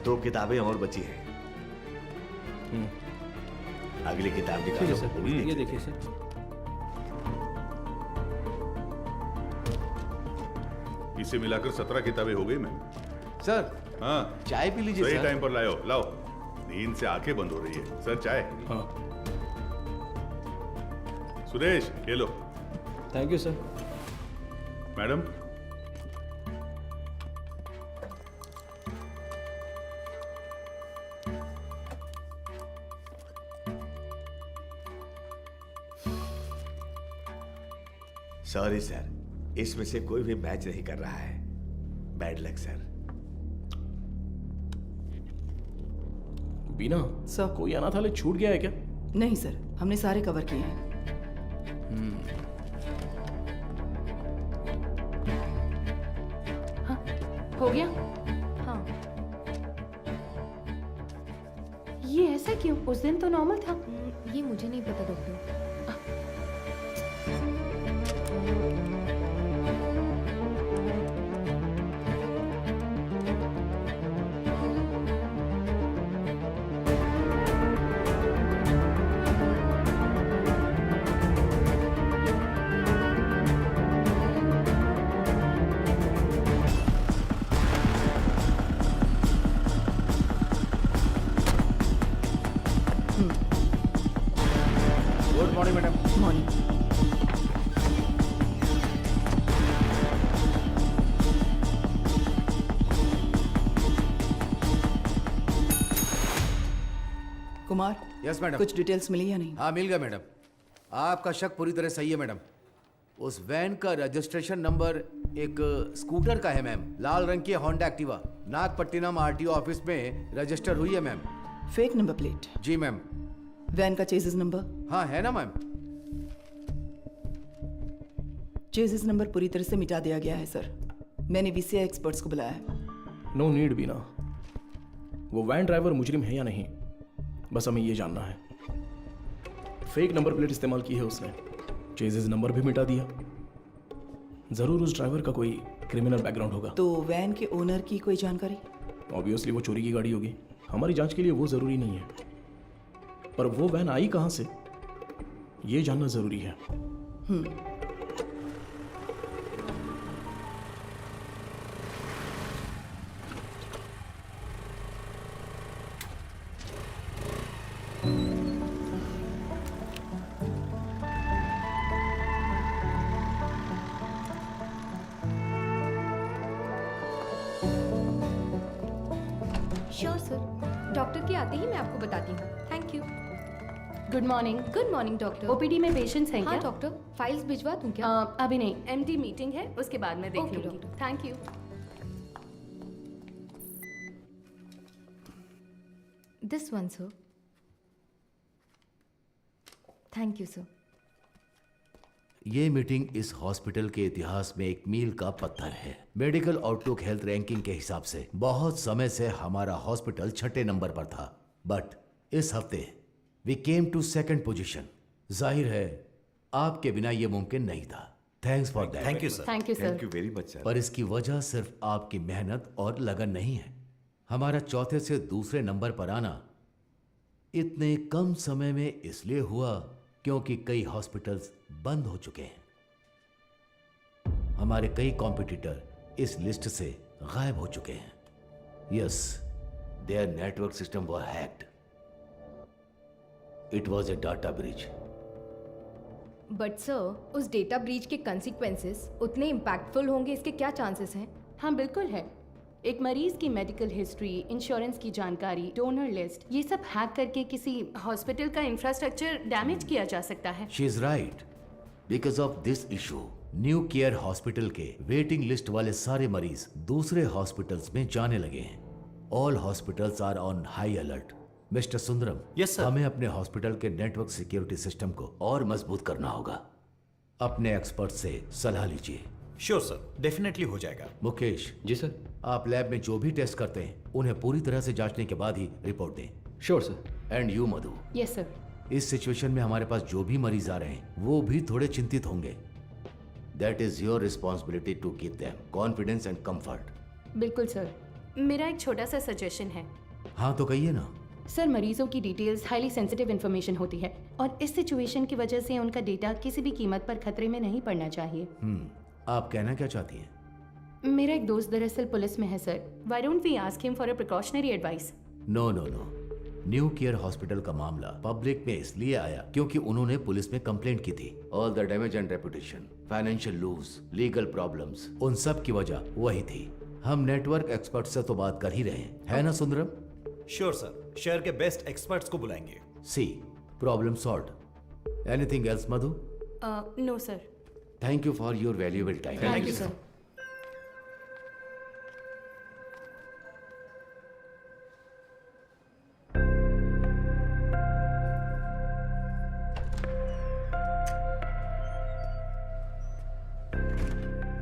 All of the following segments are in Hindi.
2 किताबें और बची हैं। अगली किताब ठीक है निकालो। सर, वो भी ये देख देखिए सर। इसे मिलाकर 17 किताबें हो गई मैम। सर हाँ, चाय पी लीजिए सही सर। टाइम पर लाओ। लाओ, नींद से आंखें बंद हो रही है। सर चाय। हाँ, सुरेश ये लो। Thank you sir. Madam, sorry sir, इसमें से कोई भी मैच नहीं कर रहा है। Bad luck sir. Bina sir. कोई अनाथालय छूट गया है क्या? नहीं सर, हमने सारे कवर किए हैं। हो गया? हाँ। ये ऐसा क्यों? उस दिन तो नॉर्मल था। ये मुझे नहीं पता doctor. Good morning madam. Morning. Kumar, yes madam. कुछ डिटेल्स मिली या नहीं? हाँ मिल गया मैडम। आपका शक पूरी तरह सही है मैडम। उस वैन का रजिस्ट्रेशन नंबर एक स्कूटर का है मैम। लाल रंग की Honda Activa Nagapattinam RTO office में रजिस्टर हुई है मैम। Fake number plate. जी मैम। वैन का चेसिस नंबर? हाँ है ना मैम। चेसिस नंबर पूरी तरह से मिटा दिया गया है सर। मैंने वीसीआई एक्सपर्ट्स को बुलाया है। नो नीड बीना। वो वैन ड्राइवर मुजरिम है या नहीं, बस हमें ये जानना है। फेक नंबर प्लेट इस्तेमाल की है उसने, चेजिस नंबर भी मिटा दिया। जरूर उस ड्राइवर का कोई क्रिमिनल बैकग्राउंड होगा। तो वैन के ओनर की कोई जानकारी? ऑब्वियसली वो चोरी की गाड़ी होगी। हमारी जांच के लिए वो जरूरी नहीं है, पर वो वैन आई कहां से ये जानना जरूरी है। श्योर सर, डॉक्टर के आते ही मैं आपको बताती हूँ। Thank you. Good morning. Good morning doctor. OPD में पेशेंट्स हैं हाँ क्या? डॉक्टर, फाइल्स भिजवा दूँ क्या? अभी नहीं, एमडी मीटिंग है, उसके बाद मैं देख Okay, लूंगी। doctor. Thank you. This one sir. Thank you sir. ये मीटिंग इस हॉस्पिटल के इतिहास में एक मील का पत्थर है। मेडिकल आउटलुक हेल्थ रैंकिंग के हिसाब से बहुत समय से हमारा हॉस्पिटल 6ठे नंबर पर था, बट इस हफ्ते we came to 2nd position. जाहिर है आपके बिना ये मुमकिन नहीं था। Thanks for that. Thank you sir. Thank you thank sir. You very much sir. पर इसकी वजह सिर्फ आपकी मेहनत और लगन नहीं है। हमारा चौथे से दूसरे नंबर पर आना इतने कम समय में इसलिए हुआ क्योंकि कई हॉस्पिटल्स बंद हो चुके हैं। हमारे कई कॉम्पिटिटर इस लिस्ट से गायब हो चुके हैं। Yes, their network system were hacked. It was a data breach. But sir, उस डेटा ब्रीच के कंसिक्वेंसेस उतने इम्पैक्टफुल होंगे, इसके क्या चांसेस हैं? हाँ बिल्कुल है। एक मरीज की मेडिकल हिस्ट्री, इंश्योरेंस की जानकारी, डोनर लिस्ट, ये सब हैक करके किसी हॉस्पिटल का इंफ्रास्ट्रक्चर डैमेज किया जा सकता है। She is right. Because of this issue new care hospital के वेटिंग लिस्ट वाले सारे मरीज दूसरे हॉस्पिटल्स में जाने लगे हैं। All hospitals are on high alert. Mister Sundaram, Yes, sir. हमें अपने हॉस्पिटल के नेटवर्क सिक्योरिटी सिस्टम को और मजबूत करना होगा। अपने एक्सपर्ट से सलाह लीजिए। श्योर सर, डेफिनेटली हो जाएगा। मुकेश, जी सर। आप लैब में जो भी टेस्ट करते हैं उन्हें पूरी तरह से जांचने के बाद ही रिपोर्ट दें। Sure sir. And you Madhu, yes sir. इस सिचुएशन में हमारे पास जो भी मरीज आ रहे हैं वो भी थोड़े चिंतित होंगे। That is your responsibility to give them confidence and comfort. बिल्कुल सर, मेरा एक छोटा सा सजेशन है। हाँ तो कहिए ना। सर, मरीजों की डिटेल्स हाईली सेंसिटिव इन्फॉर्मेशन होती है और इस सिचुएशन की वजह से उनका डेटा किसी भी कीमत पर खतरे में नहीं पड़ना चाहिए। आप कहना क्या चाहती हैं? मेरा एक दोस्त दरअसल पुलिस में है sir. Why don't we ask him for a precautionary advice? No no no, new care hospital का मामला पब्लिक में इसलिए आया क्योंकि उन्होंने पुलिस में कंप्लेंट की थी। All the damage and reputation, financial lose, legal problems, उन सब की वजह वही थी। हम नेटवर्क एक्सपर्ट से तो बात कर ही रहे हैं, है ना सुंदरम? श्योर सर, शहर के बेस्ट एक्सपर्ट्स को बुलाएंगे। See, problem solved. Anything else Madhu? No sir. Thank you for your valuable time. Thank you sir.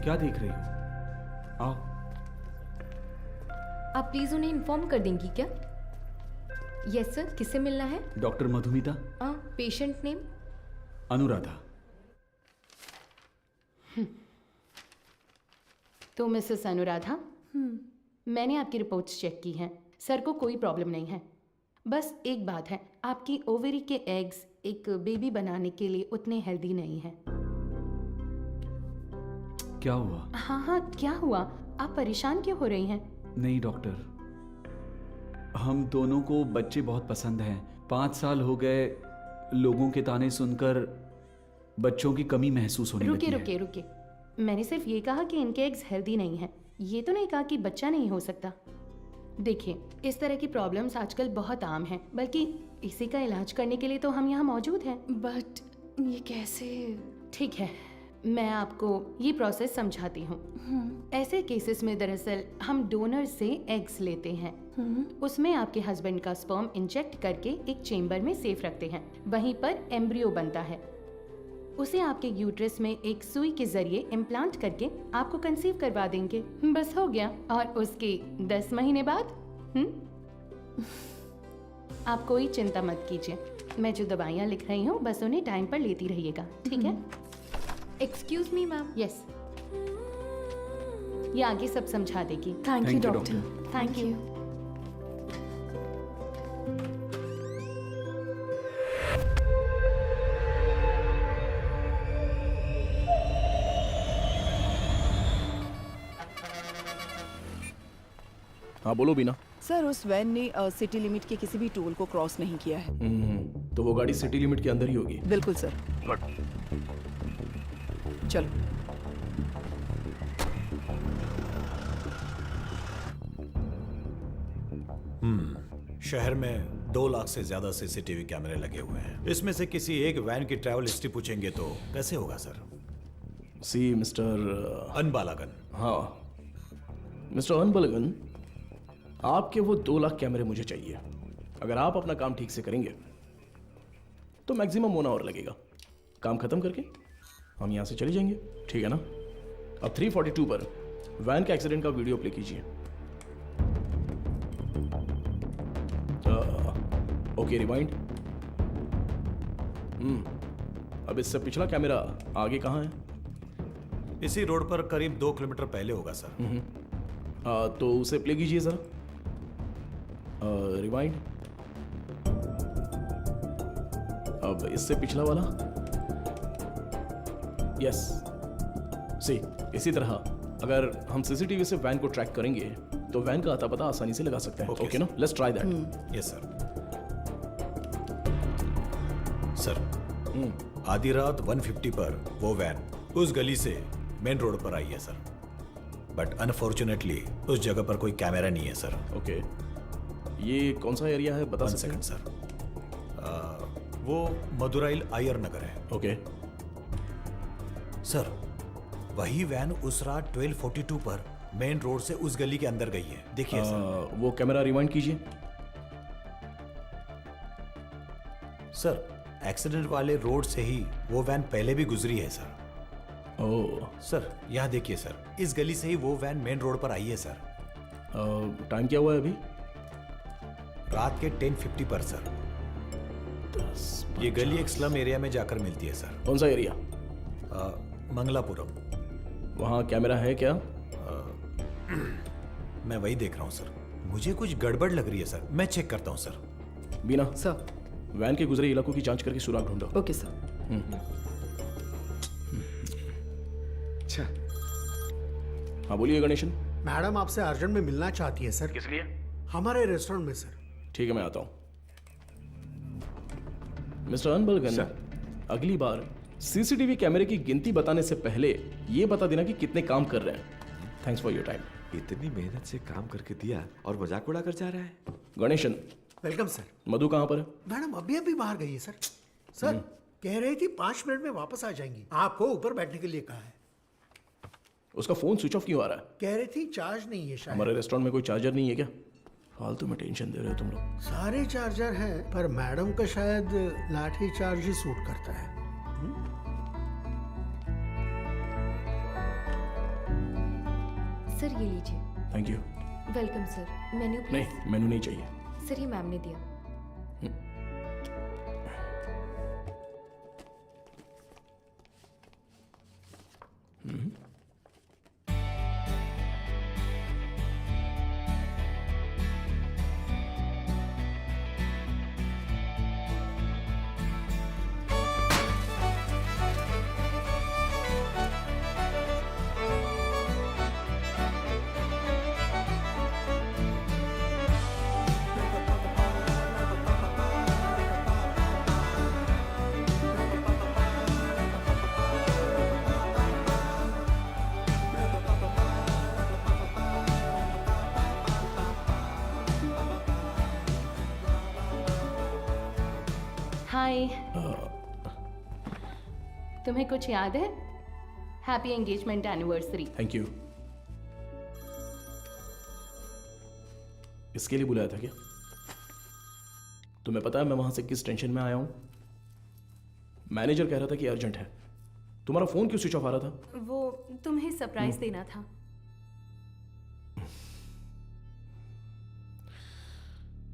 क्या देख रही हो? आओ। आप प्लीज उन्हें इन्फॉर्म कर देंगी क्या? यस सर, किससे मिलना है? Doctor Madhumita. Patient name? Anuradha. तो मिसेस अनुराधा, मैंने आपकी रिपोर्ट्स चेक की हैं। सर को कोई प्रॉब्लम नहीं है। बस एक बात है, आपकी ओवरी के एग्स एक बेबी बनाने के लिए उतने हेल्दी नहीं हैं। क्या हुआ? हाँ, क्या हुआ? आप परेशान क्यों हो रही हैं? नहीं डॉक्टर, हम दोनों को बच्चे बहुत पसंद हैं। 5 साल हो गए लोगों के ताने सुनकर बच्चों की कमी महसूस होने लगी है। रुकिए। मैंने सिर्फ ये कहा कि इनके एग्स हेल्दी नहीं हैं। ये तो नहीं कहा कि बच्चा नहीं हो सकता। देखिए, इस तरह की प्रॉब्लम्स आजकल बहुत आम हैं, बल्कि इसी का इलाज करने के लिए तो हम यहाँ मौजूद हैं। बट ये कैसे? ठीक है, मैं आपको ये प्रोसेस समझाती हूँ। ऐसे केसेस में दरअसल हम डोनर से एग्स लेते हैं। उसमें आपके हस्बैंड का स्पर्म इंजेक्ट करके एक चेम्बर में सेफ रखते हैं। वहीं पर एम्ब्रियो बनता है। उसे आपके यूट्रस में एक सुई के जरिए इम्प्लांट करके आपको कंसीव करवा देंगे। बस हो गया। और उसके 10 महीने बाद आप कोई चिंता मत कीजिए। मैं जो दवाइयाँ लिख रही हूँ बस उन्हें टाइम पर लेती रहिएगा, ठीक है? Excuse me ma'am. यस, ये आगे सब समझा देगी। Thank you you, doctor. Thank you. हाँ बोलो बीना। सर, उस वैन ने सिटी लिमिट के किसी भी टोल को क्रॉस नहीं किया है। तो वो गाड़ी सिटी लिमिट के अंदर ही होगी। बिल्कुल सर। चलो। शहर में 2 लाख से ज्यादा सीसीटीवी कैमरे लगे हुए हैं। इसमें से किसी एक वैन की ट्रैवल हिस्ट्री पूछेंगे तो कैसे होगा सर? सी मिस्टर अनबालागन। हाँ मिस्टर अनबलगन, आपके वो 2 लाख कैमरे मुझे चाहिए। अगर आप अपना काम ठीक से करेंगे तो मैक्सिमम 1 आवर लगेगा। काम खत्म करके हम यहाँ से चले जाएंगे, ठीक है ना? अब 342 पर वैन के एक्सीडेंट का वीडियो प्ले कीजिए। Okay, rewind. अब इससे पिछला कैमरा आगे कहाँ है? इसी रोड पर करीब 2 किलोमीटर पहले होगा सर। तो उसे प्ले कीजिए जरा। रिवाइंड। अब इससे पिछला वाला। यस, सी इसी तरह अगर हम सीसीटीवी से वैन को ट्रैक करेंगे तो वैन का आता पता आसानी से लगा सकते हैं। ओके ना? Let's try that. Yes sir. Sir, आधी रात 150 पर वो वैन उस गली से मेन रोड पर आई है सर। बट अनफॉर्चुनेटली उस जगह पर कोई कैमरा नहीं है सर। ओके, ये कौन सा एरिया है बता 1 सकते हैं? Second sir. वो मदुराइल आयर नगर है। ओके, सर, वही वैन उस रात 1242 पर मेन रोड से उस गली के अंदर गई है। देखिए सर। वो कैमरा रिवाइंड कीजिए। सर, एक्सीडेंट वाले रोड से ही वो वैन पहले भी गुजरी है सर। ओह, सर, यहाँ देखिए सर, इस गली से ही वो वैन मेन रोड पर आई है सर। टाइम क्या हुआ है अभी? रात के 10:50 पर सर। ये गली एक स्लम एरिया में जाकर मिलती है सर। कौन सा एरिया? मंगलापुरम। वहाँ कैमरा है क्या? मैं वही देख रहा हूँ सर। मुझे कुछ गड़बड़ लग रही है सर, मैं चेक करता हूँ सर। बीना, सर। वैन के गुजरे इलाकों की जांच करके सुराग ढूंढो। Okay sir. अच्छा, हाँ बोलिए गणेशन। मैडम आपसे अर्जेंट में मिलना चाहती है सर। किस लिए? हमारे रेस्टोरेंट में सर। ठीक है, मैं आता हूँ। Mister Anbalagan, sir. अगली बार सीसीटीवी कैमरे की गिनती बताने से पहले ये बता देना कि कितने काम कर रहे हैं। Thanks for your time. इतनी मेहनत से काम करके दिया और मजाक उड़ा कर जा रहा है। Ganesan, welcome sir. मधु कहाँ पर है? मैडम अभी अभी बाहर गई है सर। सर कह रही थी 5 मिनट में वापस आ जाएंगी, आपको ऊपर बैठने के लिए कहा है। उसका फोन स्विच ऑफ क्यों आ रहा है? कह रही थी चार्ज नहीं है शायद। हमारे रेस्टोरेंट में कोई चार्जर नहीं है क्या? फालतू में टेंशन दे रहे हो तुम लोग। सारे चार्जर हैं, पर मैडम का शायद लाठी चार्ज ही सूट करता है। सर ये लीजिए। Thank you. Welcome sir. Menu please. नहीं, मेनू नहीं चाहिए। सर ये मैम ने दिया। हाय, तुम्हें कुछ याद है? Happy engagement anniversary. Thank you. इसके लिए बुलाया था क्या? तुम्हें पता है मैं वहां से किस टेंशन में आया हूं? मैनेजर कह रहा था कि अर्जेंट है। तुम्हारा फोन क्यों स्विच ऑफ आ रहा था? वो तुम्हें सरप्राइज देना था।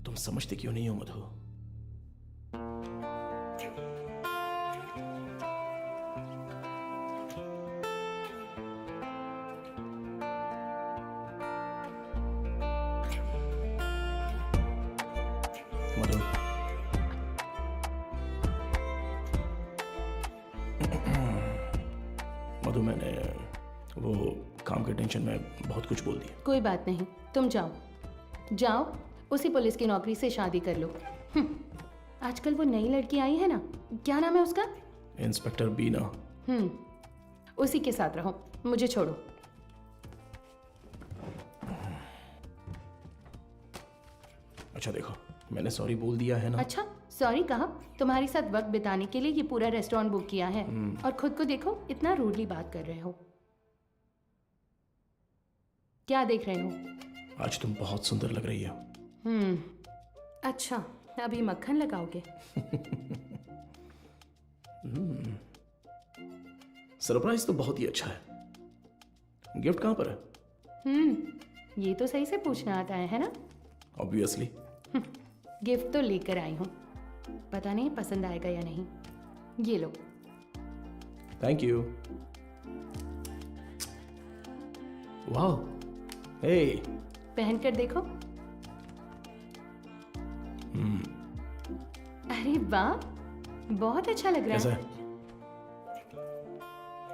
तुम समझते क्यों नहीं हो मधु? मधु, मधु, मैंने वो काम के टेंशन में बहुत कुछ बोल दिया। कोई बात नहीं, तुम जाओ जाओ, उसी पुलिस की नौकरी से शादी कर लो। आजकल वो नई लड़की आई है ना, क्या नाम है उसका? इंस्पेक्टर बीना। उसी के साथ रहो, मुझे छोड़ो। अच्छा देखो, मैंने सॉरी बोल दिया है ना। अच्छा, सॉरी कहा? तुम्हारे साथ वक्त बिताने के लिए ये पूरा रेस्टोरेंट बुक किया है और खुद को देखो, इतना रूडली बात कर रहे हो। क्या देख रहे हो? आज तुम बहुत सुंदर लग रही हो। अच्छा, अभी मक्खन लगाओगे? सरप्राइज तो बहुत ही अच्छा है। गिफ्ट कहाँ पर है? ये तो सही से पूछना आता है ना? ऑब्वियसली। गिफ्ट तो लेकर आई हूँ, पता नहीं पसंद आएगा या नहीं। ये लो। Thank you. वाह, हे, पहन कर देखो। अरे वाह, बहुत अच्छा लग रहा कैसा है।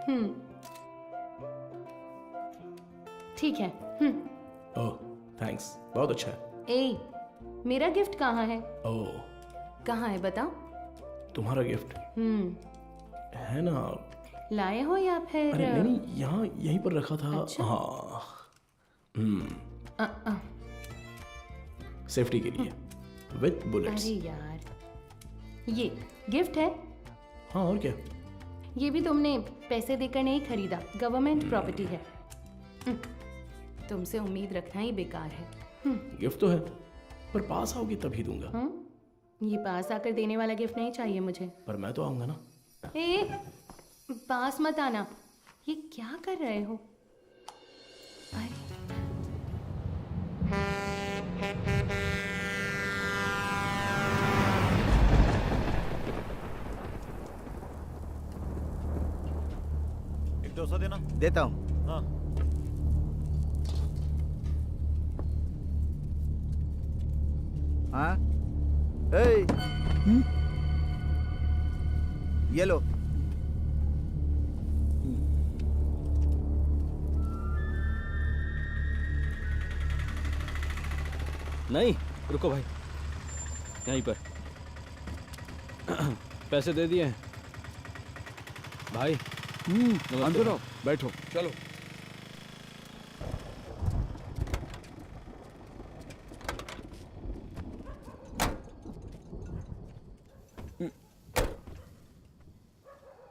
है? ठीक है। ओह, थैंक्स, बहुत अच्छा है। ए, मेरा गिफ्ट कहाँ है? ओह, कहाँ है बताओ? तुम्हारा गिफ्ट है ना? लाए हो या फिर? अरे नहीं नहीं, यहाँ यहीं पर रखा था। अच्छा। हाँ, अ, सेफ्टी के लिए विथ बुलेट्स। अरे यार, ये गिफ्ट है? हाँ, और क्या? ये भी तुमने पैसे देकर नहीं खरीदा, गवर्नमेंट प्रॉपर्टी है। तुमसे उम्मीद रखना ही बेकार है। गिफ्ट तो है, पर पास आओगे तभी दूंगा। ये पास आकर देने वाला गिफ्ट नहीं चाहिए मुझे। पर मैं तो आऊंगा ना। ए, पास मत आना। ये क्या कर रहे हो? अरे एक 200 देना। देता हूँ। हाँ, हाँ ए, ये लो। नहीं, रुको भाई, यहीं पर पैसे दे दिए हैं भाई। अंदर आओ, बैठो। चलो।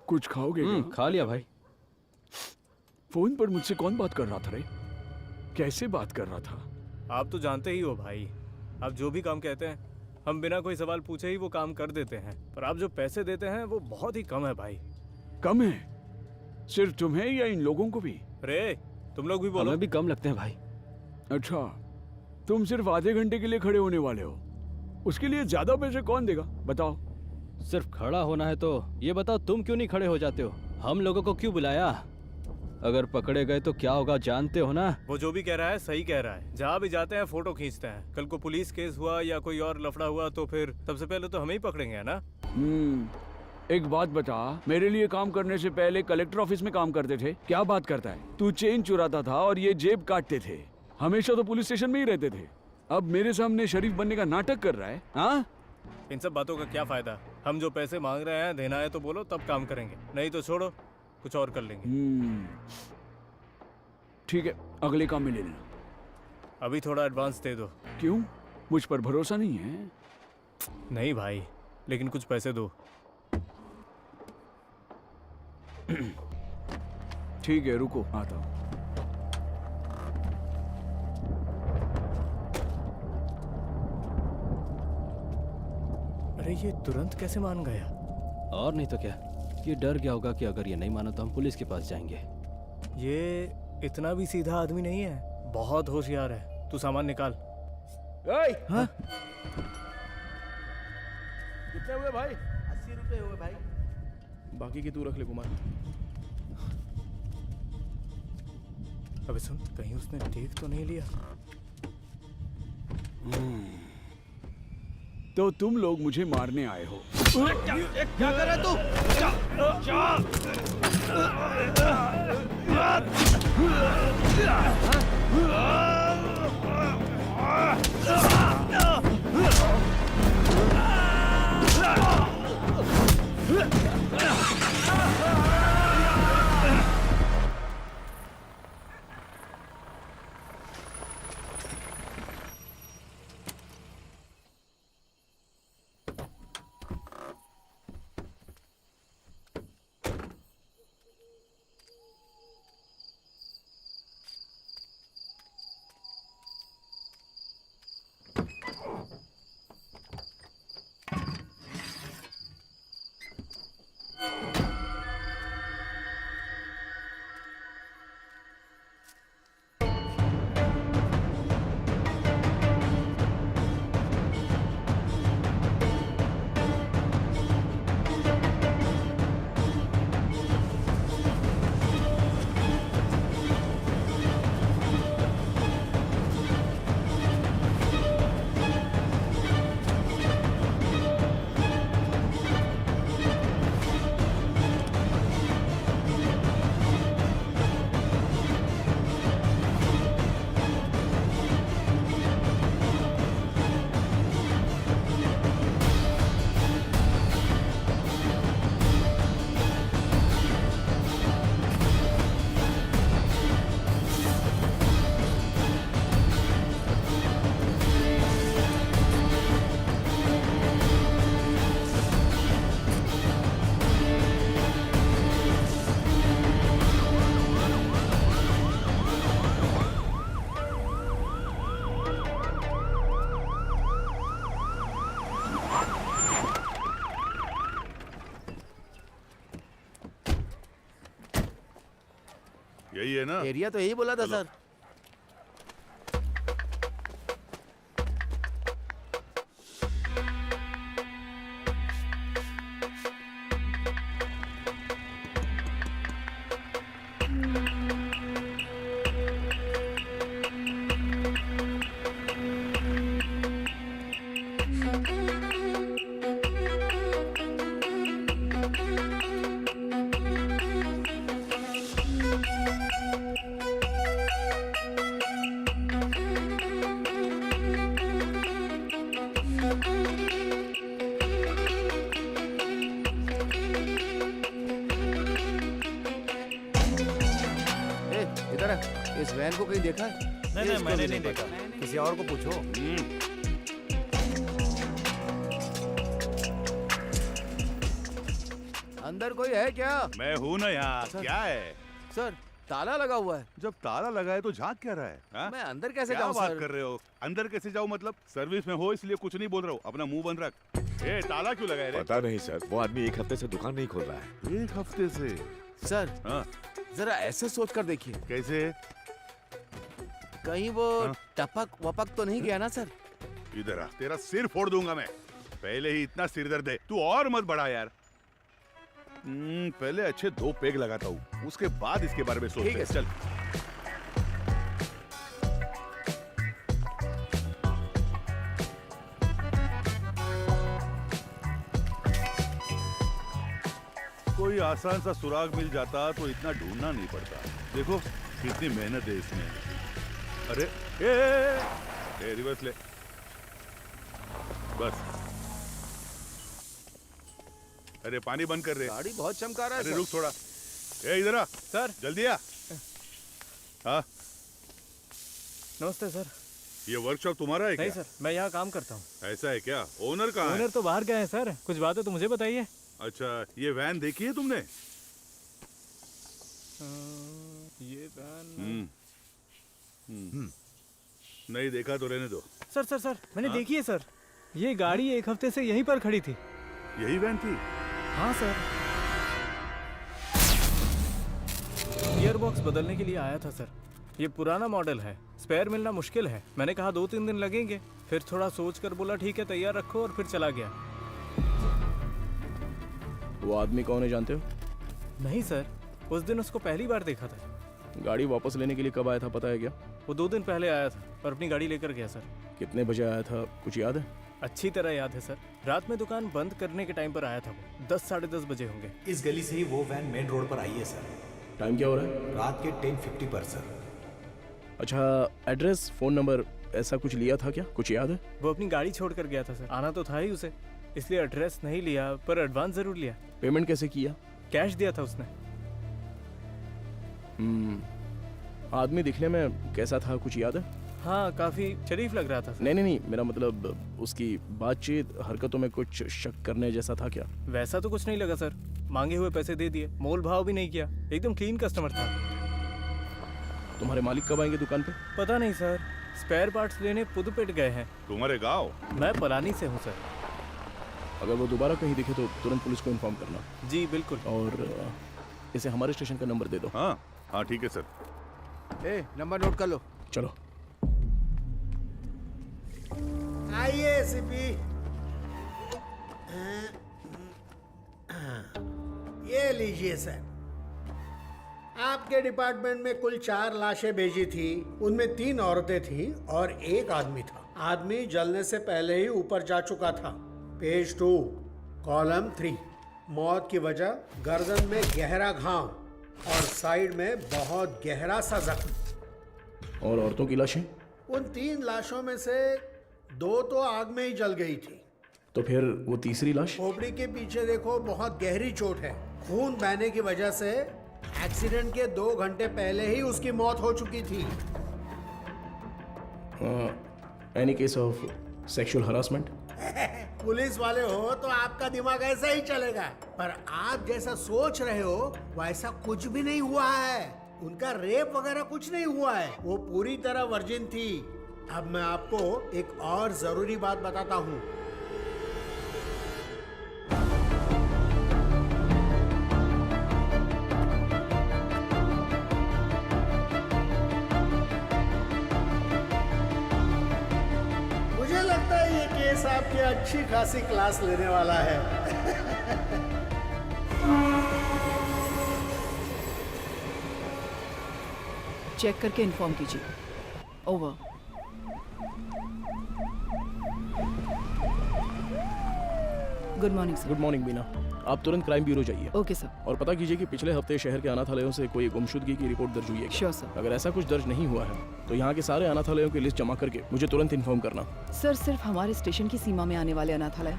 कुछ खाओगे क्या? खा लिया भाई। फोन पर मुझसे कौन बात कर रहा था रे? कैसे बात कर रहा था? आप तो जानते ही हो भाई, आप जो भी काम कहते हैं हम बिना कोई सवाल पूछे ही वो काम कर देते हैं, पर आप जो पैसे देते हैं वो बहुत ही कम है भाई। कम है? सिर्फ तुम्हें या इन लोगों को भी? रे तुम लोग भी बोलो। हमें भी कम लगते हैं भाई। अच्छा, तुम सिर्फ आधे घंटे के लिए खड़े होने वाले हो, उसके लिए ज्यादा पैसे कौन देगा बताओ? सिर्फ खड़ा होना है तो ये बताओ तुम क्यों नहीं खड़े हो जाते हो? हम लोगों को क्यों बुलाया? अगर पकड़े गए तो क्या होगा जानते हो ना? वो जो भी कह रहा है सही कह रहा है। जहाँ भी जाते हैं फोटो खींचते हैं। कल को पुलिस केस हुआ या कोई और लफड़ा हुआ तो फिर सबसे पहले तो हमें ही पकड़ेंगे ना। एक बात बता, मेरे लिए काम करने से पहले कलेक्टर ऑफिस में काम करते थे, क्या बात करता है? तू चेन चुराता था और ये जेब काटते थे, हमेशा तो पुलिस स्टेशन में ही रहते थे। अब मेरे सामने शरीफ बनने का नाटक कर रहा है। हाँ, इन सब बातों का क्या फायदा? हम जो पैसे मांग रहे हैं देना है तो बोलो, तब काम करेंगे, नहीं तो छोड़ो कुछ और कर लेंगे। ठीक है, अगले काम में ले लेना। अभी थोड़ा एडवांस दे दो। क्यों? मुझ पर भरोसा नहीं है? नहीं भाई, लेकिन कुछ पैसे दो। ठीक है, रुको आता हूँ। अरे ये तुरंत कैसे मान गया? और नहीं तो क्या, ये डर गया होगा कि अगर ये नहीं माना तो हम पुलिस के पास जाएंगे। ये इतना भी सीधा आदमी नहीं है, बहुत होशियार है। तू सामान निकाल। हाँ? कितने हुए भाई? 80 रुपए हुए भाई। बाकी की तू रख ले कुमार। अबे सुन, कहीं उसने देख तो नहीं लिया? तो तुम लोग मुझे मारने आए हो? क्या कर रहा है तू? यही है ना? एरिया तो यही बोला था सर। इस वैन को कहीं देखा है? नहीं नहीं, मैंने नहीं देखा, किसी और को पूछो। अंदर कोई है क्या? मैं हूँ ना यहाँ। सर। क्या है? सर ताला लगा हुआ है। जब ताला लगा है तो झांक क्या रहा है? हाँ? मैं अंदर कैसे क्या जाऊँ बात सर? कर रहे हो? अंदर कैसे जाऊँ मतलब? सर्विस में हो इसलिए कुछ नहीं बोल रहा हूँ। अपना मुंह बंद रख। ए ताला क्यों लगाए रे? पता नहीं सर, वो आदमी 1 हफ्ते से दुकान नहीं खोल रहा है। 1 हफ्ते से? सर हाँ जरा ऐसे सोच कर देखिए, कैसे? कहीं वो हाँ? टपक वपक तो नहीं गया ना सर? इधर आ, तेरा सिर फोड़ दूंगा मैं। पहले ही इतना सिर दर्द है, तू और मत बढ़ा यार। पहले अच्छे 2 पेग लगाता हूँ, उसके बाद इसके बारे में सोचते हैं। चल। कोई आसान सा सुराग मिल जाता तो इतना ढूंढना नहीं पड़ता। देखो कितनी मेहनत है इसमें। अरे ए रिवर्स ले बस। अरे पानी बंद कर रहे। गाड़ी बहुत चमका रहा है अरे सर। रुक थोड़ा। ए इधर आ सर जल्दी आ। हाँ नमस्ते सर। ये वर्कशॉप तुम्हारा है नहीं क्या? सर, मैं यहाँ काम करता हूँ। ऐसा है क्या? ओनर कहाँ है? ओनर तो बाहर गए हैं सर, कुछ बात है तो मुझे बताइए। अच्छा ये वैन देखी है तुमने? ये वैन नहीं देखा तो रहने दो। सर सर सर मैंने हाँ? देखी है सर, ये गाड़ी 1 हफ्ते से यहीं पर खड़ी थी। यही वैन थी? हाँ सर, गियर बॉक्स बदलने के लिए आया था सर। ये पुराना मॉडल है, स्पेयर मिलना मुश्किल है। मैंने कहा 2-3 दिन लगेंगे, फिर थोड़ा सोच कर बोला ठीक है तैयार रखो, और फिर चला गया। वो आदमी कौन है जानते हो? नहीं सर, उस दिन उसको पहली बार देखा था। गाड़ी वापस लेने के लिए कब आया था पता है क्या? वो 2 दिन पहले आया था और अपनी गाड़ी लेकर गया सर। कितने बजे आया था कुछ याद है? अच्छी तरह याद है सर, रात में दुकान बंद करने के टाइम पर आया था वो। 10-10:30 बजे होंगे। इस गली से ही वो वैन मेन रोड पर आई है सर। टाइम क्या हो रहा है? रात के 10:50 पर सर। अच्छा, एड्रेस, फोन नंबर ऐसा कुछ लिया था क्या? कुछ याद है? वो अपनी गाड़ी छोड़ कर गया था सर, आना तो था ही उसे, इसलिए एड्रेस नहीं लिया, पर एडवांस जरूर लिया। पेमेंट कैसे किया? कैश दिया था उसने। आदमी दिखने में कैसा था कुछ याद है? हाँ काफी शरीफ लग रहा था सर। नहीं, मेरा मतलब उसकी बातचीत, हरकतों में कुछ शक करने जैसा था क्या? वैसा तो कुछ नहीं लगा सर, मांगे हुए पैसे दे दिए, मोल भाव भी नहीं किया, एकदम क्लीन कस्टमर था। तुम्हारे मालिक कब आएंगे दुकान पे? पता नहीं सर, स्पेयर पार्ट्स लेने पुदुपेट गए हैं। तुम्हारे गाँव? मैं पलानी से हूँ सर। अगर वो दोबारा कहीं दिखे तो तुरंत पुलिस को इन्फॉर्म करना। जी बिल्कुल। और इसे हमारे स्टेशन का नंबर दे दो। हाँ ठीक है सर। ए नंबर नोट कर लो। चलो। आइए एसीपी। ये लीजिए सर, आपके डिपार्टमेंट में कुल 4 लाशें भेजी थी, उनमें 3 औरतें थीं और 1 आदमी था। आदमी जलने से पहले ही ऊपर जा चुका था। पेज 2 कॉलम 3, मौत की वजह गर्दन में गहरा घाव और साइड में बहुत गहरा सा जख्म। और औरतों की लाशें? उन 3 लाशों में से 2 तो आग में ही जल गई थी। तो फिर वो तीसरी लाश? खोपड़ी के पीछे देखो, बहुत गहरी चोट है। खून बहने की वजह से एक्सीडेंट के 2 घंटे पहले ही उसकी मौत हो चुकी थी। Any case of sexual harassment? Police वाले हो तो आपका दिमाग ऐसा ही चलेगा, पर आप जैसा सोच रहे हो वैसा कुछ भी नहीं हुआ है। उनका रेप वगैरह कुछ नहीं हुआ है, वो पूरी तरह वर्जिन थी। अब मैं आपको एक और जरूरी बात बताता हूँ। मुझे लगता है ये केस आपकी अच्छी खासी क्लास लेने वाला है। चेक करके इन्फॉर्म कीजिए। Over. Good morning sir. Good morning Bina. आप तुरंत क्राइम ब्यूरो जाइए। Okay sir. और पता कीजिए कि पिछले हफ्ते शहर के अनाथालयों से कोई गुमशुदगी की रिपोर्ट दर्ज हुई है क्या? Sure sir. अगर ऐसा कुछ दर्ज नहीं हुआ है तो यहाँ के सारे अनाथालयों की लिस्ट जमा करके मुझे तुरंत इन्फॉर्म करना। सर सिर्फ हमारे स्टेशन की सीमा में आने वाले अनाथालय?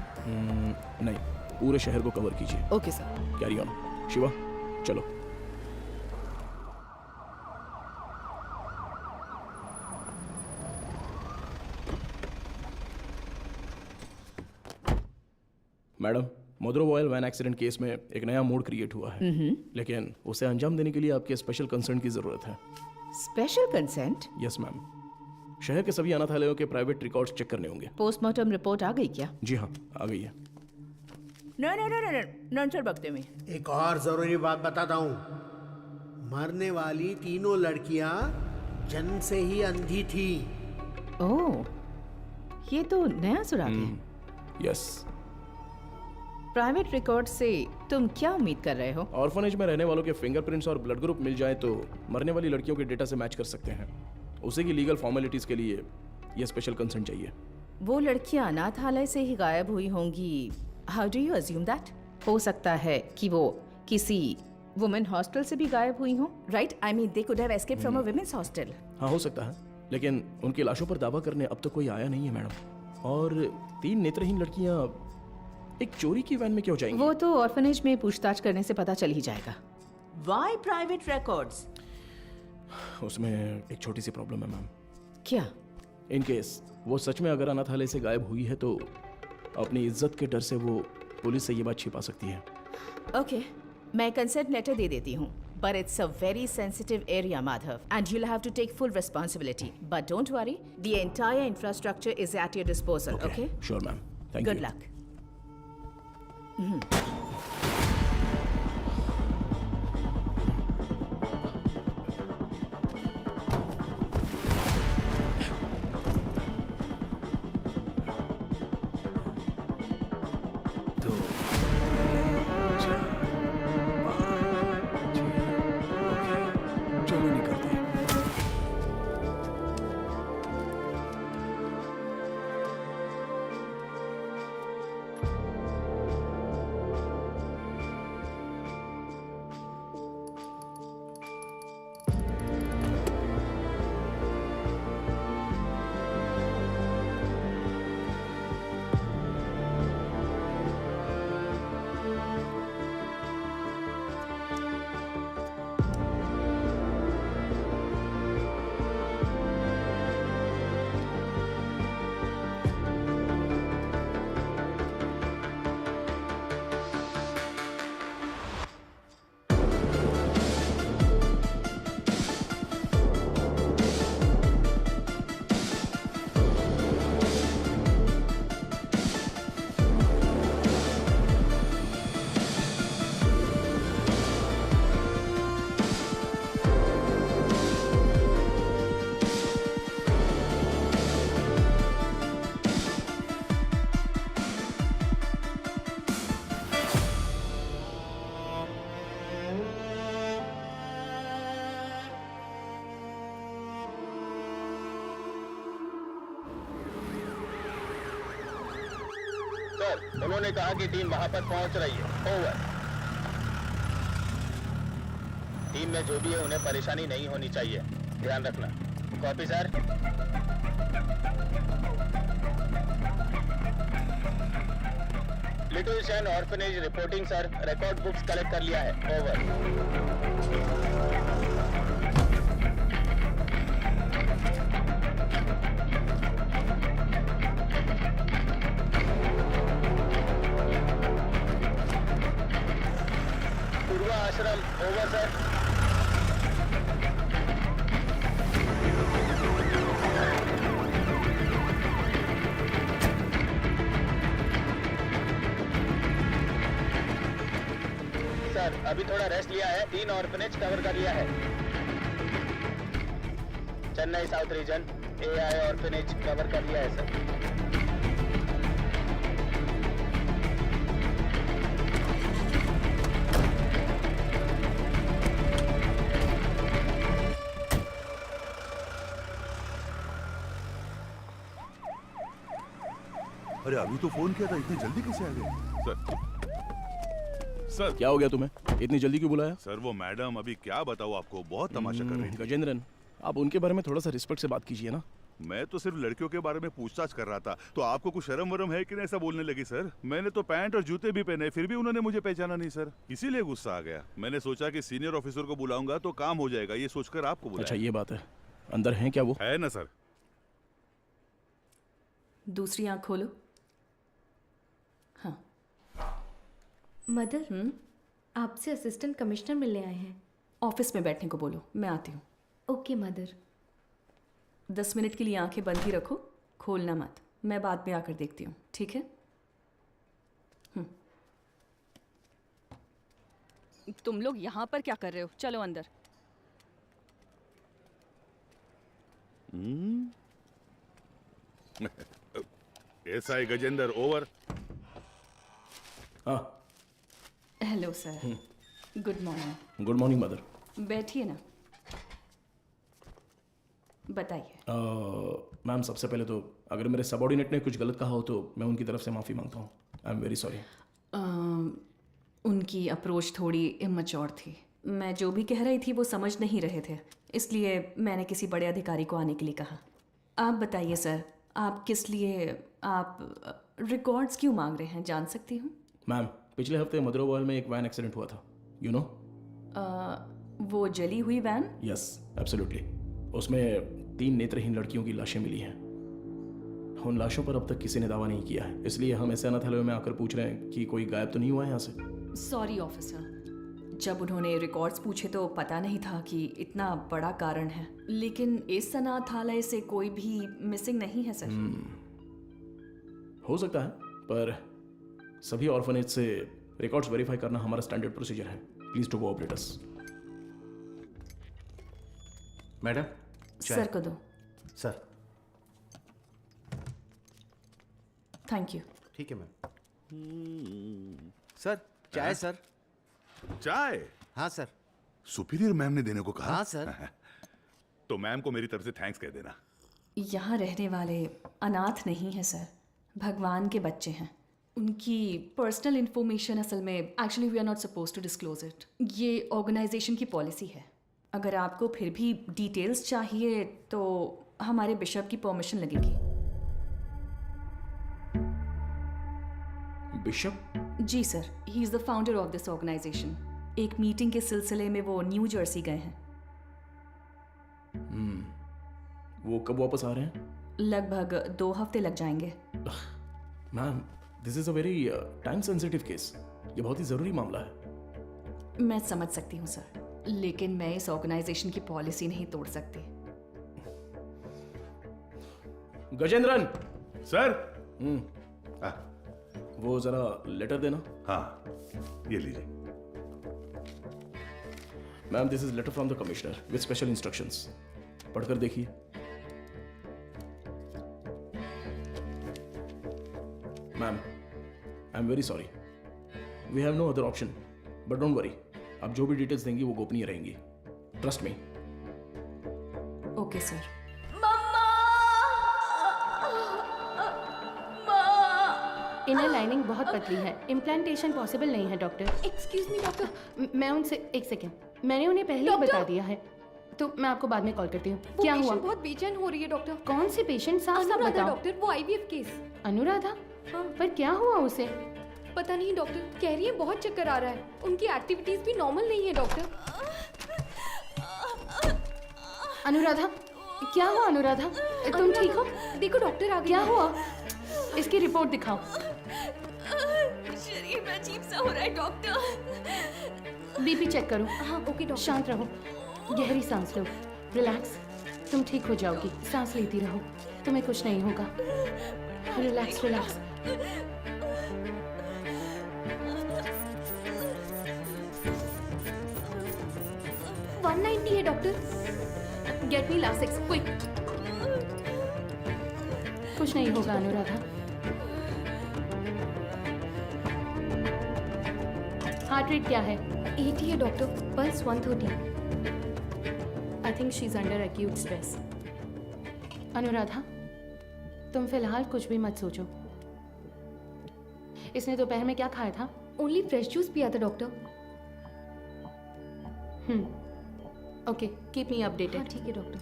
नहीं, पूरे शहर को कवर कीजिए। Okay sir. Carry on. Shiva चलो। मैडम, मोद्रो ऑयल वैन एक्सीडेंट केस में एक नया मोड क्रिएट हुआ है, लेकिन उसे अंजाम देने के लिए आपके स्पेशल कंसर्न की जरूरत है। Special consent? Yes ma'am. शहर के सभी अनाथालयों के प्राइवेट रिकॉर्ड्स चेक करने होंगे। पोस्टमार्टम रिपोर्ट आ गई क्या? जी हाँ, आ गई है। नॉन सर बकते में एक और जरूरी बात बताता हूँ, मरने वाली तीनों लड़कियां जन्म से ही अंधी थी। ओह, ये तो नया सुराग है। यस। प्राइवेट रिकॉर्ड से तुम क्या उम्मीद कर रहे हो? ऑर्फनेज में रहने वालों के फिंगरप्रिंट्स और ब्लड ग्रुप मिल जाए तो मरने वाली लड़कियों के डेटा से मैच कर सकते हैं। उसी की लीगल फॉर्मेलिटीज के लिए ये स्पेशल कंसर्न चाहिए। वो लड़कियां अनाथालय से ही गायब हुई होंगी। How do you assume that? हो सकता है कि वो किसी वुमेन हॉस्टल से भी गायब हुई हो, right? I mean they could have escaped from a women's hostel. हाँ, हो सकता है, लेकिन उनकी लाशों पर दावा करने अब तक कोई आया नहीं है मैडम। और 3 नेत्रहीन लड़कियां एक चोरी की वैन में क्यों जाएंगी? वो तो ऑर्फनेज में पूछताछ करने से पता चल ही जाएगा। Why private records? उसमें एक छोटी सी प्रॉब्लम है मैम। क्या? इन केस वो सच में अगर अनाथालय से गायब हुई है तो अपनी इज्जत के डर से वो पुलिस से ये बात छिपा सकती है। ओके, मैं कंसेंट लेटर दे देती हूँ, but it's a very sensitive area, Madhav, and you'll have to take full responsibility. But don't worry, the entire infrastructure is at your disposal. Okay? Sure, ma'am. Thank you. Good luck. चलो निकलते हैं। सर, उन्होंने कहा कि टीम वहां पर पहुंच रही है। ओवर। टीम में जो भी है उन्हें परेशानी नहीं होनी चाहिए, ध्यान रखना। Copy sir. लिटिल शैन orphanage reporting sir, record books collect कर लिया है। ओवर। आश्रम ओवर सर। सर, अभी थोड़ा रेस्ट लिया है, 3 ऑर्फनेज कवर कर लिया है। Chennai south region AI orphanage cover कर लिया है सर। अरे अभी तो फोन किया था, इतनी जल्दी कैसे आ गए? सर क्या हो गया तुम्हें? इतनी जल्दी क्यों बुलाया? सर वो मैडम, अभी क्या बताऊँ आपको, बहुत तमाशा कर रही थी। गजेंद्रन, आप उनके बारे में थोड़ा सा रिस्पेक्ट से बात कीजिए ना। मैं तो सिर्फ लड़कियों के बारे में पूछताछ कर रहा था, तो आपको कुछ शर्म वरम है कि नहीं ऐसा बोलने लगी? सर मैंने तो पैंट और जूते भी पहने, फिर भी उन्होंने मुझे पहचाना नहीं सर, इसीलिए गुस्सा आ गया। मैंने सोचा कि सीनियर ऑफिसर को बुलाऊंगा तो काम हो जाएगा, ये सोचकर आपको बुलाया। अच्छा ये बात है, अंदर है क्या वो? है ना सर। दूसरी आंख खोलो। हाँ, मदर, आपसे असिस्टेंट कमिश्नर मिलने आए हैं। ऑफिस में बैठने को बोलो, मैं आती हूँ। Okay mother. 10 मिनट के लिए आंखें बंद ही रखो, खोलना मत। मैं बाद में आकर देखती हूँ, ठीक है? तुम लोग यहाँ पर क्या कर रहे हो? चलो अंदर। SI Gajendra, over. हाँ। Hello sir, good morning. Good morning mother. बैठिए ना, बताइए। मैम, सबसे पहले तो अगर मेरे सबऑर्डिनेट ने कुछ गलत कहा हो तो मैं उनकी तरफ से माफ़ी मांगता हूँ। I am very sorry. उनकी अप्रोच थोड़ी इमैच्योर थी। मैं जो भी कह रही थी वो समझ नहीं रहे थे, इसलिए मैंने किसी बड़े अधिकारी को आने के लिए कहा। आप बताइए सर, आप किस लिए आप रिकॉर्ड्स क्यों मांग रहे हैं, जान सकती हूँ? मैम, पिछले हफ्ते मदरोवाल में एक वैन एक्सीडेंट हुआ था, यू नो। वो जली हुई वैन? Yes, absolutely. उसमें 3 नेत्रहीन लड़कियों की लाशें मिली हैं। उन लाशों पर अब तक किसी ने दावा नहीं किया है, इसलिए हम ऐसे अनाथालय में आकर पूछ रहे हैं कि कोई गायब तो नहीं हुआ है यहाँ से। सॉरी ऑफिसर, जब उन्होंने रिकॉर्ड्स पूछे तो पता नहीं था कि इतना बड़ा कारण है, लेकिन इस अनाथालय से कोई भी मिसिंग नहीं है सर। हो सकता है, पर सभी ऑर्फनेज से रिकॉर्ड्स वेरीफाई करना हमारा स्टैंडर्ड प्रोसीजर है। Please to cooperate us. Madam, sir को दो। सर। Thank you. ठीक है मैम। सर, चाय सर। चाय? हाँ सर। सुपीरियर मैम ने देने को कहा? हाँ सर। तो मैम को मेरी तरफ से थैंक्स कह देना। यहाँ रहने वाले अनाथ नहीं है सर, भगवान के बच्चे हैं। उनकी पर्सनल इंफॉर्मेशन असल में actually we are not suppose to disclose it. ये ऑर्गेनाइजेशन की पॉलिसी है। अगर आपको फिर भी डिटेल्स चाहिए तो हमारे बिशप की परमिशन लगेगी। बिशप? जी sir, he is the founder of this organisation. एक मीटिंग के सिलसिले में वो न्यू जर्सी गए हैं। वो कब वापस आ रहे हैं? लगभग 2 हफ्ते लग जाएंगे। Ma'am, this is a very time sensitive case. ये बहुत ही जरूरी मामला है। मैं समझ सकती हूँ सर, लेकिन मैं इस ऑर्गेनाइजेशन की पॉलिसी नहीं तोड़ सकती। गजेंद्रन सर। वो जरा लेटर देना। हाँ, ये लीजिए। Ma'am, this is letter from the commissioner with special instructions. पढ़कर देखिए। Ma'am, I am very sorry, we have no other option, but don't worry, आप जो भी डिटेल्स देंगी वो गोपनीय रहेंगी। Trust me. Okay sir. Inner lining बहुत पतली है, इम्प्लांटेशन पॉसिबल नहीं है डॉक्टर। Excuse me doctor. मैं उनसे एक सेकेंड, मैंने उन्हें पहले ही बता दिया है, तो मैं आपको बाद में कॉल करती हूँ। क्या हुआ? बहुत बेचैन हो रही है डॉक्टर। कौन सी पेशेंट? साफ साफ बताओ डॉक्टर, वो आईवीएफ केस। अनुराधा? हाँ। पर क्या हुआ उसे? पता नहीं डॉक्टर, कह रही है बहुत चक्कर आ रहा है। उनकी एक्टिविटीज भी नॉर्मल नहीं है डॉक्टर। अनुराधा, क्या हुआ अनुराधा? तुम ठीक हो? देखो डॉक्टर आ गए। क्या हुआ? इसकी रिपोर्ट दिखाओ। शरीर में अजीब सा हो रहा है डॉक्टर। बीपी चेक करो। हाँ ओके डॉक्टर। शांत रहो, गहरी सांस लो, रिलैक्स। तुम ठीक हो जाओगी, सांस लेती रहो, तुम्हें कुछ नहीं होगा। Relax relax. है doctor. Get me Lasix quick. कुछ नहीं होगा अनुराधा। हार्ट रेट क्या है? 80 है doctor, pulse 130। I think she is under acute stress. Anuradha, तुम फिलहाल कुछ भी मत सोचो। इसने दोपहर में क्या खाया था? ओनली फ्रेश जूस पिया था doctor. Okay, keep me updated. हाँ ठीक है डॉक्टर।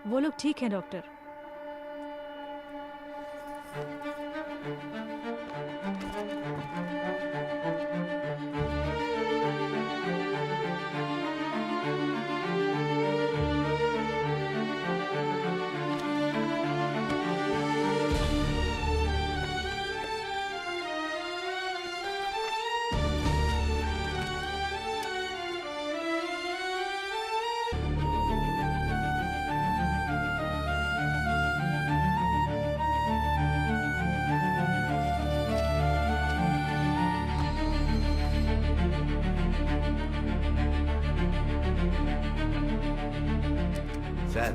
वो लोग ठीक हैं doctor. Sir,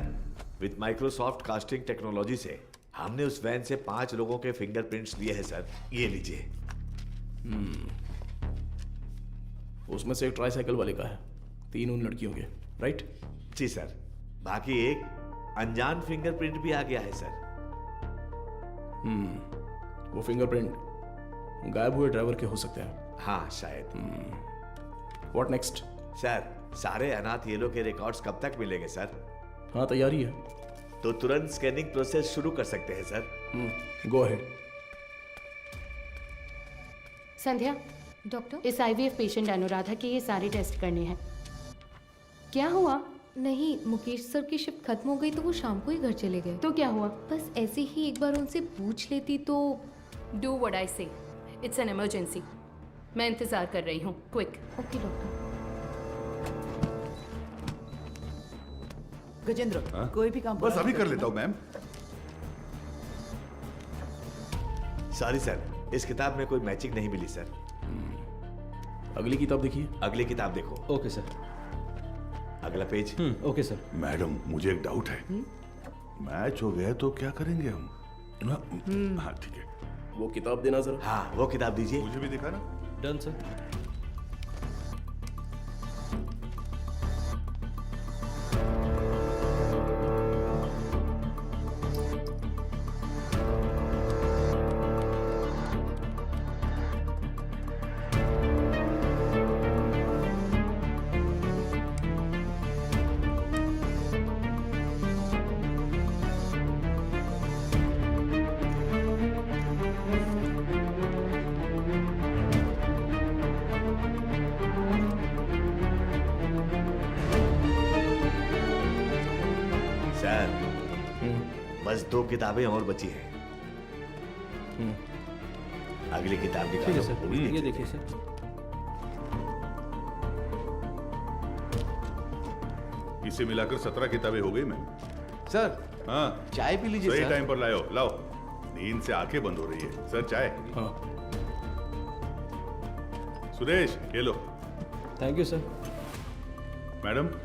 with Microsoft casting technology से हमने उस वैन से 5 लोगों के फिंगरप्रिंट्स लिए हैं सर। ये लीजिए। उसमें से एक ट्राईसाइकिल वाले का है, 3 उन लड़कियों के, राइट? जी सर। बाकी एक अनजान फिंगरप्रिंट भी आ गया है सर। वो फिंगरप्रिंट गायब हुए ड्राइवर के हो सकते हैं। हाँ शायद। What next? सर, सारे अनाथ येलो के रिकॉर्ड्स कब तक मिलेंगे सर? हाँ, तैयारी है। तो तुरंत स्कैनिंग प्रोसेस शुरू कर सकते हैं sir. Go ahead. Sandhya, doctor? इस आईवीएफ पेशेंट अनुराधा के ये सारे टेस्ट करने हैं। क्या हुआ? नहीं, मुकेश सर की शिफ्ट खत्म हो गई तो वो शाम को ही घर चले गए। तो क्या हुआ? बस ऐसे ही एक बार उनसे पूछ लेती तो। डू व्हाट आई से। It's an emergency. मैं इंतजार कर रही हूँ। क्विक। Okay doctor. गजेंद्र, कोई भी काम बस अभी कर लेता हूँ मैम। सॉरी सर, इस किताब में कोई मैचिंग नहीं मिली सर। अगली किताब देखिए। अगली किताब देखो। Okay sir. अगला पेज। Okay sir. मैडम, मुझे एक डाउट है। मैच हो गया तो क्या करेंगे हम? हाँ ठीक है। वो किताब देना जरा। हाँ, वो किताब दीजिए। मुझे भी दिखा ना। Done sir. सर, बस 2 किताबें और बची हैं। अगली किताब ठीक है निकालो। सर। ये देखिए सर। इसे मिलाकर 17 किताबें हो गई मैम। सर, हाँ, चाय पी लीजिए सही सर। टाइम पर लाओ। लाओ, नींद से आंखें बंद हो रही है। सर चाय। हाँ। सुरेश, ये लो। Thank you sir. Madam,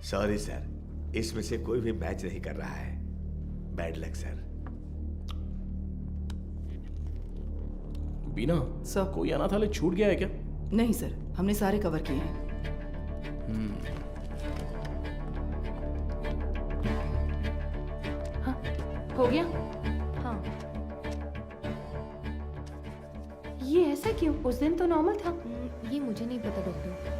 sorry sir, इसमें से कोई भी मैच नहीं कर रहा है। Bad luck sir. Bina sir, कोई अनाथालय छूट गया है क्या? नहीं सर, हमने सारे कवर किए हैं। हाँ, हो गया? हाँ। ये ऐसा क्यों? उस दिन तो नॉर्मल था। ये मुझे नहीं पता डॉक्टर।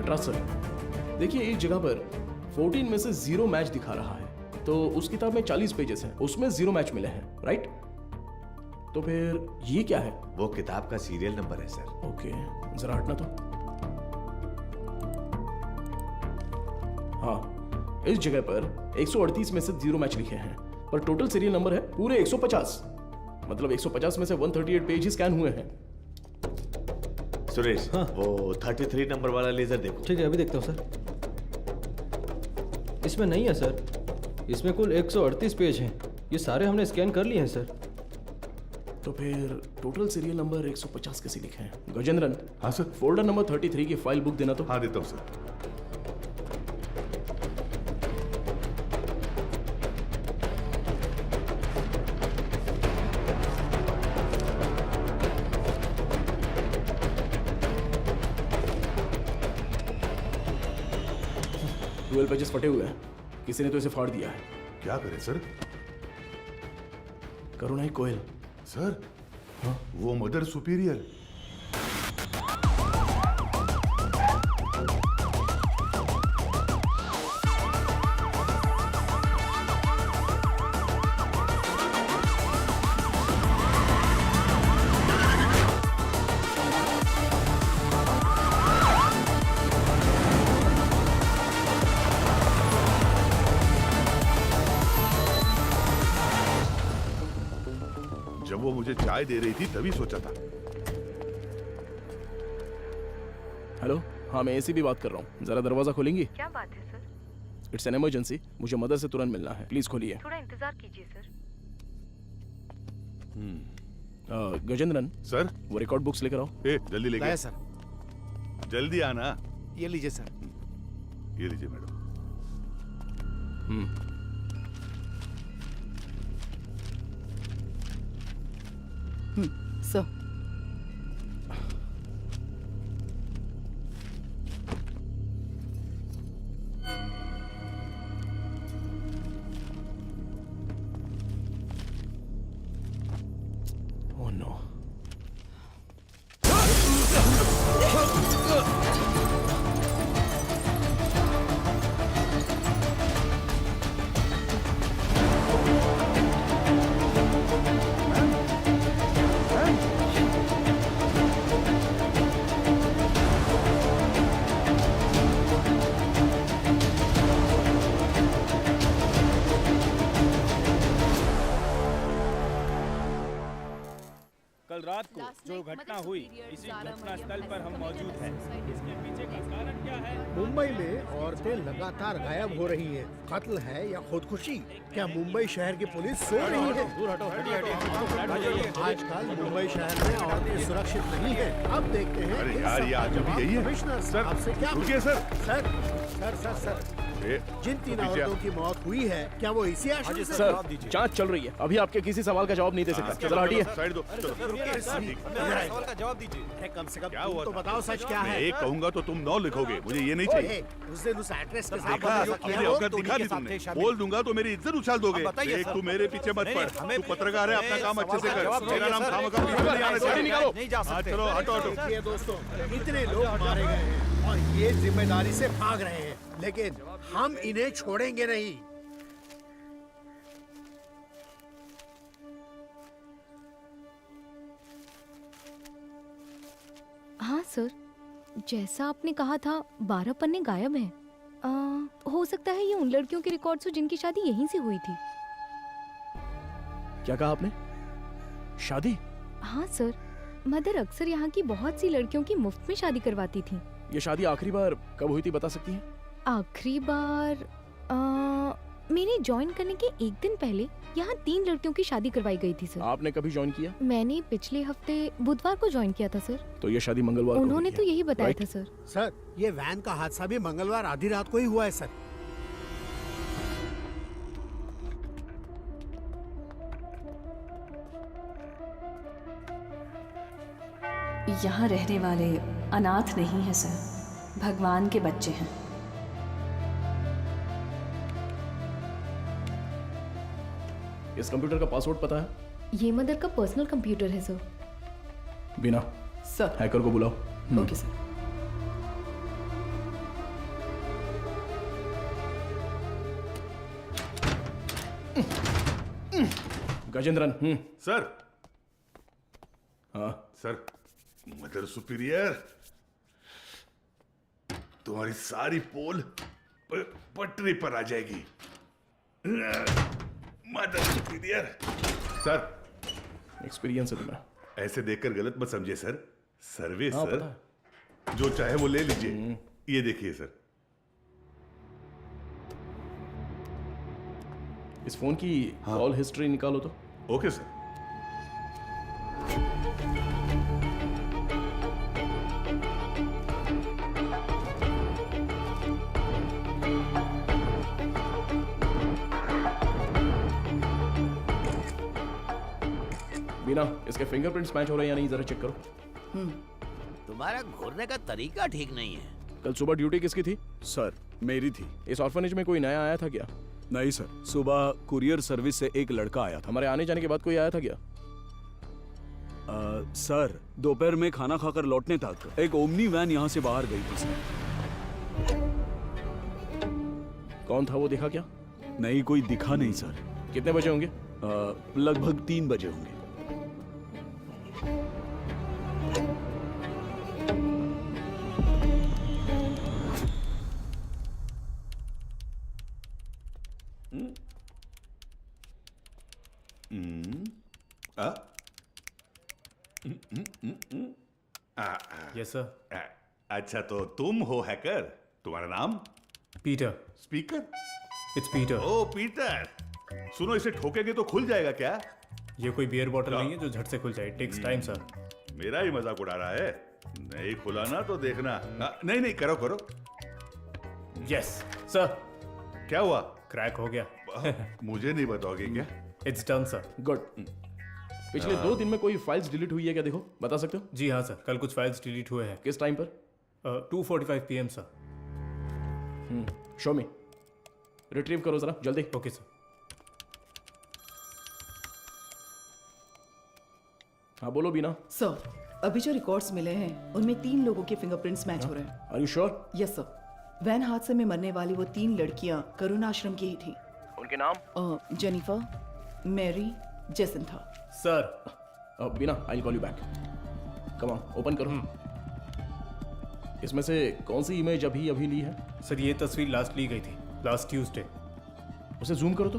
नटराज सर, देखिए एक जगह पर 14 में से 0 मैच दिखा रहा है, तो उस किताब में 40 पेजेस हैं, उसमें 0 मैच मिले हैं, राइट? तो फिर ये क्या है? वो किताब का सीरियल नंबर है सर। ओके, जरा हटना तो। हाँ, इस जगह पर 138 में से 0 मैच लिखे हैं, पर टोटल सीरियल नंबर है पूरे 150। मतलब 150 में से 138 पेज ही स्कैन हुए हैं। सुरेश, हाँ। वो 33 नंबर वाला लेजर देखो। ठीक है, अभी देखता हूँ सर। इसमें नहीं है सर। इसमें कुल 138 पेज हैं। ये सारे हमने स्कैन कर लिए हैं सर। तो फिर टोटल सीरियल नंबर 150 कैसे लिखे हैं? गजेंद्रन। हाँ सर। फोल्डर नंबर 33 की फाइल बुक देना तो। हाँ, देता हूँ सर। ट्वेल्व पेजेस फटे हुए हैं, किसी ने तो इसे फाड़ दिया है। क्या करें सर? करुणाई कोयल। सर, हाँ? वो मदर सुपीरियर। दिखाई दे रही थी तभी सोचा था। हेलो, हाँ मैं एसीपी बात कर रहा हूँ, जरा दरवाजा खोलेंगी? क्या बात है सर? इट्स एन इमरजेंसी, मुझे मदर से तुरंत मिलना है, प्लीज खोलिए। थोड़ा इंतजार कीजिए सर। गजेंद्रन सर, वो रिकॉर्ड बुक्स लेकर आओ। जल्दी लेके लाया सर। जल्दी आना। ये लीजिए सर। ये लीजिए मैडम। Sir Oh no. कल रात को जो घटना हुई, इसी घटना स्थल पर हम मौजूद हैं। इसके पीछे का कारण क्या है? मुंबई में औरतें लगातार गायब हो रही हैं। कत्ल है या खुदकुशी? क्या मुंबई शहर की पुलिस सो रही है? आजकल मुंबई शहर में औरतें सुरक्षित नहीं है। अब देखते हैं अरे इन यार, सब ये का आज भी जवाब यही है। कमिश्नर सर, आपसे क्या रुकिए sir. Sir sir sir sir जिन 3 रुकिए। औरतों की मौत हुई है, क्या वो इसी आशय से? सर, जांच चल रही है, अभी आपके किसी सवाल का जवाब नहीं दे सकता। जरा हटिए। साइड दो। चलो। सवाल का जवाब दीजिए। अरे कम से कम तुम तो बताओ सच क्या मैं है? एक कहूंगा तो तुम 9 लिखोगे, मुझे ये नहीं चाहिए। उस दिन उस एक्ट्रेस के साथ देखा, जो किया अपनी वो औकात दिखा दी तुमने। बोल दूंगा तो मेरी इज्जत उछाल दोगे। देख, तू मेरे पीछे मत पड़। तू पत्रकार है, अपना काम अच्छे से कर। मेरा नाम खामखा नहीं आना चाहिए। हाँ, चलो हटो हटो। देखिए दोस्तों, इतने लोग मारे गए हैं और ये जिम्मेदारी से भाग रहे हैं, लेकिन हम इन्हें छोड़ेंगे नहीं। हाँ सर, जैसा आपने कहा था 12 पन्ने गायब हैं। हो सकता है ये उन लड़कियों के रिकॉर्ड्स हो जिनकी शादी यहीं से हुई थी। क्या कहा आपने? शादी? हाँ सर, मदर अक्सर यहाँ की बहुत सी लड़कियों की मुफ्त में शादी करवाती थी। ये शादी आखिरी बार कब हुई थी बता सकती हैं? आखिरी बार मैंने ज्वाइन करने के एक दिन पहले यहाँ 3 लड़कियों की शादी करवाई गई थी सर। आपने कभी ज्वाइन किया? मैंने पिछले हफ्ते बुधवार को ज्वाइन किया था सर। तो ये शादी मंगलवार को उन्होंने हुई तो है, यही बताया राइट? था सर। सर, ये वैन का हादसा भी मंगलवार आधी रात को ही हुआ है सर। यहाँ रहने वाले अनाथ नहीं हैं सर, भगवान के बच्चे हैं। इस कंप्यूटर का पासवर्ड पता है? ये मदर का पर्सनल कंप्यूटर है सर। बिना सर हैकर को बुलाओ। Okay sir. गजेंद्रन। सर। हाँ सर, मदर सुपीरियर, तुम्हारी सारी पोल पटरी पर आ जाएगी। Mother superior. सर, एक्सपीरियंस है तुम्हें। ऐसे देखकर गलत मत समझिए सर। सर्विस हाँ, सर, पता जो चाहे वो ले लीजिए। ये देखिए सर। इस फोन की कॉल हिस्ट्री निकालो तो। Okay sir. बिना इसके फिंगरप्रिंट्स मैच हो रहे हैं या नहीं जरा चेक करो। तुम्हारा घूरने का तरीका ठीक नहीं है। कल सुबह ड्यूटी किसकी थी? सर, मेरी थी। इस ऑर्फनेज में कोई नया आया था क्या? नहीं सर, सुबह कुरियर सर्विस से एक लड़का आया था। हमारे आने जाने के बाद कोई आया था क्या? सर, दोपहर में खाना खाकर लौटने तक एक ओमनी वैन यहाँ से बाहर गई थी सर। कौन था वो दिखा क्या? नहीं, कोई दिखा नहीं सर। कितने बजे होंगे? लगभग 3 बजे होंगे। Yes sir. अच्छा तो तुम हो हैकर, तुम्हारा नाम? Peter. Speaker? It's Peter. Oh Peter, सुनो इसे ठोकेंगे तो खुल जाएगा क्या? ये कोई बियर बॉटल नहीं है जो झट से खुल जाए। Takes time sir. मेरा ही मजाक उड़ा रहा है? नहीं खुला ना तो देखना। नहीं नहीं, करो करो। Yes sir. क्या हुआ? क्रैक हो गया। मुझे नहीं बताओगे क्या? It's done sir. गुड। पिछले 2 दिन में कोई फाइल्स डिलीट हुई है क्या, देखो बता सकते हो? जी हाँ सर, कल कुछ फाइल्स डिलीट हुए हैं। किस टाइम पर? 2:45 PM सर। शो मी। रिट्रीव करो जरा जल्दी। Okay sir. हाँ बोलो बीना। सर, अभी जो रिकॉर्ड्स मिले हैं उनमें 3 लोगों के फिंगरप्रिंट्स मैच हो रहे हैं। Are you sure? Yes sir. Van हादसे में मरने वाली वो 3 लड़कियां करुण आश्रम की ही थी। उनके नाम? Jennifer, Mary, Jacintha. Sir Bina, I call you back. Come on, open करो। इसमें से कौन सी इमेज अभी ली है? सर ये तस्वीर लास्ट ली गई थी, लास्ट ट्यूसडे। उसे जूम करो तो।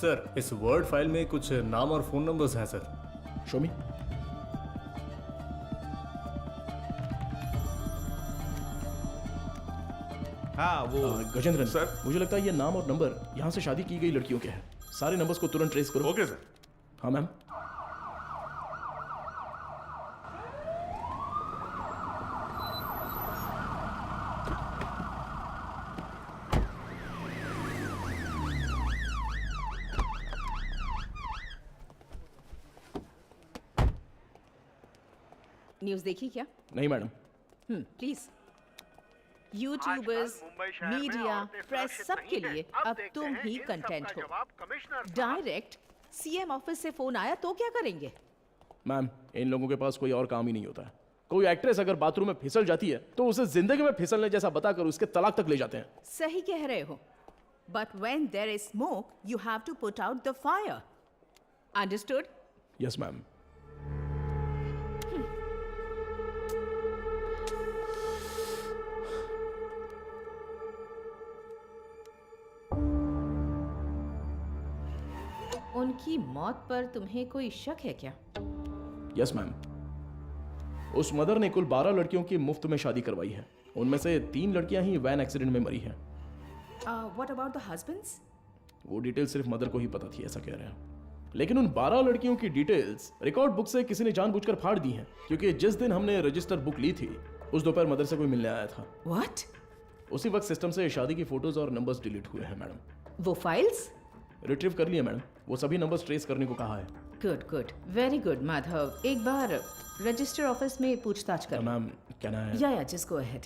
सर इस वर्ड फाइल में कुछ नाम और फोन नंबर्स हैं सर। शो मी। हाँ वो गजेंद्रन सर, मुझे लगता है ये नाम और नंबर यहाँ से शादी की गई लड़कियों के हैं। सारे नंबर्स को तुरंत ट्रेस करो। Okay sir. हाँ मैम। न्यूज़ देखी क्या? नहीं madam. Please. YouTubers, media, press सबके लिए अब तुम ही कंटेंट हो। डायरेक्ट सीएम ऑफिस से फोन आया तो क्या करेंगे? मैम इन लोगों के पास कोई और काम ही नहीं होता है। कोई एक्ट्रेस अगर बाथरूम में फिसल जाती है तो उसे जिंदगी में फिसलने जैसा बताकर उसके तलाक तक ले जाते हैं। सही कह रहे हो, but when there is smoke you have to put out the fire. Understood? Yes ma'am. उनकी मौत पर तुम्हें कोई शक है क्या? Yes ma'am. उस मदर ने कुल 12 लड़कियों की मुफ्त में शादी करवाई है। उनमें से 3 लड़कियां ही वैन एक्सीडेंट में मरी हैं। What about the husbands? वो डिटेल सिर्फ मदर को ही पता थी, ऐसा कह रहे हैं। लेकिन उन 12 लड़कियों की डिटेल्स रिकॉर्ड बुक से किसी ने जानबूझकर फाड़ दी हैं, क्योंकि जिस दिन हमने रजिस्टर बुक ली थी उस दोपहर मदर से कोई मिलने आया था। व्हाट? उसी वक्त सिस्टम से शादी की फोटोज और नंबर्स डिलीट हुए हैं मैडम। वो फाइल्स रिट्रीव कर लिए मैडम। वो सभी नंबर्स ट्रेस करने को कहा है। Good good, very good Madhav. एक बार रजिस्टर ऑफिस में पूछताछ कर। मैम क्या नाम है? या जस्ट गो अहेड।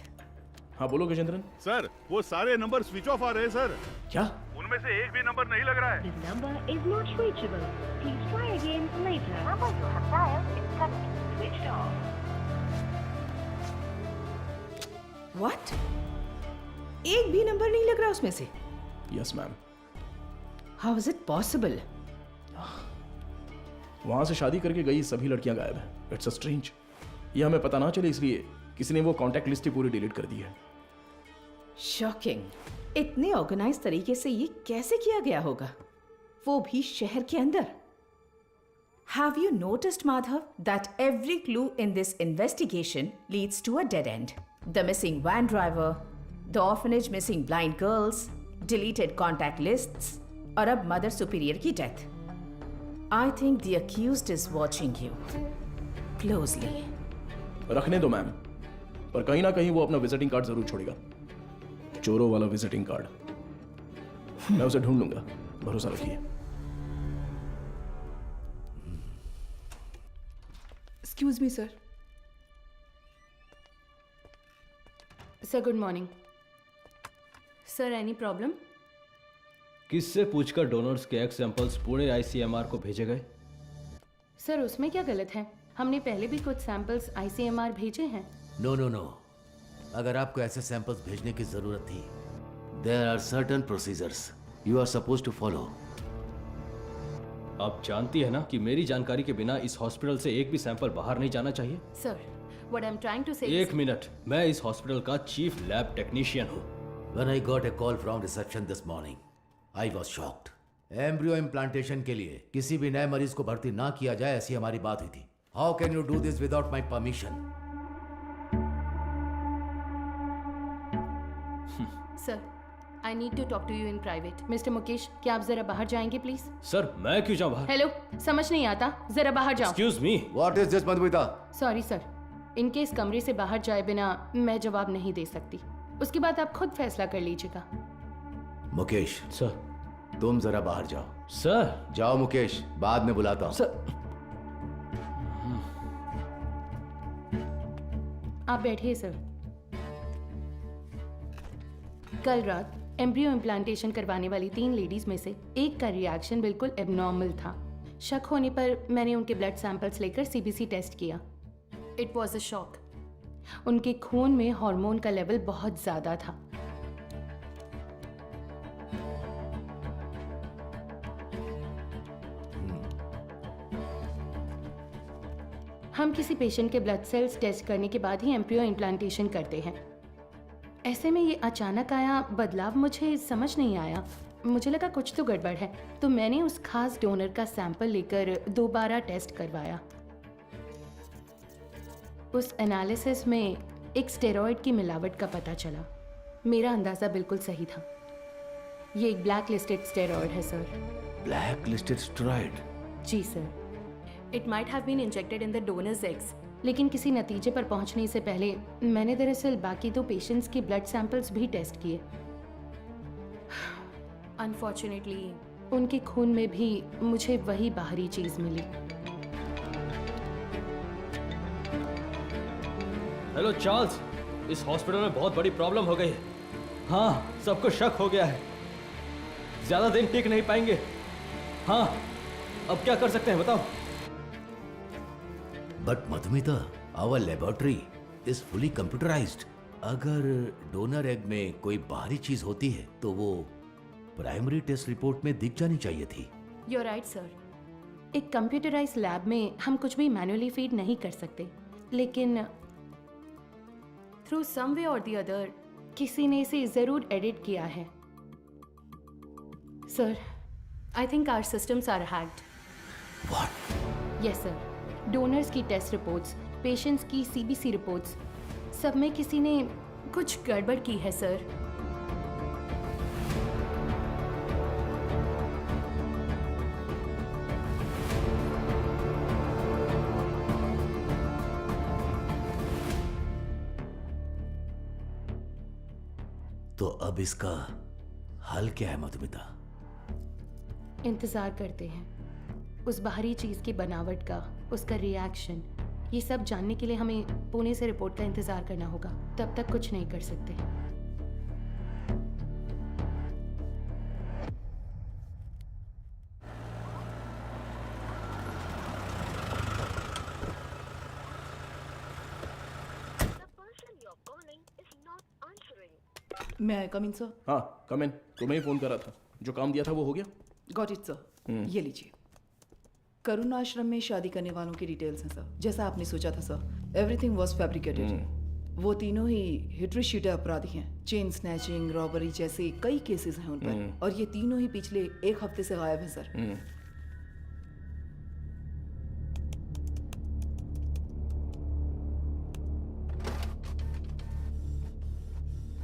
हाँ बोलो गजेंद्रन। सर वो सारे नंबर स्विच ऑफ आ रहे हैं सर। क्या? उनमें से एक भी नंबर नहीं लग रहा है। This number is not reachable. Please try again later. Number you have dialed is currently switched off. What? एक भी नंबर नहीं लग रहा उसमें से? Yes ma'am. How is it possible? वहां से शादी करके गई सभी लड़कियां गायब हैं। It's a strange. ये हमें पता ना चले इसलिए किसी ने वो कांटेक्ट लिस्ट ही पूरी डिलीट कर दी है। शॉकिंग। इतने ऑर्गेनाइज तरीके से ये कैसे किया गया होगा, वो भी शहर के अंदर? Have you noticed, Madhav, that every clue in this investigation leads to a dead end? The missing van driver, the orphanage missing blind girls, deleted contact lists, और अब मदर सुपीरियर की death. I think the accused is watching you closely. रखने दो मैम, पर कहीं ना कहीं वो अपना विजिटिंग कार्ड जरूर छोड़ेगा। चोरों वाला विजिटिंग कार्ड। मैं उसे ढूंढ लूंगा, भरोसा रखिए। Excuse me sir. Sir good morning. Sir any problem? किससे पूछकर डोनर्स के एग्स सैंपल्स पुणे ICMR को भेजे गए? सर उसमें क्या गलत है? हमने पहले भी कुछ सैंपल्स ICMR भेजे हैं। नो। अगर आपको ऐसे सैंपल्स भेजने की जरूरत थी, there are certain procedures you are suppose to follow. आप जानती है ना कि मेरी जानकारी के बिना इस हॉस्पिटल से एक भी सैंपल बाहर नहीं जाना चाहिए। Sir what I am trying to say एक मिनट, मैं इस हॉस्पिटल का चीफ लैब टेक्नीशियन हूँ। When I got a call from reception this morning, I was shocked. Embryo implantation के लिए किसी भी नए मरीज को भर्ती ना किया जाए, ऐसी हमारी बात हुई थी। How can you do this without my permission? Sir, I need to talk to you in private. Mister Mukesh, क्या आप जरा बाहर जाएंगे प्लीज? सर मैं क्यों जाऊं बाहर? हेलो, समझ नहीं आता, जरा बाहर जाओ। Excuse me. What is this Madhumita? Sorry sir, इनके इस कमरे से बाहर जाए बिना मैं जवाब नहीं दे सकती। उसके बाद आप खुद फैसला कर लीजिएगा। मुकेश सर, तुम जरा बाहर जाओ। सर जाओ मुकेश, बाद में बुलाता हूं। सर आप बैठिए सर। कल रात एम्ब्रियो इम्प्लांटेशन करवाने वाली 3 लेडीज में से एक का रिएक्शन बिल्कुल एबनॉर्मल था। शक होने पर मैंने उनके ब्लड सैंपल्स लेकर सीबीसी टेस्ट किया। It was a shock. उनके खून में हार्मोन का लेवल बहुत ज्यादा था। हम किसी पेशेंट के ब्लड सेल्स टेस्ट करने के बाद ही एम्ब्रियो इम्प्लांटेशन करते हैं। ऐसे में ये अचानक आया बदलाव मुझे समझ नहीं आया। मुझे लगा कुछ तो गड़बड़ है, तो मैंने उस खास डोनर का सैंपल लेकर दोबारा टेस्ट करवाया। उस एनालिसिस में एक स्टेरॉइड की मिलावट का पता चला। मेरा अंदाजा बिल्कुल सही था। ये एक ब्लैक लिस्टेड स्टेरॉइड है सर। Black listed steroid? जी sir. It might have been injected in the donors eggs. लेकिन किसी नतीजे पर पहुंचने से पहले मैंने दरअसल बाकी 2 पेशेंट्स के ब्लड सैंपल्स भी टेस्ट किए। अनफॉर्चुनेटली उनके खून में भी मुझे वही बाहरी चीज मिली। हेलो चार्ल्स, इस हॉस्पिटल में बहुत बड़ी प्रॉब्लम हो गई है। हाँ, सबको शक हो गया है। ज्यादा दिन टिक नहीं पाएंगे। हाँ, अब क्या कर सकते हैं बताओ? But Madhumita, our laboratory is fully computerised. अगर डोनर एग में कोई बाहरी चीज होती है तो वो प्राइमरी टेस्ट रिपोर्ट में दिख जानी चाहिए थी। You are right sir. एक कंप्यूटराइज्ड लैब में हम कुछ भी मैन्युअली फीड नहीं कर सकते, लेकिन थ्रू सम वे और द अदर किसी ने इसे जरूर एडिट किया है। Sir, I think our systems are hacked. What? Yes sir. Donors की टेस्ट रिपोर्ट्स, पेशेंट्स की सीबीसी रिपोर्ट्स, सब में किसी ने कुछ गड़बड़ की है सर। तो अब इसका हल क्या है मधुमिता? इंतजार करते हैं उस बाहरी चीज की बनावट का, उसका रिएक्शन। ये सब जानने के लिए हमें पुणे से रिपोर्ट का इंतजार करना होगा। तब तक कुछ नहीं कर सकते। मैं आई कम इन सर? हाँ कम इन। तुम्हें ही फोन करा था। जो काम दिया था वो हो गया? Got it sir. ये लीजिए। करुण आश्रम में शादी करने वालों की डिटेल्स हैं सर, जैसा आपने सोचा था सर। Everything was fabricated. वो तीनों ही हिट्रीशीटे अपराधी हैं। चेन स्नैचिंग, रॉबरी जैसे कई केसेस हैं उन पर, और ये तीनों ही पिछले 1 हफ्ते से गायब हैं सर।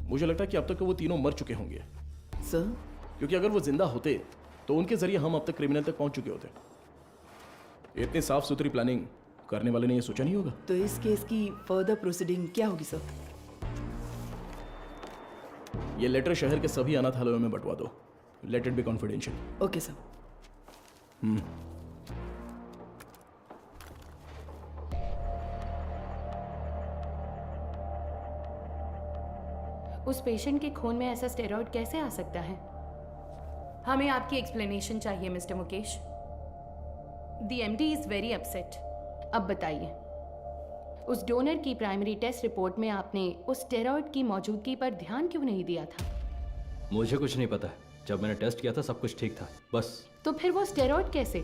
मुझे लगता है कि अब तक वो तीनों मर चुके होंगे सर, क्योंकि अगर वो जिंदा होते तो उनके जरिए हम अब तक क्रिमिनल तक पहुंच चुके होते। इतनी साफ सुथरी प्लानिंग करने वाले ने ये सोचा नहीं होगा। तो इस केस की फर्दर प्रोसीडिंग क्या होगी सर? ये लेटर शहर के सभी अनाथालयों में बंटवा दो। Let it be confidential. Okay sir. उस पेशेंट के खून में ऐसा स्टेरॉइड कैसे आ सकता है? हमें आपकी एक्सप्लेनेशन चाहिए mister Mukesh. The MD is very upset. अब बताइए, उस डोनर की प्राइमरी टेस्ट रिपोर्ट में आपने उस स्टेरॉइड की मौजूदगी पर ध्यान क्यों नहीं दिया था? मुझे कुछ नहीं पता। जब मैंने टेस्ट किया था सब कुछ ठीक था, बस। तो फिर वो स्टेरॉइड कैसे?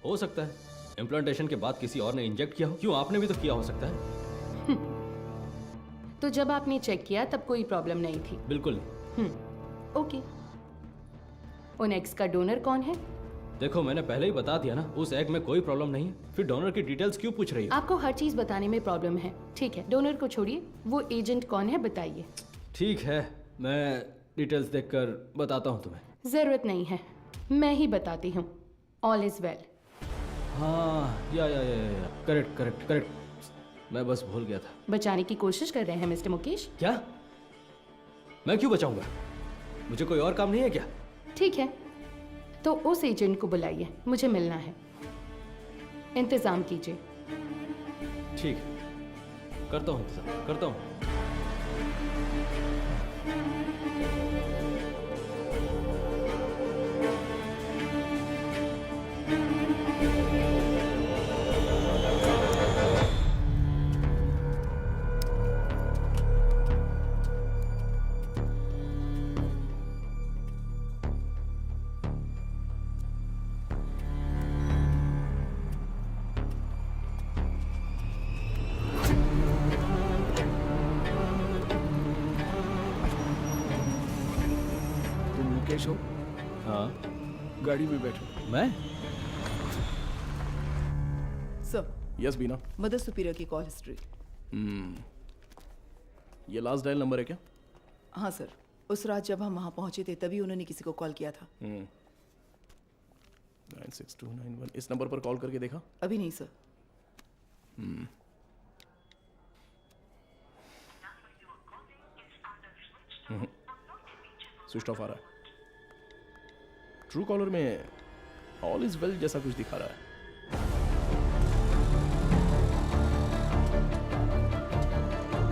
हो सकता है इम्प्लांटेशन के बाद किसी और ने इंजेक्ट किया हो। क्यों, आपने भी तो किया हो सकता है। तो जब आपने चेक किया तब कोई प्रॉब्लम नहीं थी? बिल्कुल नहीं। ओके। उन एग्स का डोनर कौन है? देखो मैंने पहले ही बता दिया ना, उस एग में कोई प्रॉब्लम नहीं है, फिर डोनर की डिटेल्स क्यों पूछ रही है? आपको हर चीज बताने में प्रॉब्लम है। ठीक है, डोनर को छोड़िए, वो एजेंट कौन है बताइए। ठीक है, मैं डिटेल्स देखकर बताता हूँ तुम्हें। जरूरत नहीं है, मैं ही बताती हूँ। All is well. हाँ या करेक्ट करेक्ट करेक्ट, मैं बस भूल गया था। बचाने की कोशिश कर रहे हैं मिस्टर मुकेश? क्या? मैं क्यों बचाऊंगा? मुझे कोई और काम नहीं है क्या? ठीक है, तो उस एजेंट को बुलाइए, मुझे मिलना है। इंतजाम कीजिए। ठीक है, करता हूँ इंतजाम, करता हूँ। मुकेश हो? हाँ, गाड़ी में बैठो। मैं? सर, यस बीना। मदर सुपीरियर की कॉल हिस्ट्री। ये लास्ट डायल नंबर है क्या? हाँ सर, उस रात जब हम वहाँ पहुँचे थे तभी उन्होंने किसी को कॉल किया था। 96291। इस नंबर पर कॉल करके देखा? अभी नहीं सर। स्विच ऑफ आ रहा है। ट्रू कॉलर में ऑल इज वेल जैसा कुछ दिखा रहा है।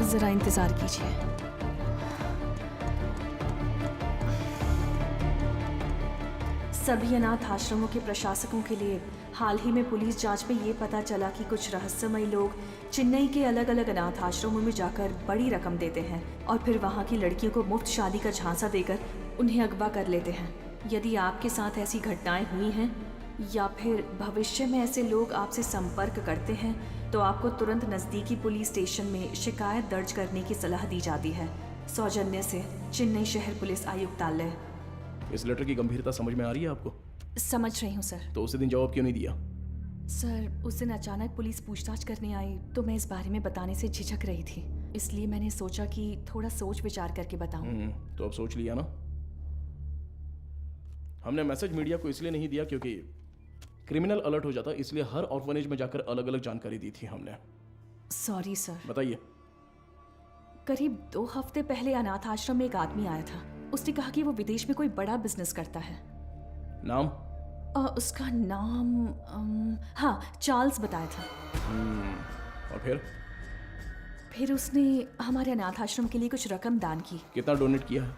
जरा इंतजार कीजिए। सभी अनाथ आश्रमों के प्रशासकों के लिए हाल ही में पुलिस जांच में ये पता चला कि कुछ रहस्यमयी लोग चेन्नई के अलग अलग अनाथ आश्रमों में जाकर बड़ी रकम देते हैं और फिर वहाँ की लड़कियों को मुफ्त शादी का झांसा देकर उन्हें अगवा कर लेते हैं। यदि आपके साथ ऐसी घटनाएं हुई हैं या फिर भविष्य में ऐसे लोग आपसे संपर्क करते हैं तो आपको तुरंत नज़दीकी पुलिस स्टेशन में शिकायत दर्ज करने की सलाह दी जाती है। सौजन्य से चेन्नई शहर पुलिस आयुक्तालय। इस लेटर की गंभीरता समझ में आ रही है आपको? समझ रही हूँ सर। तो उसी दिन जवाब क्यों नहीं दिया? सर, उस दिन अचानक पुलिस पूछताछ करने आई तो मैं इस बारे में बताने से झिझक रही थी, इसलिए मैंने सोचा कि थोड़ा सोच विचार करके बताऊं। तो अब सोच लिया ना? हमने मैसेज मीडिया को इसलिए नहीं दिया क्योंकि क्रिमिनल अलर्ट हो जाता, इसलिए हर ऑर्फनेज में जाकर अलग अलग जानकारी दी थी हमने। Sorry sir. बताइए। करीब 2 हफ्ते पहले अनाथ आश्रम में एक आदमी आया था। उसने कहा कि वो विदेश में कोई बड़ा बिजनेस करता है। नाम? उसका नाम हाँ, चार्ल्स बताया था। और फिर उसने हमारे अनाथ आश्रम के लिए कुछ रकम दान की। कितना डोनेट किया है?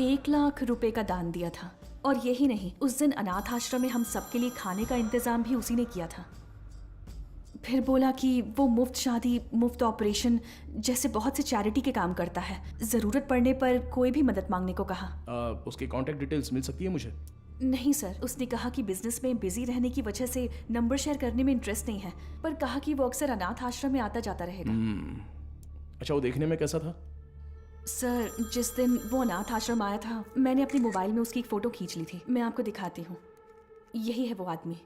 1 लाख रुपए का दान दिया था। और यही नहीं, उस दिन अनाथ आश्रम में हम सबके लिए खाने का इंतजाम भी उसी ने किया था। फिर बोला कि वो मुफ्त शादी, मुफ्त ऑपरेशन जैसे बहुत से चैरिटी के काम करता है। जरूरत पड़ने पर कोई भी मदद मांगने को कहा। उसकी कांटेक्ट डिटेल्स मिल सकती है मुझे? नहीं सर, उसने कहा कि बिजनेस में बिजी रहने की वजह से नंबर शेयर करने में इंटरेस्ट नहीं है, पर कहा कि वो अक्सर अनाथ आश्रम में आता जाता रहेगा। अच्छा, वो देखने में कैसा था? सर, जिस दिन वो अनाथ आश्रम आया था मैंने अपने मोबाइल में उसकी एक फ़ोटो खींच ली थी। मैं आपको दिखाती हूँ। यही है वो आदमी।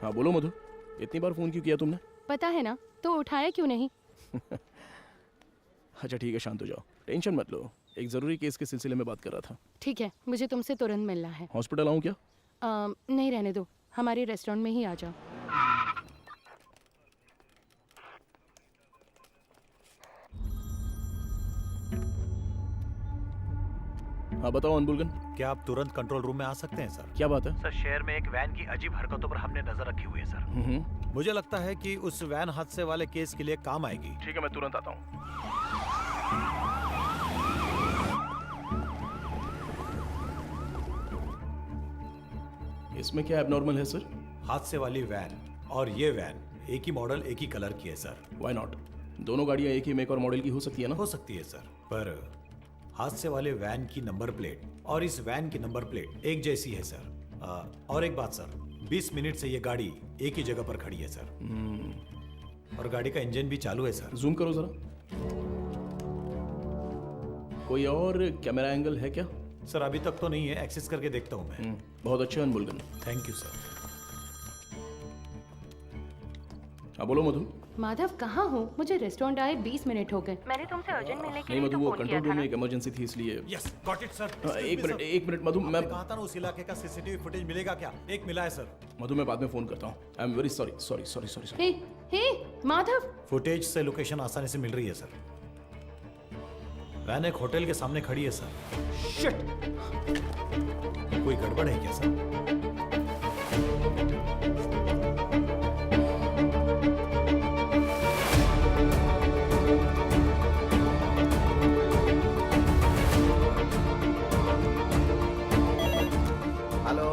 हाँ बोलो मधु, इतनी बार फोन क्यों किया तुमने? पता है ना, तो उठाया क्यों नहीं? अच्छा ठीक है, शांत हो जाओ, टेंशन मत लो। एक जरूरी केस के सिलसिले में बात कर रहा था। ठीक है, मुझे तुमसे तुरंत मिलना है। हॉस्पिटल आऊँ क्या? नहीं, रहने दो, हमारे रेस्टोरेंट में ही आ जाओ। हाँ बताओ अनबुलगन। क्या आप तुरंत कंट्रोल रूम में आ सकते हैं सर? क्या बात है? सर, शहर में एक वैन की अजीब हरकतों पर हमने नजर रखी हुई है सर। मुझे लगता है कि उस वैन हादसे वाले केस के लिए काम आएगी। ठीक है, मैं तुरंत आता हूँ। इसमें क्या एबनॉर्मल है सर? हादसे वाली वैन और ये वैन एक ही मॉडल, एक ही कलर की है सर। Why not? दोनों गाड़ियाँ एक ही मेक और मॉडल की हो सकती है ना? हो सकती है सर, पर हादसे वाले वैन की नंबर प्लेट और इस वैन की नंबर प्लेट एक जैसी है सर। और एक बात सर, 20 मिनट से ये गाड़ी एक ही जगह पर खड़ी है सर, और गाड़ी का इंजन भी चालू है सर। जूम करो जरा। कोई और कैमरा एंगल है क्या? सर अभी तक तो नहीं है, एक्सेस करके देखता हूँ मैं। बहुत अच्छे अनबुलगन। Thank you sir. हाँ बोलो मधु। माधव कहाँ हो? मुझे रेस्टोरेंट आए 20 मिनट हो गए। मैंने तुमसे अर्जेंट मिलने के नहीं लिए मधु, तो वो फोन किया कंट्रोल था रूम ना। में एक इमरजेंसी थी इसलिए। Yes got it sir. एक मिनट मधु, मैं कहा था ना उस इलाके का सीसीटीवी फुटेज मिलेगा क्या? एक मिला है सर। मधु मैं बाद में फोन करता हूँ। I am very sorry. Hey Madhav. Footage से लोकेशन आसानी से मिल रही है सर। वैन एक होटल के सामने खड़ी है सर। शिट! कोई गड़बड़ है क्या सर? हेलो,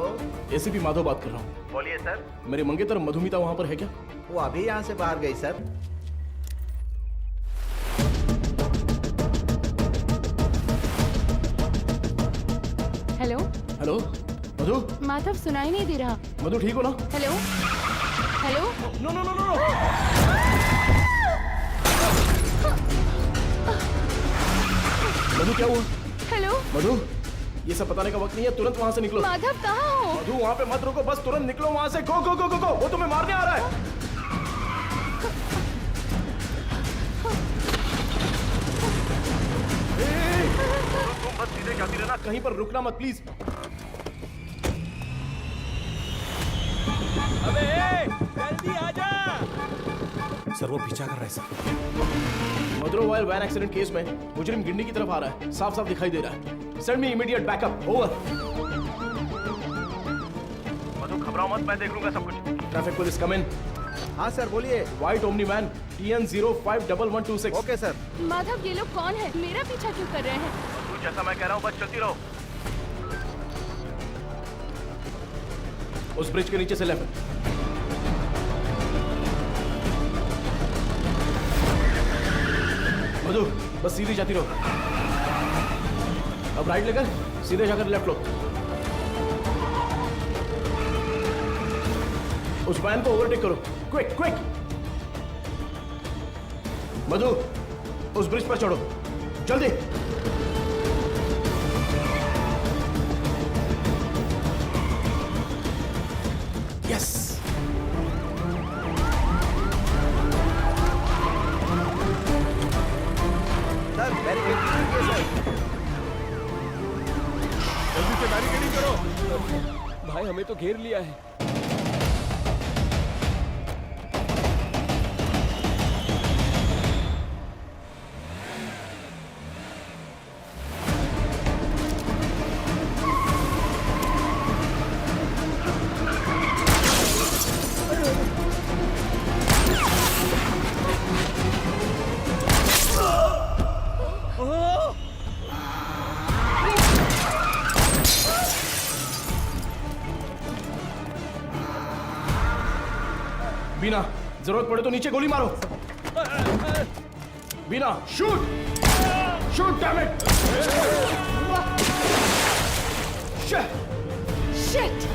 एसीपी माधव बात कर रहा हूँ। बोलिए सर। मेरे मंगेतर मधुमिता वहाँ पर है क्या? वो अभी यहाँ से बाहर गई सर। हेलो हेलो मधु। माधव, सुनाई नहीं दे रहा। मधु ठीक हो ना? Hello hello. नो। मधु क्या हुआ? हेलो मधु, ये सब बताने का वक्त नहीं है, तुरंत वहाँ से निकलो। माधव कहाँ हो? मधु वहाँ पे मत रुको, बस तुरंत निकलो वहाँ से। गो, वो तुम्हें मारने आ रहा है। तुम बस सीधे जाती रहना, कहीं पर रुकना मत प्लीज। अबे जल्दी आजा। सर वो पीछा कर रहा है सर। मदुरवाइल वैन एक्सीडेंट केस में मुजरिम गिंडी की तरफ आ रहा है, साफ साफ दिखाई दे रहा है। Send me immediate backup. Over. Madhu घबराओ मत, मैं देख लूंगा सब कुछ। Traffic police come in. हाँ सर बोलिए। White Omni van TN051126। Okay sir. Madhav, ये लोग कौन है? मेरा पीछा क्यों कर रहे हैं? तू जैसा मैं कह रहा हूँ बस चलती रहो। उस ब्रिज के नीचे से लेफ्ट। मधु बस सीधी जाती रहो। अब राइट लेकर सीधे जाकर लेफ्ट लो। उस वैन को ओवरटेक करो। क्विक। मधु उस ब्रिज पर चढ़ो, जल्दी। Yes. Sir very good sir. जल्दी से बैरिकेडिंग करो। भाई हमें तो घेर लिया है। बीना, जरूरत पड़े तो नीचे गोली मारो। Bina, shoot damn it. Shit.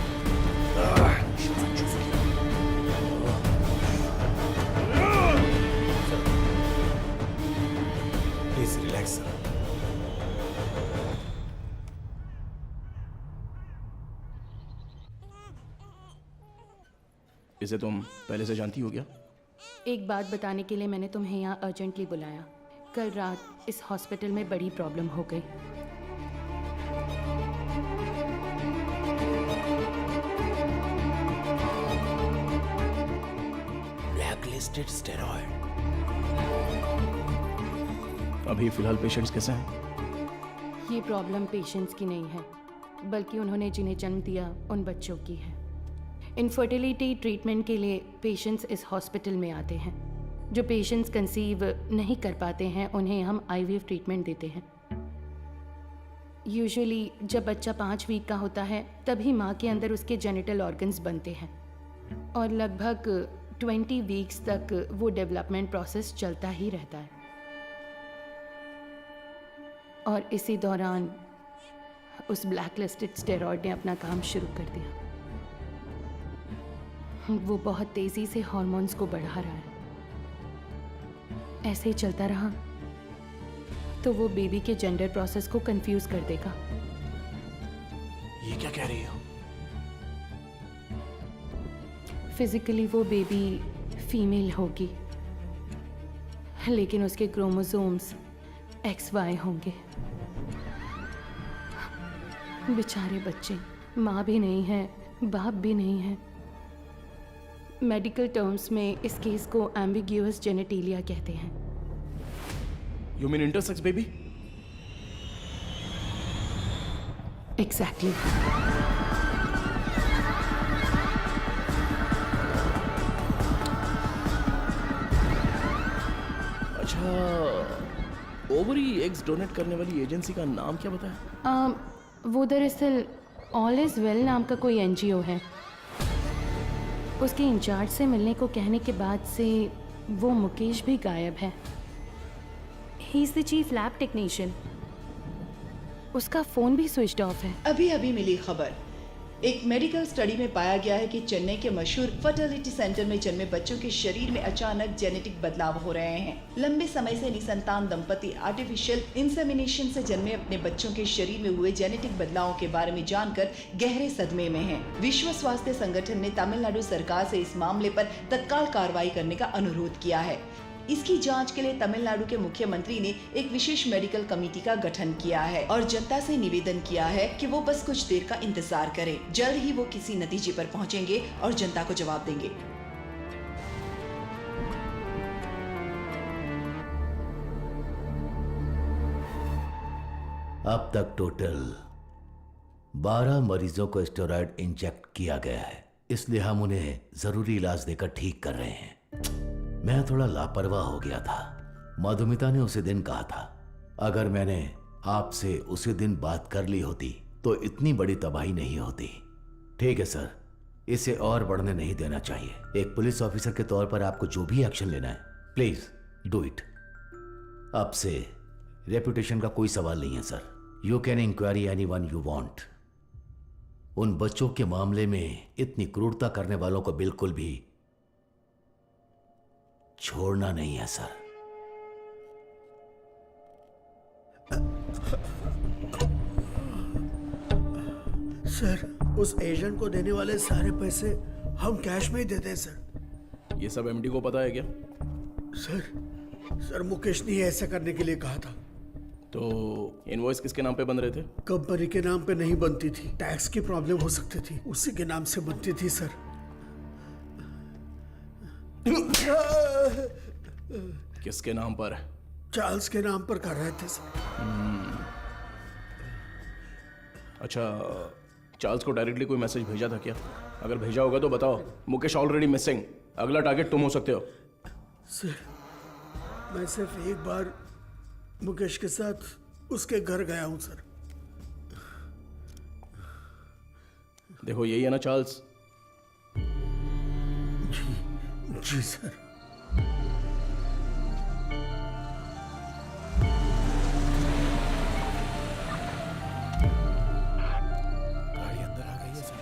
Please relax sir. इसे तुम पहले से जानती हो क्या? एक बात बताने के लिए मैंने तुम्हें यहाँ अर्जेंटली बुलाया। कल रात इस हॉस्पिटल में बड़ी प्रॉब्लम हो गई। Blacklisted steroid. अभी फिलहाल पेशेंट्स कैसे हैं? ये प्रॉब्लम पेशेंट्स की नहीं है, बल्कि उन्होंने जिन्हें जन्म दिया उन बच्चों की है। इनफर्टिलिटी ट्रीटमेंट के लिए पेशेंट्स इस हॉस्पिटल में आते हैं। जो पेशेंट्स कंसीव नहीं कर पाते हैं उन्हें हम IVF ट्रीटमेंट देते हैं। यूजुअली जब बच्चा 5 वीक का होता है तभी माँ के अंदर उसके जेनिटल ऑर्गन्स बनते हैं और लगभग 20 वीक्स तक वो डेवलपमेंट प्रोसेस चलता ही रहता है। और इसी दौरान उस ब्लैक लिस्टेड स्टेरॉइड ने अपना काम शुरू कर दिया। वो बहुत तेजी से हॉर्मोन्स को बढ़ा रहा है। ऐसे ही चलता रहा तो वो बेबी के जेंडर प्रोसेस को कंफ्यूज कर देगा। ये क्या कह रही हो? फिजिकली वो बेबी फीमेल होगी, लेकिन उसके क्रोमोसोम्स XY होंगे। बेचारे बच्चे, माँ भी नहीं है, बाप भी नहीं है। मेडिकल टर्म्स में इस केस को एम्बिग्यूअस जेनेटिलिया कहते हैं। You mean intersex baby? Exactly. अच्छा, ओवरी एग्स डोनेट करने वाली एजेंसी का नाम क्या बताया? वो दरअसल ऑल इज वेल नाम का कोई NGO है। उसके इंचार्ज से मिलने को कहने के बाद से वो मुकेश भी गायब है। He is the chief lab technician. उसका फोन भी स्विच्ड ऑफ है। अभी अभी मिली खबर, एक मेडिकल स्टडी में पाया गया है कि चेन्नई के मशहूर फर्टिलिटी सेंटर में जन्मे बच्चों के शरीर में अचानक जेनेटिक बदलाव हो रहे हैं। लंबे समय से निसंतान दंपति आर्टिफिशियल इंसेमिनेशन से जन्मे अपने बच्चों के शरीर में हुए जेनेटिक बदलावों के बारे में जानकर गहरे सदमे में हैं। विश्व स्वास्थ्य संगठन ने तमिलनाडु सरकार से इस मामले पर तत्काल कार्रवाई करने का अनुरोध किया है। इसकी जांच के लिए तमिलनाडु के मुख्यमंत्री ने एक विशेष मेडिकल कमेटी का गठन किया है और जनता से निवेदन किया है कि वो बस कुछ देर का इंतजार करें। जल्द ही वो किसी नतीजे पर पहुंचेंगे और जनता को जवाब देंगे। अब तक टोटल 12 मरीजों को स्टेरॉयड इंजेक्ट किया गया है, इसलिए हम उन्हें जरूरी इलाज देकर ठीक कर रहे हैं। मैं थोड़ा लापरवाह हो गया था। मधुमिता ने उसी दिन कहा था, अगर मैंने आपसे उसी दिन बात कर ली होती तो इतनी बड़ी तबाही नहीं होती। ठीक है सर, इसे और बढ़ने नहीं देना चाहिए। एक पुलिस ऑफिसर के तौर पर आपको जो भी एक्शन लेना है, प्लीज डू इट। अब से रेपुटेशन का कोई सवाल नहीं है sir. You can enquiry anyone you want. उन बच्चों के मामले में इतनी क्रूरता करने वालों को बिल्कुल भी छोड़ना नहीं है सर। सर, उस एजेंट को देने वाले सारे पैसे हम कैश में ही देते हैं सर। ये सब MD को पता है क्या? सर मुकेश ने ऐसा करने के लिए कहा था। तो इनवॉइस किसके नाम पे बन रहे थे? कंपनी के नाम पे नहीं बनती थी, टैक्स की प्रॉब्लम हो सकती थी, उसी के नाम से बनती थी सर। किसके नाम पर? चार्ल्स के नाम पर कर रहे थे सर। अच्छा, चार्ल्स को डायरेक्टली कोई मैसेज भेजा था क्या? अगर भेजा होगा तो बताओ। मुकेश ऑलरेडी मिसिंग, अगला टारगेट तुम हो सकते हो। सर, मैं सिर्फ एक बार मुकेश के साथ उसके घर गया हूं सर। देखो, यही है ना चार्ल्स? जी सर। गाड़ी अंदर आ गई है सर।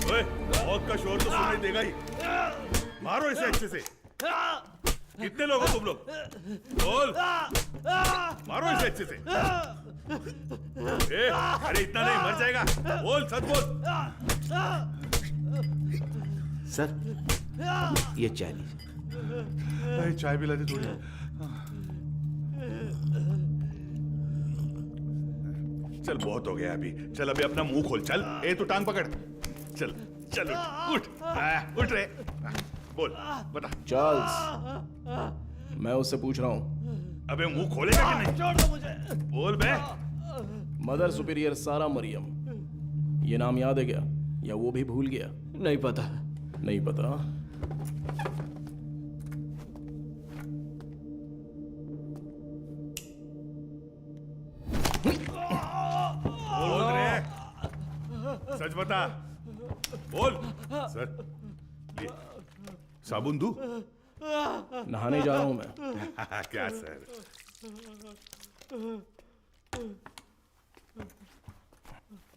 ओए, मौत का शोर तो सुनाई देगा ही। मारो इसे अच्छे से। कितने लोग हो तुम लोग? बोल। मारो इसे अच्छे से। अरे इतना नहीं, मर जाएगा। बोल, सच बोल। सर, ये चाय लीजिए। चाय पिला दे थोड़ी। चल बहुत हो गया अभी। चल अभी अपना मुंह खोल। चल, तू टांग पकड़। चल चल उठ उठ रे। बोल, बता। चार्ल्स, मैं उससे पूछ रहा हूँ। अबे मुंह खोलेगा कि नहीं? छोड़ दो मुझे। बोल बे। मदर सुपीरियर सारा मरियम, ये नाम याद है क्या, या वो भी भूल गया? नहीं पता। नहीं पता? बोल रे। सच बता। बोल। सर, ये साबुन दूं? नहाने जा रहा हूं मैं। क्या सर?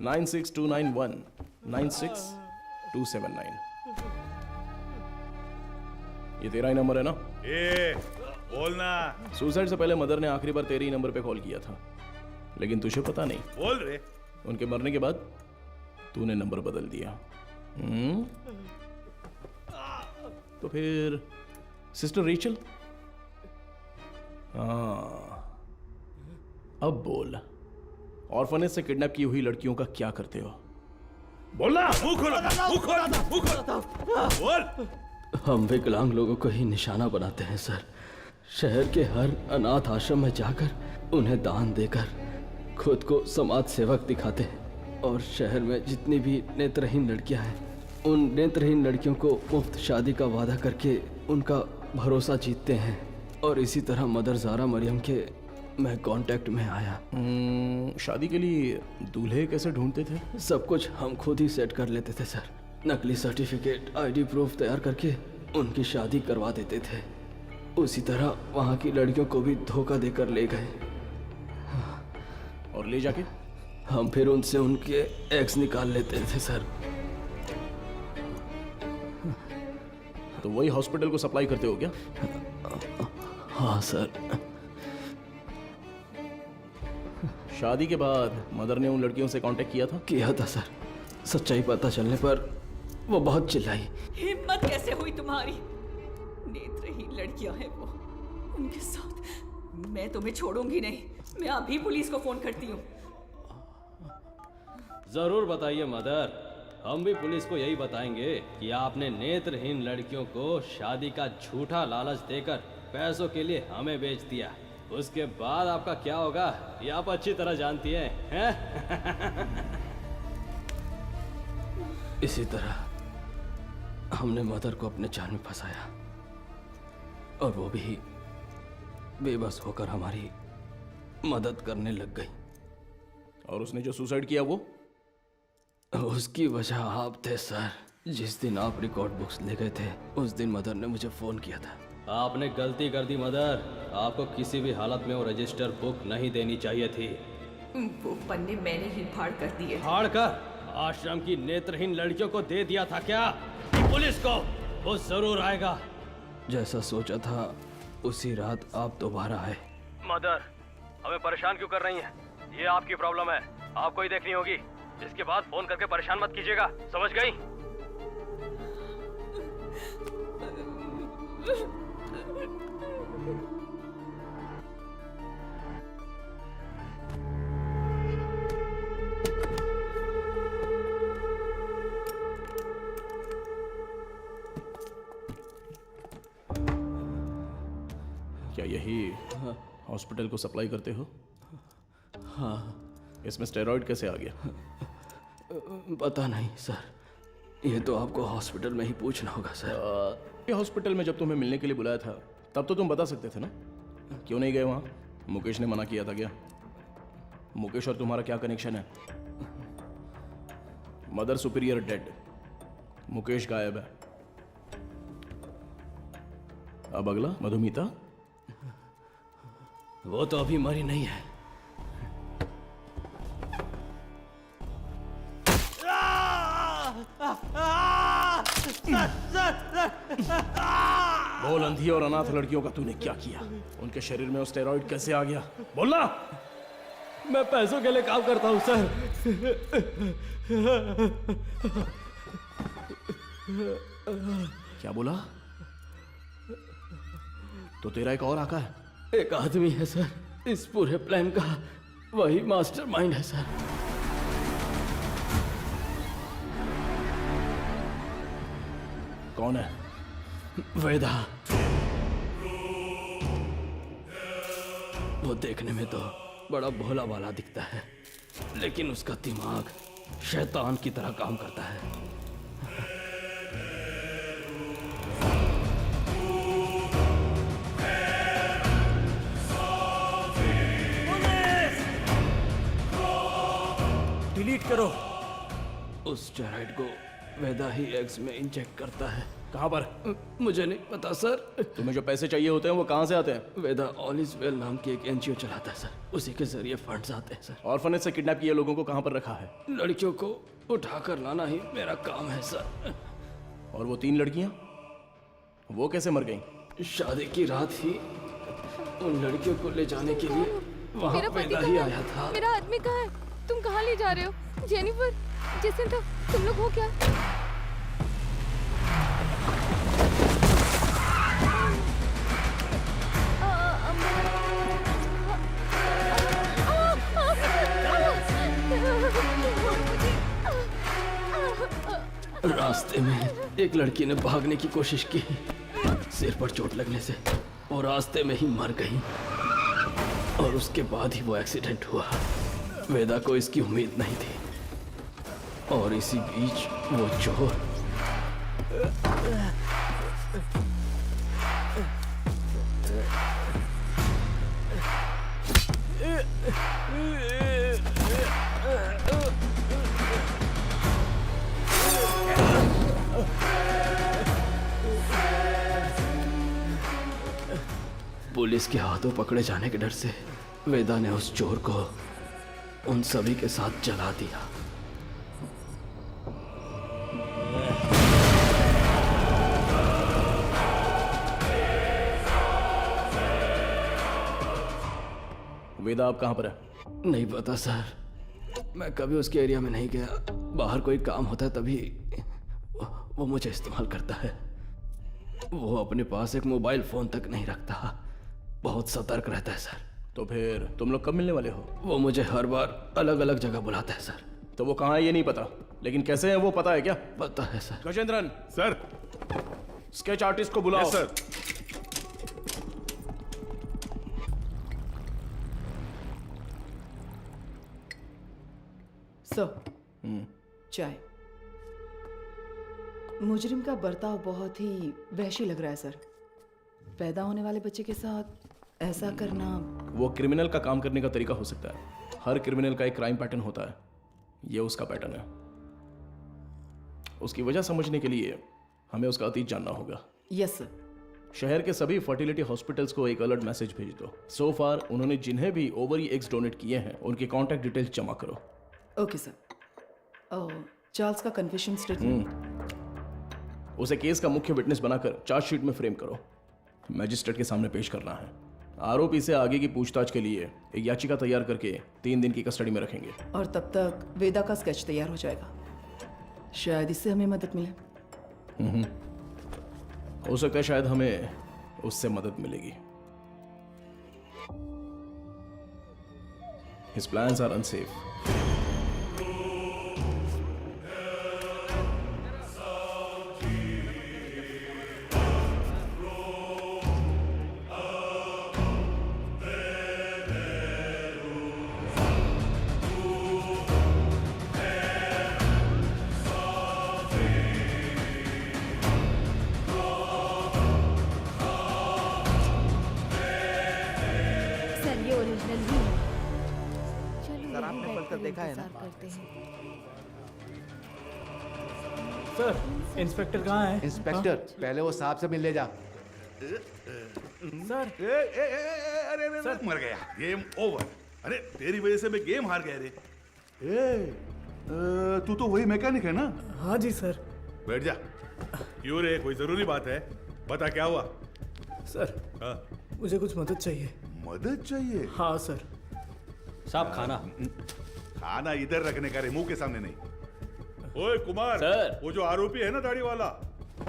96291 96279। ये तेरा ही नंबर है ना? बोलना। सुसाइड से पहले मदर ने आखिरी बार तेरे ही नंबर पे कॉल किया था, लेकिन तुझे पता नहीं। बोल रे। उनके मरने के बाद तूने नंबर बदल दिया। तो फिर सिस्टर रेचल? हाँ, अब बोल, ऑर्फनेज से किडनैप की हुई लड़कियों का क्या करते हो? बोलना। मुंह खोलो, मुंह खोलो, मुंह खोलो। बोल। हम विकलांग लोगों को ही निशाना बनाते हैं सर। शहर के हर अनाथ आश्रम में जाकर उन्हें दान देकर खुद को समाज सेवक दिखाते हैं, और शहर में जितनी भी नेत्रहीन लड़कियां हैं, उन नेत्रहीन लड़कियों को मुफ्त शादी का वादा करके उनका भरोसा जीतते हैं। और इसी तरह मदर ज़ारा मरियम के मैं कांटेक्ट में आया। शादी के लिए दूल्हे कैसे ढूंढते थे? सब कुछ हम खुद ही सेट कर लेते थे सर। नकली सर्टिफिकेट, आईडी प्रूफ तैयार करके उनकी शादी करवा देते थे। उसी तरह वहाँ की लड़कियों को भी धोखा देकर ले गए। और ले जाके हम फिर उनसे उनके एग्स निकाल लेते थे सर। तो वही हॉस्पिटल को सप्लाई करते हो क्या? हाँ सर। शादी के बाद मदर ने उन लड़कियों से कांटेक्ट किया था? किया था सर। सच्चाई पता चलने पर वो बहुत चिल्लाई। हिम्मत कैसे हुई तुम्हारी? नेत्रहीन लड़कियां हैं वो, उनके साथ मैं तुम्हें छोड़ूंगी नहीं। मैं अभी पुलिस को फोन करती हूँ। जरूर बताइए मदर, हम भी पुलिस को यही बताएंगे कि आपने नेत्रहीन लड़कियों को शादी का झूठा लालच देकर पैसों के लिए हमें बेच दिया। उसके बाद आपका क्या होगा ये आप अच्छी तरह जानती हैं? इसी तरह हमने मदर को अपने जाल में फंसाया, और वो भी बेबस होकर हमारी मदद करने लग गई। और उसने जो सुसाइड किया वो? उसकी वजह आप थे सर। जिस दिन आप रिकॉर्ड बुक्स ले गए थे, उस दिन मदर ने मुझे फोन किया था। आपने गलती कर दी मदर, आपको किसी भी हालत में वो रजिस्टर बुक नहीं देनी चाहिए थी। वो पन्ने मैंने ही फाड़ कर दिए। फाड़ कर आश्रम की नेत्रहीन लड़कियों को दे दिया था क्या? कि पुलिस को? वो जरूर आएगा। जैसा सोचा था उसी रात आप दोबारा आए। मदर, हमें परेशान क्यों कर रही हैं? ये आपकी प्रॉब्लम है, आपको ही देखनी होगी। इसके बाद फोन करके परेशान मत कीजिएगा, समझ गई? यही हॉस्पिटल को सप्लाई करते हो? हाँ। इसमें स्टेरॉइड कैसे आ गया? पता नहीं सर, ये तो आपको हॉस्पिटल में ही पूछना होगा सर। ये हॉस्पिटल में जब तुम्हें मिलने के लिए बुलाया था तब तो तुम बता सकते थे ना, क्यों नहीं गए वहाँ? मुकेश ने मना किया था क्या? मुकेश और तुम्हारा क्या कनेक्शन है? मदर सुपीरियर डेड, मुकेश गायब है। अब अगला मधुमिता, वो तो अभी मरी नहीं है। बोल, अंधी और अनाथ लड़कियों का तूने क्या किया? उनके शरीर में स्टेरॉइड कैसे आ गया? बोलना। मैं पैसों के लिए काम करता हूँ सर। क्या बोला? तो तेरा एक और आका है? एक आदमी है सर, इस पूरे प्लान का वही मास्टरमाइंड है सर। कौन है? वेदा। वो देखने में तो बड़ा भोला भाला दिखता है, लेकिन उसका दिमाग शैतान की तरह काम करता है। डिलीट करो। उस स्टेरॉइड को वेदा ही एग्स में इंजेक्ट करता है। कहाँ पर? मुझे नहीं पता सर। तुम्हें जो पैसे चाहिए होते हैं वो कहाँ से आते हैं? वेदा ऑल इज वेल नाम की एक एनजीओ चलाता है सर, उसी के जरिए फंड्स आते हैं सर। ऑर्फनेज से किडनैप किए लोगों को कहाँ पर रखा है? लड़कियों को उठाकर लाना ही मेरा काम है सर। और वो 3 लड़कियाँ, वो कैसे मर गईं? शादी की रात ही उन लड़कियों को ले जाने के लिए वहाँ वेदा ही आया था। मेरा आदमी कहाँ है? तुम कहाँ ले जा रहे हो? जेनिफर, जेसिंथा, तुम लोग हो क्या? रास्ते में एक लड़की ने भागने की कोशिश की, सिर पर चोट लगने से वो रास्ते में ही मर गई, और उसके बाद ही वो एक्सीडेंट हुआ। वेदा को इसकी उम्मीद नहीं थी, और इसी बीच वो चोर पुलिस के हाथों पकड़े जाने के डर से वेदा ने उस चोर को उन सभी के साथ जला दिया। वेदा अब कहाँ पर है? नहीं पता सर, मैं कभी उसके एरिया में नहीं गया। बाहर कोई काम होता है तभी वो मुझे इस्तेमाल करता है। वो अपने पास एक मोबाइल फोन तक नहीं रखता, बहुत सतर्क रहता है सर। तो फिर तुम लोग कब मिलने वाले हो? वो मुझे हर बार अलग अलग जगह बुलाता है सर। तो वो कहाँ है ये नहीं पता, लेकिन कैसे है वो पता है क्या? पता है sir. Gajendran sir, sketch artist को बुलाओ। Yes sir. सर, चाय। मुजरिम का बर्ताव बहुत ही वहशी लग रहा है सर। पैदा होने वाले बच्चे के साथ ऐसा करना। वो क्रिमिनल का काम करने का तरीका हो सकता है। हर क्रिमिनल का एक क्राइम पैटर्न होता है, ये उसका पैटर्न है। उसकी वजह समझने के लिए हमें उसका अतीत जानना होगा। Yes sir. शहर के सभी फर्टिलिटी हॉस्पिटल्स को एक अलर्ट मैसेज भेज दो। सो फार उन्होंने जिन्हें भी ओवरी एग्स डोनेट किए हैं उनके कॉन्टैक्ट डिटेल्स जमा करो। Okay sir. चार्ल्स का कन्फेशन स्टेटमेंट उसे केस का मुख्य विटनेस बनाकर चार्जशीट में फ्रेम करो। मैजिस्ट्रेट के सामने पेश करना है। आरोपी से आगे की पूछताछ के लिए एक याचिका तैयार करके 3 दिन की कस्टडी में रखेंगे। और तब तक वेदा का स्केच तैयार हो जाएगा। शायद इससे हमें मदद मिले। हो सकता है शायद हमें उससे मदद मिलेगी। His plans are unsafe. देखा है ना? करते हैं। सर, इंस्पेक्टर कहाँ है? इंस्पेक्टर पहले वो साहब से मिल ले जा। सर अरे मर गया, गेम ओवर। अरे तेरी वजह से मैं गेम हार गया रे। तू तो वही मैकेनिक है ना? हाँ जी सर। बैठ जा। क्यों रे, कोई जरूरी बात है? बता क्या हुआ? सर हाँ? मुझे कुछ मदद चाहिए। मदद चाहिए? हाँ सर। साहब खाना। खाना इधर रखने का रे, मुंह के सामने नहीं। ओए कुमार सर। वो जो आरोपी है ना दाढ़ी वाला,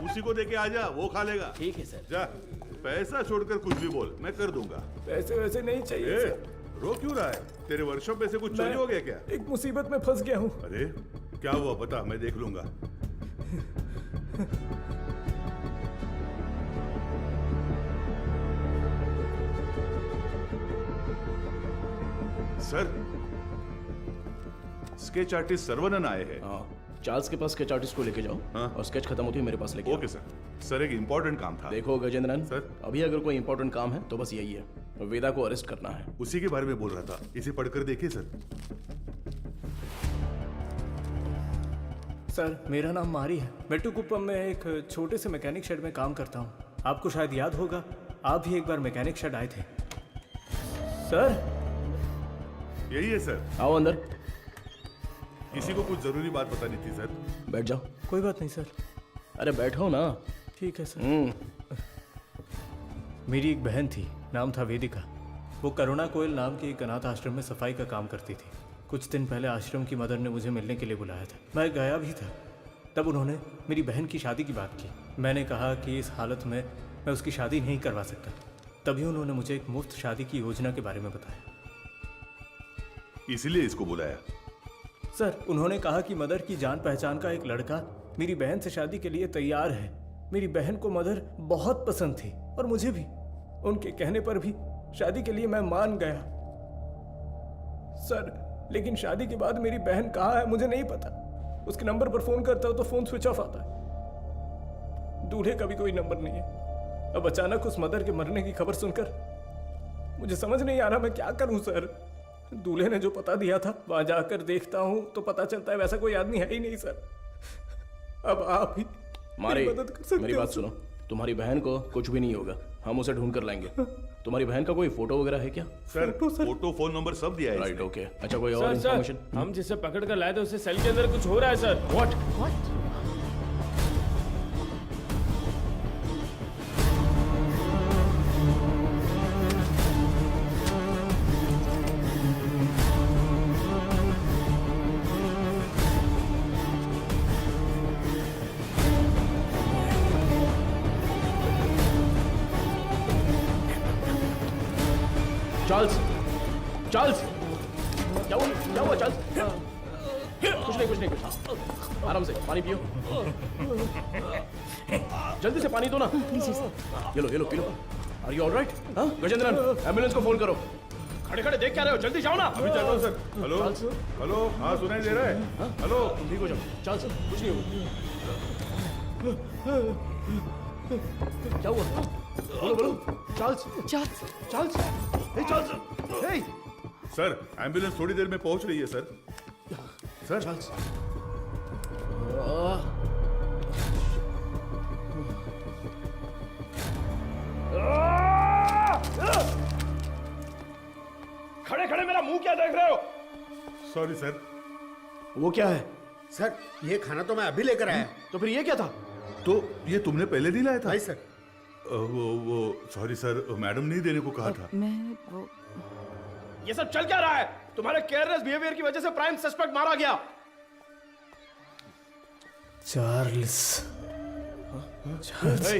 उसी को देके आ जा, वो खा लेगा। ठीक है सर। जा, पैसा छोड़कर कुछ भी बोल, मैं कर दूंगा। पैसे वैसे नहीं चाहिए सर। रो क्यों रहा है? तेरे वर्कशॉप में से कुछ चोरी हो गया क्या? एक मुसीबत में फंस गया हूँ। अरे क्या हुआ बता, मैं देख लूंगा। सर, स्केच आर्टिस्ट सर्वनन आए हैं। हाँ, चार्ल्स के पास स्केच आर्टिस्ट को लेके जाओ। हाँ? और स्केच खत्म होती है मेरे पास लेके ओके सर। सर एक इम्पोर्टेंट काम था। देखो गजेंद्रन सर, अभी अगर कोई इंपॉर्टेंट काम है तो बस यही है, वेदा को अरेस्ट करना है। उसी के बारे में बोल रहा था, इसे पढ़कर देखिए सर। सर मेरा नाम मारी है। मेट्टुकुप्पम में एक छोटे से मैकेनिक शेड में काम करता हूँ। आपको शायद याद होगा, आप भी एक बार मैकेनिक शेड आए थे। सर यही है सर। आओ अंदर। किसी को कुछ जरूरी बात बतानी थी सर। बैठ जाओ। कोई बात नहीं सर। अरे बैठो ना। ठीक है सर। मेरी एक बहन थी, नाम था वेदिका। वो करुणा कोयल नाम के एक अनाथ आश्रम में सफाई का काम करती थी। कुछ दिन पहले आश्रम की मदर ने मुझे मिलने के लिए बुलाया था। मैं गया भी था। तब उन्होंने मेरी बहन की शादी की बात की। मैंने कहा कि इस हालत में मैं उसकी शादी नहीं करवा सकता। तभी उन्होंने मुझे एक मुफ्त शादी की योजना के बारे में बताया। इसीलिए इसको बुलाया? सर उन्होंने कहा कि मदर की जान पहचान का एक लड़का मेरी बहन से शादी के लिए तैयार है। मेरी बहन को मदर बहुत पसंद थी और मुझे भी। उनके कहने पर भी शादी के लिए मैं मान गया। सर लेकिन शादी के बाद मेरी बहन कहाँ है मुझे नहीं पता। उसके नंबर पर फोन करता हूं तो फोन स्विच ऑफ आता है। दूल्हे का भी कोई नंबर नहीं है। अब अचानक उस मदर के मरने की खबर सुनकर मुझे समझ नहीं आ रहा मैं क्या करूं सर। दूल्हे ने जो पता दिया था वहां जाकर देखता हूं तो पता चलता है वैसा कोई आदमी है ही नहीं सर। अब आप ही मारी, मदद कर सकते मेरी हो बात सर। सुनो। तुम्हारी बहन को कुछ भी नहीं होगा, हम उसे ढूंढ कर लाएंगे। तुम्हारी बहन का कोई फोटो वगैरह है क्या? सर फोटो, फोन नंबर सब दिया है। Right, okay. अच्छा कोई और इन्फॉर्मेशन? हम जिसे पकड़ कर लाए थे उसे सेल के अंदर कुछ हो रहा है सर। व्हाट? चार्ल्स, चार्ल्स, क्या हुआ चार्ल्स? कुछ नहीं कुछ। आराम से पानी पियो। जल्दी से पानी दो ना। ये लो पी लो। Are you alright? हाँ गजेंद्रन, एम्बुलेंस को फोन करो। खड़े खड़े देख क्या रहे हो? जल्दी जाओ ना। अभी चल रहा हूँ सर। हेलो हेलो, हाँ सुनाई दे रहा है? हेलो, ठीक हो जाओ। चार्ल्स कुछ नहीं होगा। क्या हुआ? बोलो चार्ल्स, चार्ल्स, चार्ल्स, हे चार्ल्स, हे। सर एम्बुलेंस थोड़ी देर में पहुंच रही है सर। सर चार्ल्स, खड़े खड़े मेरा मुंह क्या देख रहे हो? Sorry sir. वो क्या है? सर ये खाना तो मैं अभी लेकर आया। तो फिर ये क्या था? तो ये तुमने पहले नहीं लाया था? नहीं सर। वो सॉरी सर, मैडम ने देने को कहा था। मैं वो ये सब चल क्या रहा है? तुम्हारे केयरलेस बिहेवियर की वजह से प्राइम सस्पेक्ट मारा गया। चार्ल्स, हे,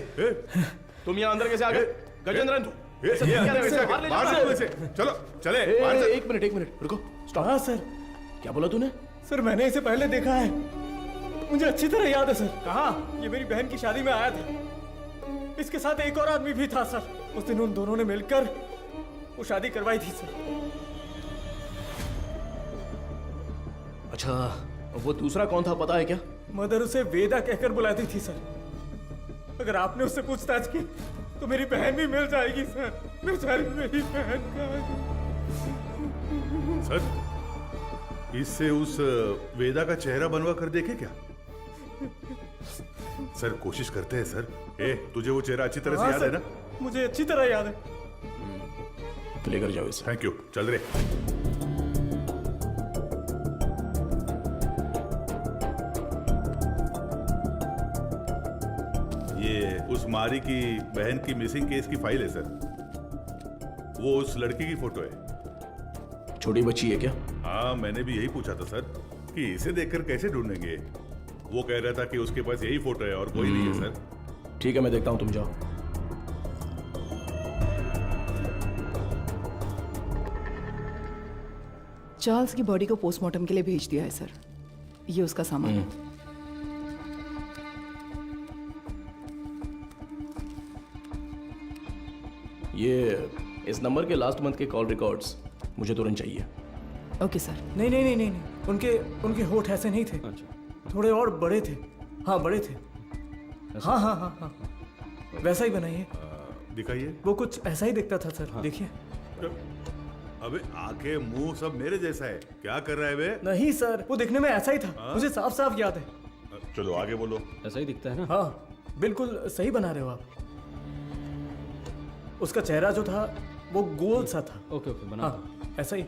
तुम यहाँ अंदर कैसे आ गए? गजेंद्रन, चलो चले। एक मिनट रुको, स्टॉप। हाँ सर। क्या बोला तूने? सर मैंने इसे पहले देखा है, मुझे अच्छी तरह याद है सर। कहाँ? ये मेरी बहन की शादी में आया था। इसके साथ एक और आदमी भी था सर। उस दिन उन दोनों ने मिलकर वो शादी करवाई थी सर। अच्छा, वो दूसरा कौन था पता है क्या? मदर उसे वेदा कहकर बुलाती थी सर। अगर आपने उससे पूछताछ की तो मेरी बहन भी मिल जाएगी सर। बेचारी मेरी बहन का। सर इससे उस वेदा का चेहरा बनवा कर देखे क्या? सर कोशिश करते हैं सर। तुझे वो चेहरा अच्छी तरह से याद है ना? मुझे अच्छी तरह याद है। लेकर जाओ इसे। थैंक यू, चल रहे। ये उस मारी की बहन की मिसिंग केस की फाइल है सर। वो उस लड़की की फोटो है। छोटी बच्ची है क्या? हाँ, मैंने भी यही पूछा था सर कि इसे देखकर कैसे ढूंढेंगे। वो कह रहा था कि उसके पास यही फोटो है और कोई नहीं है सर। ठीक है, मैं देखता हूं, तुम जाओ। चार्ल्स की बॉडी को पोस्टमार्टम के लिए भेज दिया है सर। ये उसका सामान है। ये इस नंबर के लास्ट मंथ के कॉल रिकॉर्ड्स मुझे तुरंत चाहिए। Okay sir. नहीं नहीं नहीं नहीं नहीं, उनके होठ ऐसे नहीं थे। थोड़े और बड़े थे। हाँ बड़े थे। हाँ हाँ हाँ हाँ, वैसा ही बनाइए। दिखाइए। वो कुछ ऐसा ही दिखता था सर। देखिए। अबे आंखें मुंह सब मेरे जैसा है। क्या कर रहा है बे? नहीं सर, वो दिखने में ऐसा ही था। मुझे साफ साफ याद है। चलो आगे बोलो। ऐसा ही दिखता है ना? हाँ बिल्कुल सही बना रहे हो आप। उसका चेहरा जो था वो गोल सा था। ओके ओके, बना। हाँ ऐसा ही।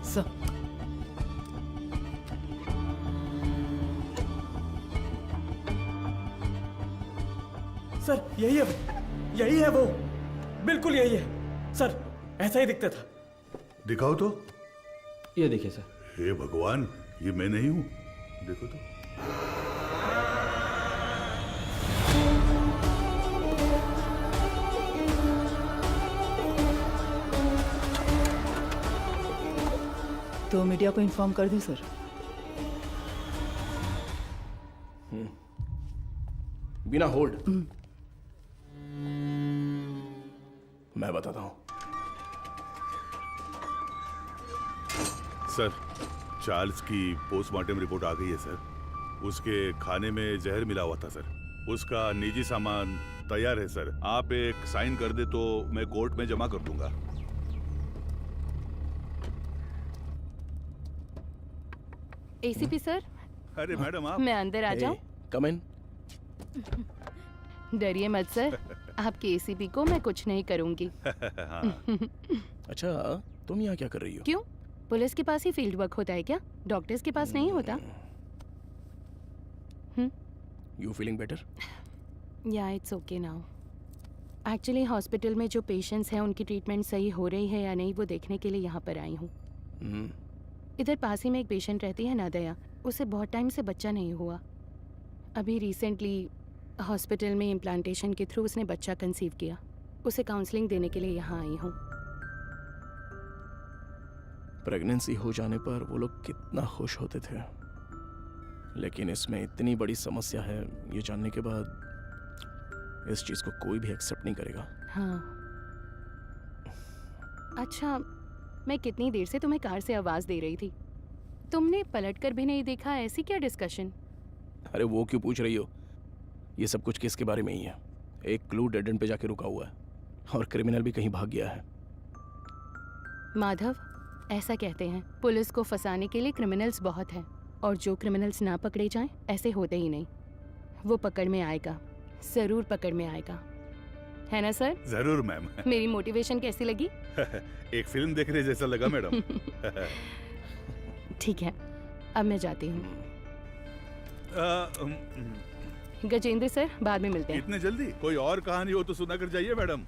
सर सर यही है वो, बिल्कुल यही है सर, ऐसा ही दिखता था। दिखाओ तो। ये देखिए सर। हे भगवान, ये मैं नहीं हूं। देखो तो। तो मीडिया को इन्फॉर्म कर दें सर। बिना होल्ड मैं बताता हूं। सर, चार्ल्स की पोस्टमार्टम रिपोर्ट आ गई है सर। उसके खाने में जहर मिला हुआ था सर। उसका निजी सामान तैयार है सर। आप एक साइन कर दे तो मैं कोर्ट में जमा कर दूंगा। ACP sir. अरे मैडम आप। मैं अंदर आ जाऊं? कम इन। डरिए मत सर, आपके एसीपी को मैं कुछ नहीं करूंगी। अच्छा, तुम यहाँ क्या कर रही हो? क्यों? पुलिस के पास ही फील्ड वर्क होता है क्या? डॉक्टर्स के पास नहीं होता? You feeling better? Yeah it's okay now. Actually hospital में जो पेशेंट्स हैं उनकी ट्रीटमेंट सही हो रही है या नहीं वो देखने के लिए यहाँ पर आई हूँ। इधर पास ही में एक पेशेंट रहती है नादया। उसे बहुत टाइम से बच्चा नहीं हुआ। अभी रिसेंटली हॉस्पिटल में इम्प्लांटेशन के थ्रू उसने बच्चा कंसीव किया। उसे काउंसलिंग देने के लिए यहाँ आई हूँ। प्रेगनेंसी हो जाने पर वो लोग कितना खुश होते थे, लेकिन इसमें इतनी बड़ी समस्या है ये जानने के बाद इस चीज को कोई भी एक्सेप्ट नहीं करेगा। हाँ। अच्छा, मैं कितनी देर से तुम्हें कार से आवाज दे रही थी, तुमने पलटकर भी नहीं देखा। ऐसी क्या डिस्कशन? अरे वो क्यों पूछ रही हो? ये सब कुछ किसके बारे में ही है। एक क्लू डेड एंड पे जाके रुका हुआ है और क्रिमिनल भी कहीं भाग गया है। माधव, ऐसा कहते हैं पुलिस को फंसाने के लिए क्रिमिनल्स बहुत हैं, और जो क्रिमिनल्स ना पकड़े जाएं ऐसे होते ही नहीं। वो पकड़ में आएगा, जरूर पकड़ में आएगा, है ना सर? जरूर मैम। मेरी मोटिवेशन कैसी लगी? एक फिल्म देखने जैसा लगा मैडम। ठीक है, अब मैं जाती हूँ। गजेंद्र सर, बाद में मिलते हैं। इतने जल्दी? कोई और कहानी हो तो सुना कर जाइए madam.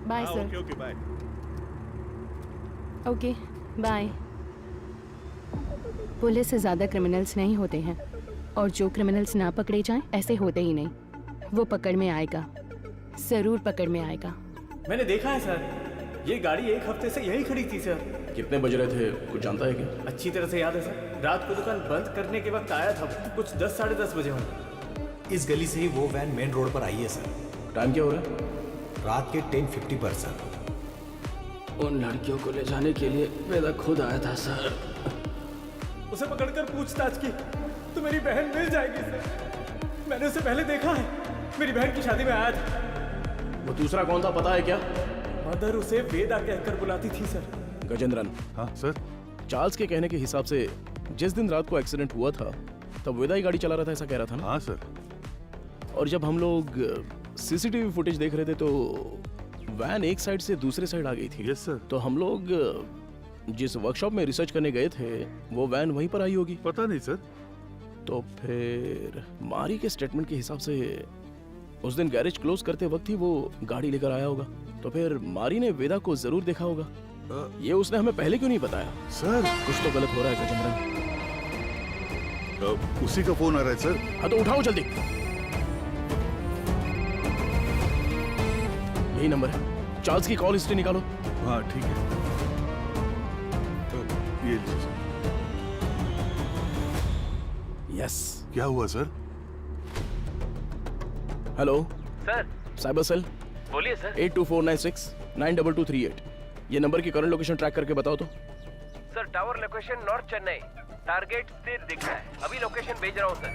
Bye sir. Okay okay bye. Okay bye. Police से ज्यादा क्रिमिनल्स नहीं होते हैं, और जो क्रिमिनल्स ना पकड़े जाएं ऐसे होते ही नहीं। वो पकड़ में आएगा, जरूर पकड़ में आएगा। मैंने देखा है सर, ये गाड़ी एक हफ्ते से यही खड़ी थी सर। कितने बज रहे थे कुछ जानता है क्या? अच्छी तरह से याद है सर, रात को दुकान बंद करने के वक्त आया था, कुछ 10 साढ़े 10 बजे होंगे। इस गली से ही वो वैन मेन रोड पर आई है सर। टाइम क्या हो रहा है? रात के 10:50 पर सर। उन लड़कियों को ले जाने के लिए वेदा खुद आया था सर। उसे पकड़कर पूछताछ की, तो मेरी बहन मिल जाएगी सर। मैंने उसे पहले देखा है, मेरी बहन की शादी में आया था। वो दूसरा कौन था पता है क्या? मदर उसे वेदा कहकर बुलाती थी सर। गजेंद्रन। हाँ सर। चार्ल्स के कहने के हिसाब से जिस दिन रात को एक्सीडेंट हुआ था तब वेदा ही गाड़ी चला रहा था, ऐसा कह रहा था ना? हाँ सर। और जब हम लोग सीसीटीवी फुटेज देख रहे थे तो वैन एक साइड से दूसरे साइड आ गई थी। Yes sir. तो हम लोग जिस वर्कशॉप में रिसर्च करने गए थे वो वैन वहीं पर आई होगी। पता नहीं सर। तो फिर मारी के स्टेटमेंट के हिसाब से उस दिन गैरेज क्लोज करते वक्त ही वो गाड़ी लेकर आया होगा। तो फिर मारी ने वेदा को जरूर देखा होगा। ये उसने हमें पहले क्यों नहीं बताया? सर कुछ तो गलत हो रहा है गजेंद्रन। उसी का फोन आ रहा है सर। हाँ तो उठाओ जल्दी। यही नंबर है, चार्ल्स की कॉल हिस्ट्री निकालो। हाँ ठीक है। ये लीजिए सर। यस। क्या हुआ sir? Hello sir. Cyber cell. बोलिए सर। 82496 92238। ये नंबर की करंट लोकेशन ट्रैक करके बताओ तो। Sir tower location north Chennai, target स्थिर दिख रहा है। अभी लोकेशन भेज रहा हूँ सर।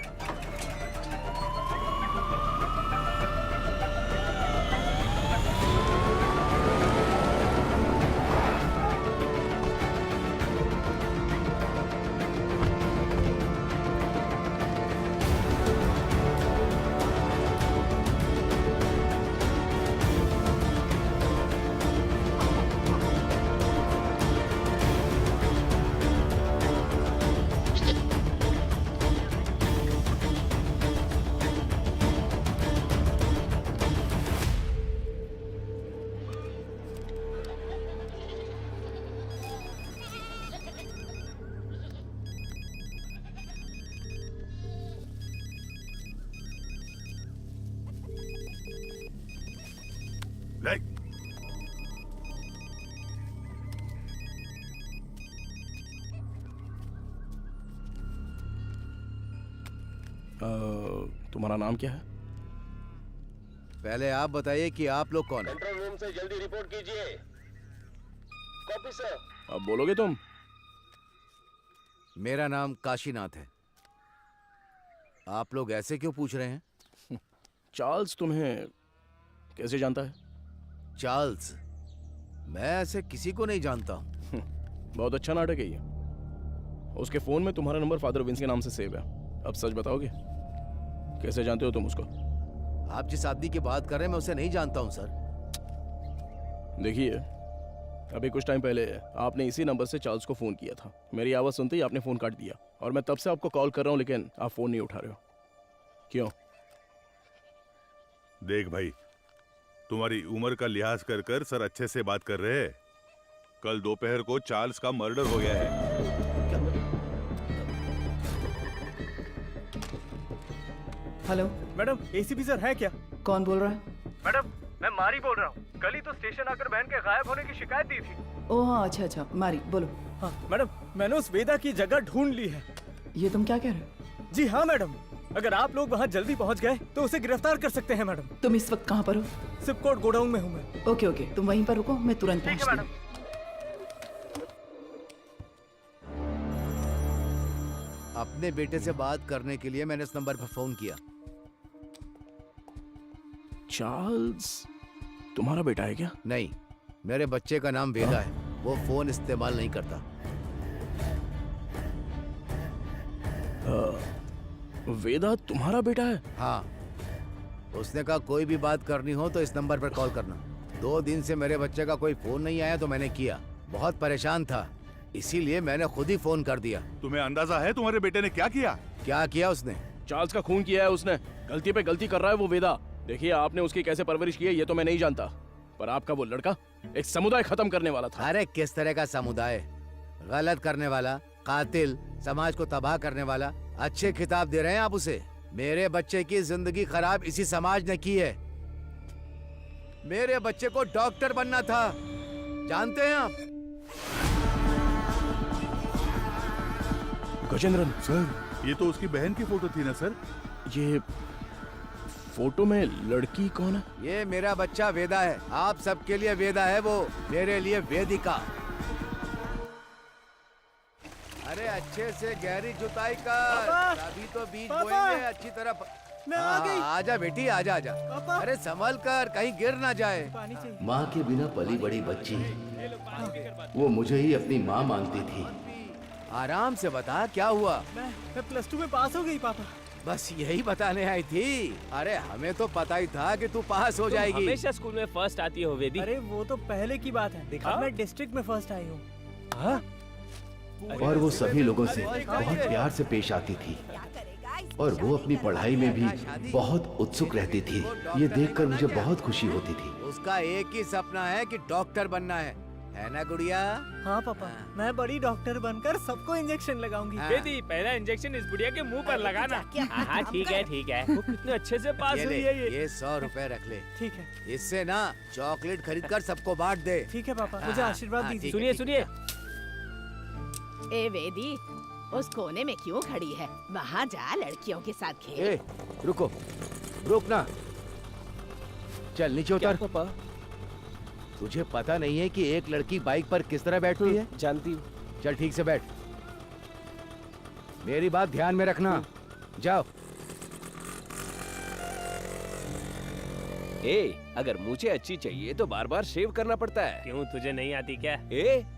तुम्हारा नाम क्या है? पहले आप बताइए कि आप लोग कौन हैं? कंट्रोल रूम से जल्दी रिपोर्ट कीजिए। Copy sir. अब बोलोगे तुम? मेरा नाम काशीनाथ है। आप लोग ऐसे क्यों पूछ रहे हैं? चार्ल्स तुम्हें कैसे जानता है? चार्ल्स? मैं ऐसे किसी को नहीं जानता हूं। बहुत अच्छा नाटक है ये। उसके फोन में तुम्हारा नंबर फादर विंस के नाम से सेव है। अब सच बताओगे, कैसे जानते हो तुम उसको? आप जिस आदमी की बात कर रहे हैं मैं उसे नहीं जानता हूं सर। देखिए, अभी कुछ टाइम पहले आपने इसी नंबर से चार्ल्स को फोन किया था। मेरी आवाज सुनते ही आपने फोन काट दिया और मैं तब से आपको कॉल कर रहा हूं लेकिन आप फोन नहीं उठा रहे हो। क्यों? देख भाई, तुम्हारी उम्र का लिहाज कर कर सर अच्छे से बात कर रहे हैं। कल दोपहर को चार्ल्स का मर्डर हो गया है। हेलो मैडम, एसीपी सर है क्या? कौन बोल रहा है? मैडम मैं मारी बोल रहा हूँ। कल ही तो स्टेशन आकर बहन के गायब होने की शिकायत दी थी। ओह हाँ, अच्छा अच्छा, मारी बोलो। हाँ मैडम, मैंने उस वेदा की जगह ढूंढ ली है। ये तुम क्या कह रहे हो? जी हाँ मैडम, अगर आप लोग वहाँ जल्दी पहुँच गए तो उसे गिरफ्तार कर सकते हैं मैडम। तुम इस वक्त कहाँ पर हो? सिपकोट गोडाउन में हूँ मैं। ओके ओके, तुम वहीं पर रुको, मैं तुरंत पहुँचती हूँ। अपने बेटे से बात करने के लिए मैंने इस नंबर पर फोन किया। चार्ल्स तुम्हारा बेटा है क्या? नहीं, मेरे बच्चे का नाम वेदा है। वो फोन इस्तेमाल नहीं करता। वेदा तुम्हारा बेटा है? हाँ, उसने कहा कोई भी बात करनी हो तो इस नंबर पर कॉल करना। 2 दिन से मेरे बच्चे का कोई फोन नहीं आया तो मैंने किया। बहुत परेशान था, इसीलिए मैंने खुद ही फोन कर दिया। तुम्हें अंदाजा है तुम्हारे बेटे ने क्या किया? क्या किया उसने? चार्ल्स का खून किया है उसने। गलती पे गलती कर रहा है वो वेदा। देखिए, आपने उसकी कैसे परवरिश की है ये तो मैं नहीं जानता, पर आपका वो लड़का एक समुदाय खत्म करने वाला था। अरे किस तरह का समुदाय? गलत करने वाला, कातिल, समाज को तबाह करने वाला। अच्छे खिताब दे रहे हैं आप उसे। मेरे बच्चे की जिंदगी खराब इसी समाज ने की है। मेरे बच्चे को डॉक्टर बनना था, जानते हैं आप? गजेंद्रन सर, ये तो उसकी बहन की फोटो थी ना सर? ये फोटो में लड़की कौन है? ये मेरा बच्चा वेदा है। आप सबके लिए वेदा है, वो मेरे लिए वेदिका। अरे अच्छे से गहरी जुताई कर, तभी तो बीज बोएंगे अच्छी तरह। मैं आ गई। आजा बेटी, आजा आजा। अरे संभल कर, कहीं गिर ना जाए। माँ के बिना पली बड़ी बच्ची, वो मुझे ही अपनी माँ मानती थी। आराम से बता क्या हुआ। मैं +2 में पास हो गई पापा। बस यही बताने आई थी। अरे हमें तो पता ही था कि तू पास हो जाएगी। हमेशा स्कूल में फर्स्ट आती हो वेदी। अरे वो तो पहले की बात है। अब मैं डिस्ट्रिक्ट में फर्स्ट आई हूँ। और वो सभी लोगों से बहुत प्यार से पेश आती थी और वो अपनी पढ़ाई में भी बहुत उत्सुक रहती थी। ये देखकर मुझे बहुत खुशी होती थी। उसका एक ही सपना है कि डॉक्टर बनना है ना गुड़िया? हाँ पापा, मैं बड़ी डॉक्टर बनकर सबको इंजेक्शन लगाऊंगी। वेदी, पहला इंजेक्शन इस बुढ़िया के मुंह पर लगाना। हाँ ठीक है ठीक है। वो कितने अच्छे से पास हुई है ये 100 रुपए रख ले। ठीक है। इससे ना चॉकलेट खरीद कर सबको बांट दे। ठीक है पापा, मुझे आशीर्वाद दीजिए। सुनिए सुनिए। ए वेदी, उस कोने में क्यों खड़ी है? वहाँ जा, लड़कियों के साथ खेल। ए, रुको, रुकना। चल नीचे उतर। पापा, तुझे पता नहीं है कि एक लड़की बाइक पर किस तरह बैठती है? जानती हूँ। चल ठीक से बैठ। मेरी बात ध्यान में रखना। जाओ। अगर मुझे अच्छी चाहिए तो बार बार शेव करना पड़ता है। क्यों, तुझे नहीं आती क्या?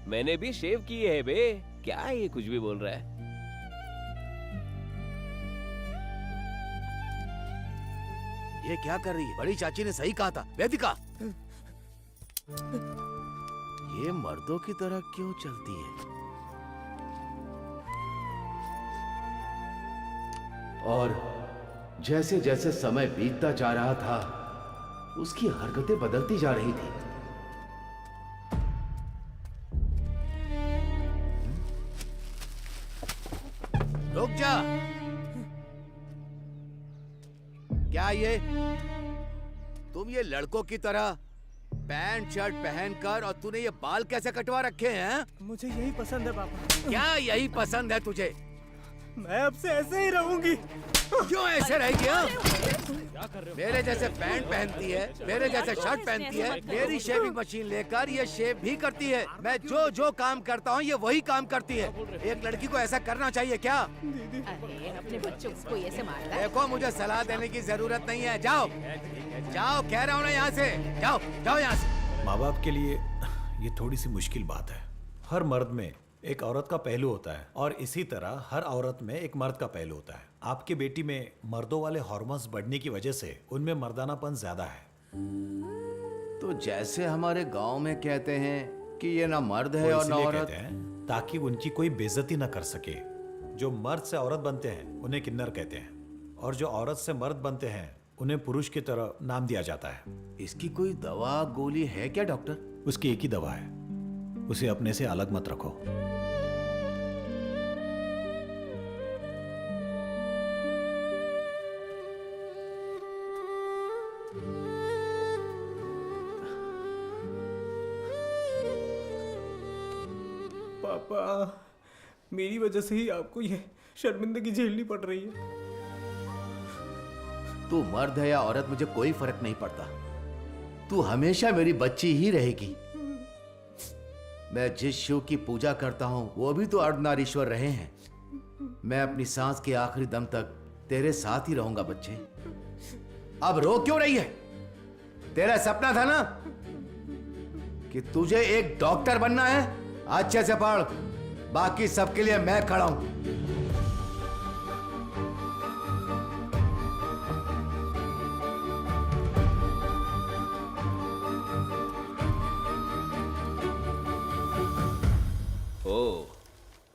मैंने भी शेव की है बे। क्या ये कुछ भी बोल रहा है? ये क्या कर रही है? बड़ी चाची ने सही कहा था। वेदिका, ये मर्दों की तरह क्यों चलती है? और जैसे जैसे समय बीतता जा रहा था, उसकी हरकतें बदलती जा रही थी। रुक जा। क्या ये तुम ये लड़कों की तरह पैंट शर्ट पहनकर, और तूने ये बाल कैसे कटवा रखे हैं? मुझे यही पसंद है पापा। क्या यही पसंद है तुझे? मैं अब से ऐसे ही रहूंगी। क्यों ऐसे रहेगी? मेरे जैसे पैंट पहनती है, मेरे जैसे शर्ट पहनती है, मेरी शेविंग मशीन लेकर ये शेव भी करती है। मैं जो जो काम करता हूँ ये वही काम करती है। एक लड़की को ऐसा करना चाहिए क्या? अरे अपने बच्चों को ऐसे मारता है? देखो, मुझे सलाह देने की जरूरत नहीं है। जाओ जाओ, कह रहा हूँ ना, यहाँ से जाओ, जाओ यहाँ से। माँ बाप के लिए ये थोड़ी सी मुश्किल बात है। हर मर्द में एक औरत का पहलू होता है और इसी तरह हर औरत में एक मर्द का पहलू होता है। आपकी बेटी में मर्दों वाले हार्मोन्स बढ़ने की वजह से उनमें मर्दानापन ज्यादा है। तो जैसे हमारे गांव में कहते हैं कि ये ना मर्द है वो और ना इसलिए औरत। कहते हैं ताकि उनकी कोई बेइज्जती ना कर सके। जो मर्द से औरत बनते हैं उन्हें किन्नर कहते हैं, और जो औरत से मर्द बनते हैं उन्हें पुरुष की तरह नाम दिया जाता है। इसकी कोई दवा गोली है क्या डॉक्टर? उसकी एक ही दवा है, उसे अपने से अलग मत रखो। पापा, मेरी वजह से ही आपको ये शर्मिंदगी झेलनी पड़ रही है। तू मर्द है या औरत मुझे कोई फर्क नहीं पड़ता। तू हमेशा मेरी बच्ची ही रहेगी। मैं जिस शिव की पूजा करता हूं वो भी तो अर्धनारीश्वर रहे हैं। मैं अपनी सांस के आखिरी दम तक तेरे साथ ही रहूंगा बच्चे। अब रो क्यों रही है? तेरा सपना था ना कि तुझे एक डॉक्टर बनना है? अच्छे से पढ़, बाकी सबके लिए मैं खड़ा हूं।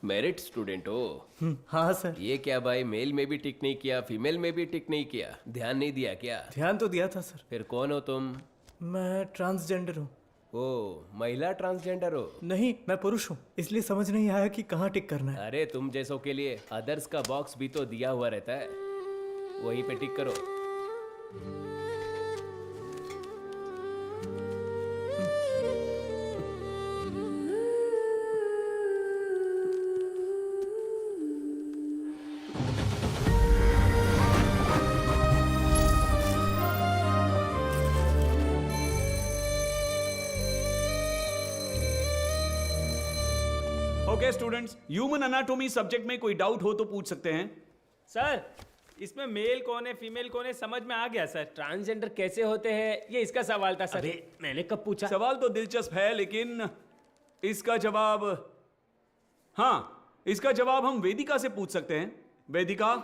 मेरिट स्टूडेंट हो? हाँ सर। ये क्या भाई, मेल में भी टिक नहीं किया, फीमेल में भी टिक नहीं किया, ध्यान नहीं दिया क्या? ध्यान तो दिया था सर। फिर कौन हो तुम? मैं ट्रांसजेंडर हूँ। ओ, महिला ट्रांसजेंडर हो? नहीं, मैं पुरुष हूँ, इसलिए समझ नहीं आया कि कहाँ टिक करना है। अरे तुम जैसों के लिए अदर्स का बॉक्स भी तो दिया हुआ रहता है, वहीं पे टिक करो। Okay students, human anatomy subject में कोई डाउट हो तो पूछ सकते हैं। सर, इसमें मेल कौन है फीमेल कौन है समझ में आ गया सर। ट्रांसजेंडर कैसे होते हैं ये इसका सवाल था सर। मैंने कब पूछा? सवाल तो दिलचस्प है, लेकिन इसका जवाब, हाँ, इसका जवाब हम वेदिका से पूछ सकते हैं। वेदिका।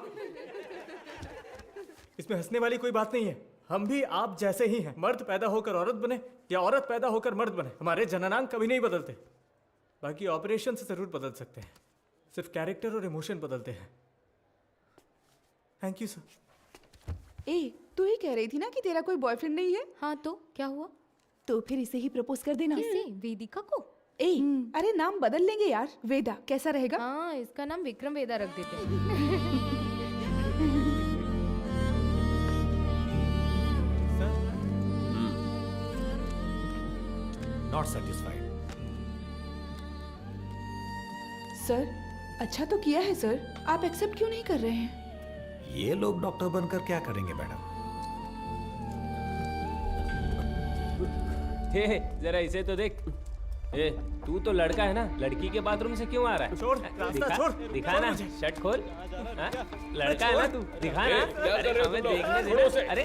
इसमें हंसने वाली कोई बात नहीं है। हम भी आप जैसे ही हैं। मर्द पैदा होकर औरत बने या औरत पैदा होकर मर्द बने, हमारे जननांग कभी नहीं बदलते। बाकी ऑपरेशन से जरूर बदल सकते हैं, सिर्फ कैरेक्टर और इमोशन बदलते हैं। Thank you sir. ए, तू ही कह रही थी ना कि तेरा कोई बॉयफ्रेंड नहीं है? हाँ तो क्या हुआ? तो फिर इसे ही प्रपोज कर देना। किसे? वेदिका को? ए, अरे नाम बदल लेंगे यार। वेदा कैसा रहेगा? हाँ, इसका नाम विक्रम वेदा रख देते हैं। Not satisfied. सर, अच्छा तो किया है सर, आप एक्सेप्ट क्यों नहीं कर रहे हैं? ये लोग डॉक्टर बनकर क्या करेंगे मैडम? हे, जरा इसे तो देख। ए, तू तो लड़का है ना, लड़की के बाथरूम से क्यों आ रहा है? छोड़, रास्ता छोड़। दिखा ना, शर्ट खोल। हाँ? लड़का है ना तू, दिखा ना। क्या कर रहे हो हमें तुम लोग? देखने दे छोड़ो ना। उसे, अरे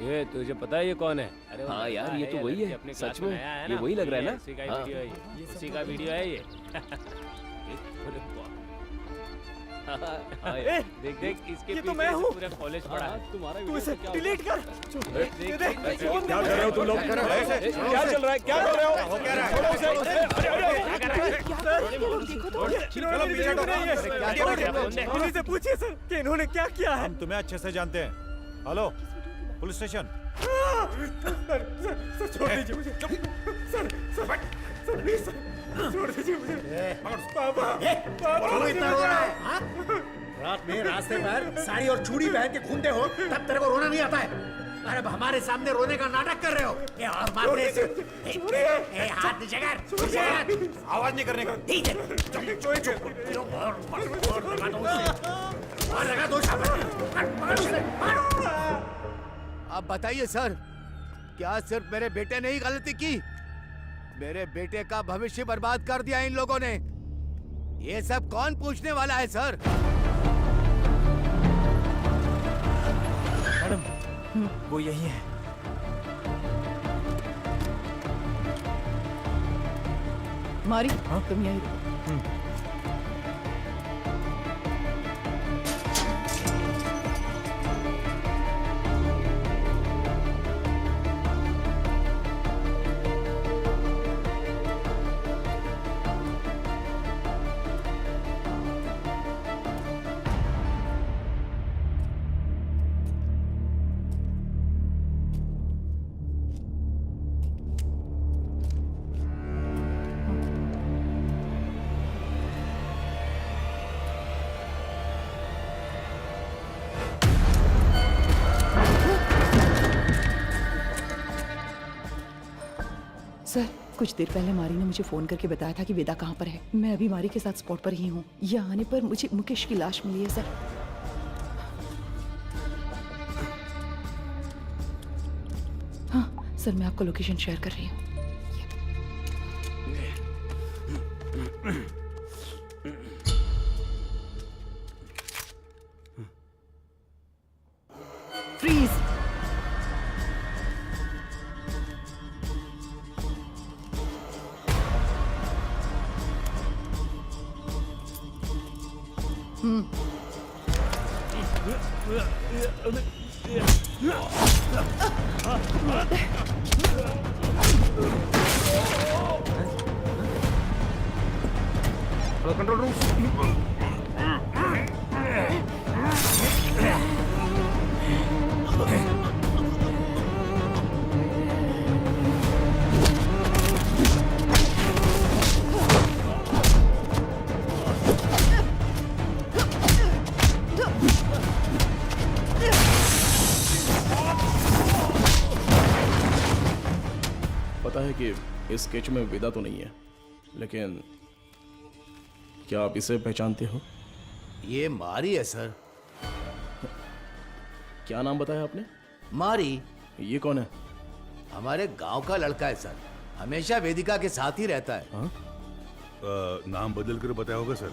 ये तुझे पता है ये कौन है? अरे वो हाँ यार, लड़का ये है, तो वही है। अपने सच क्लास में, नया है ये ना, वही लग रहा है ना? उसी का हाँ। वीडियो है ये, उसी का वीडियो है ये। अरे वाह। ए, देख देख इसके ये तो पीछे मैं से हूँ। पूरा कॉलेज पड़ा है। तुम्हारा तू इसे डिलीट कर। क्या कर रहे हो तुम लोग? क्या चल रहा है? क्या कर रहे हो? छोड़ो उसे। पुलिस से पूछिए सर कि इन्होंने क्या किया है। हम तुम्हें अच्छे से जानते हैं। Hello, police station. सर छोड़ दीजिए मुझे। सर प्लीज सर, छोड़ दीजिए मुझे। पापा, क्यों इतना रो रहा है? हाँ? रात में रास्ते पर साड़ी और चूड़ी पहन के घूमते हो, तब तेरे को रोना नहीं आता है? अरे अब हमारे सामने रोने का नाटक कर रहे हो। ए, और मारने से हाथ नीचे कर। आवाज नहीं करने का। लगा दो अब बताइए सर, क्या सिर्फ मेरे बेटे ने ही गलती की? मेरे बेटे का भविष्य बर्बाद कर दिया इन लोगों ने। ये सब कौन पूछने वाला है सर? मैडम, वो यही है। मारी, तुम यही रुको। सर, कुछ देर पहले मारी ने मुझे फोन करके बताया था कि वेदा कहाँ पर है। मैं अभी मारी के साथ स्पॉट पर ही हूँ। यहाँ आने पर मुझे मुकेश की लाश मिली है सर। हाँ सर, मैं आपको लोकेशन शेयर कर रही हूँ। फ्रीज। Control room. पता है कि इस स्केच में वेदा तो नहीं है, लेकिन क्या आप इसे पहचानते हो? ये मारी है सर। क्या नाम बताया आपने? मारी। ये कौन है? हमारे गांव का लड़का है सर, हमेशा वेदिका के साथ ही रहता है। हाँ? नाम बदल कर बताया होगा सर।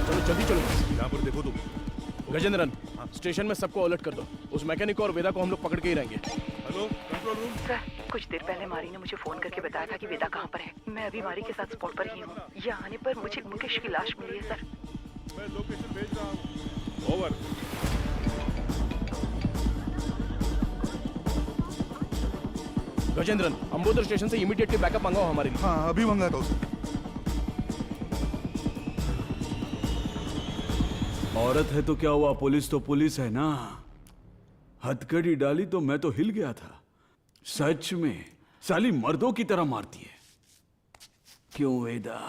चलो जल्दी चलो। यहाँ पर देखो तुम। गजेंद्रन, स्टेशन में सबको अलर्ट कर दो। उस मैकेनिक और वेदा को हम लोग पकड़ के ही रहेंगे। Hello control room. सर, कुछ देर पहले मारी ने मुझे फोन करके बताया था कि वेदा कहाँ पर है। मैं अभी मारी के साथ स्पॉट पर ही हूँ। यहाँ आने पर मुझे मुकेश की लाश मिली है सर। मैं लोकेशन भेज रहा हूँ। ओवर। गजेंद्रन, अंबोदर स्टेशन से इमीडिएटली बैकअप मंगाओ हमारे लिए। हाँ अभी मंगाता हूँ सर। औरत है तो क्या हुआ, पुलिस तो पुलिस है ना। हथकड़ी डाली तो मैं तो हिल गया था। सच में साली मर्दों की तरह मारती है। क्यों वेदा,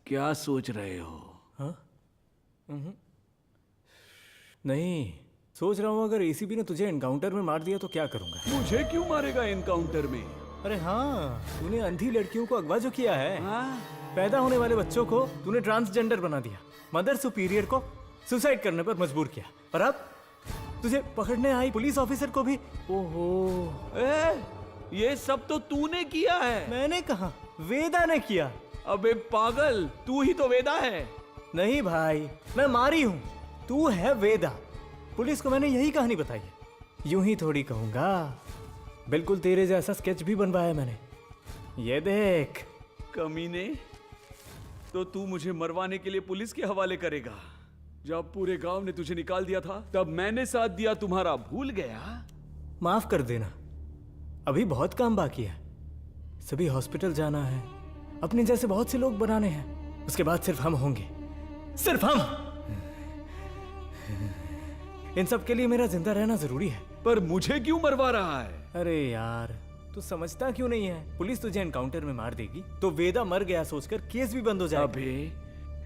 क्या सोच रहे हो? हाँ? नहीं, सोच रहा हूँ अगर एसीपी ने तुझे एनकाउंटर में मार दिया तो क्या करूंगा। मुझे क्यों मारेगा एनकाउंटर में? अरे हाँ, तूने अंधी लड़कियों को अगवा जो किया है। पैदा होने वाले बच्चों को तूने ट्रांसजेंडर बना दिया। मदर सुपीरियर को सुसाइड करने पर मजबूर किया। और अब तुझे पकड़ने आई पुलिस ऑफिसर को भी। ओहो, ये सब तो तूने किया है। मैंने कहा, वेदा ने किया। अबे पागल, तू ही तो वेदा है। नहीं भाई, मैं मारी हूँ, तू है वेदा। पुलिस को मैंने यही कहानी बताई है। यूं ही थोड़ी कहूंगा, बिल्कुल तेरे जैसा स्केच भी बनवाया मैंने। ये देख। कमीने, तो तू मुझे मरवाने के लिए पुलिस के हवाले करेगा? जब पूरे गांव ने तुझे निकाल दिया था तब मैंने साथ दिया तुम्हारा, भूल गया? माफ कर देना, अभी बहुत काम बाकी है। सभी हॉस्पिटल जाना है, अपने जैसे बहुत से लोग बनाने हैं। उसके बाद सिर्फ हम होंगे, सिर्फ हम। इन सब के लिए मेरा जिंदा रहना जरूरी है। पर मुझे क्यों मरवा रहा है? अरे यार, तू समझता क्यों नहीं है? पुलिस तुझे एनकाउंटर में मार देगी तो वेदा मर गया सोचकर केस भी बंद हो जाएगा। अबे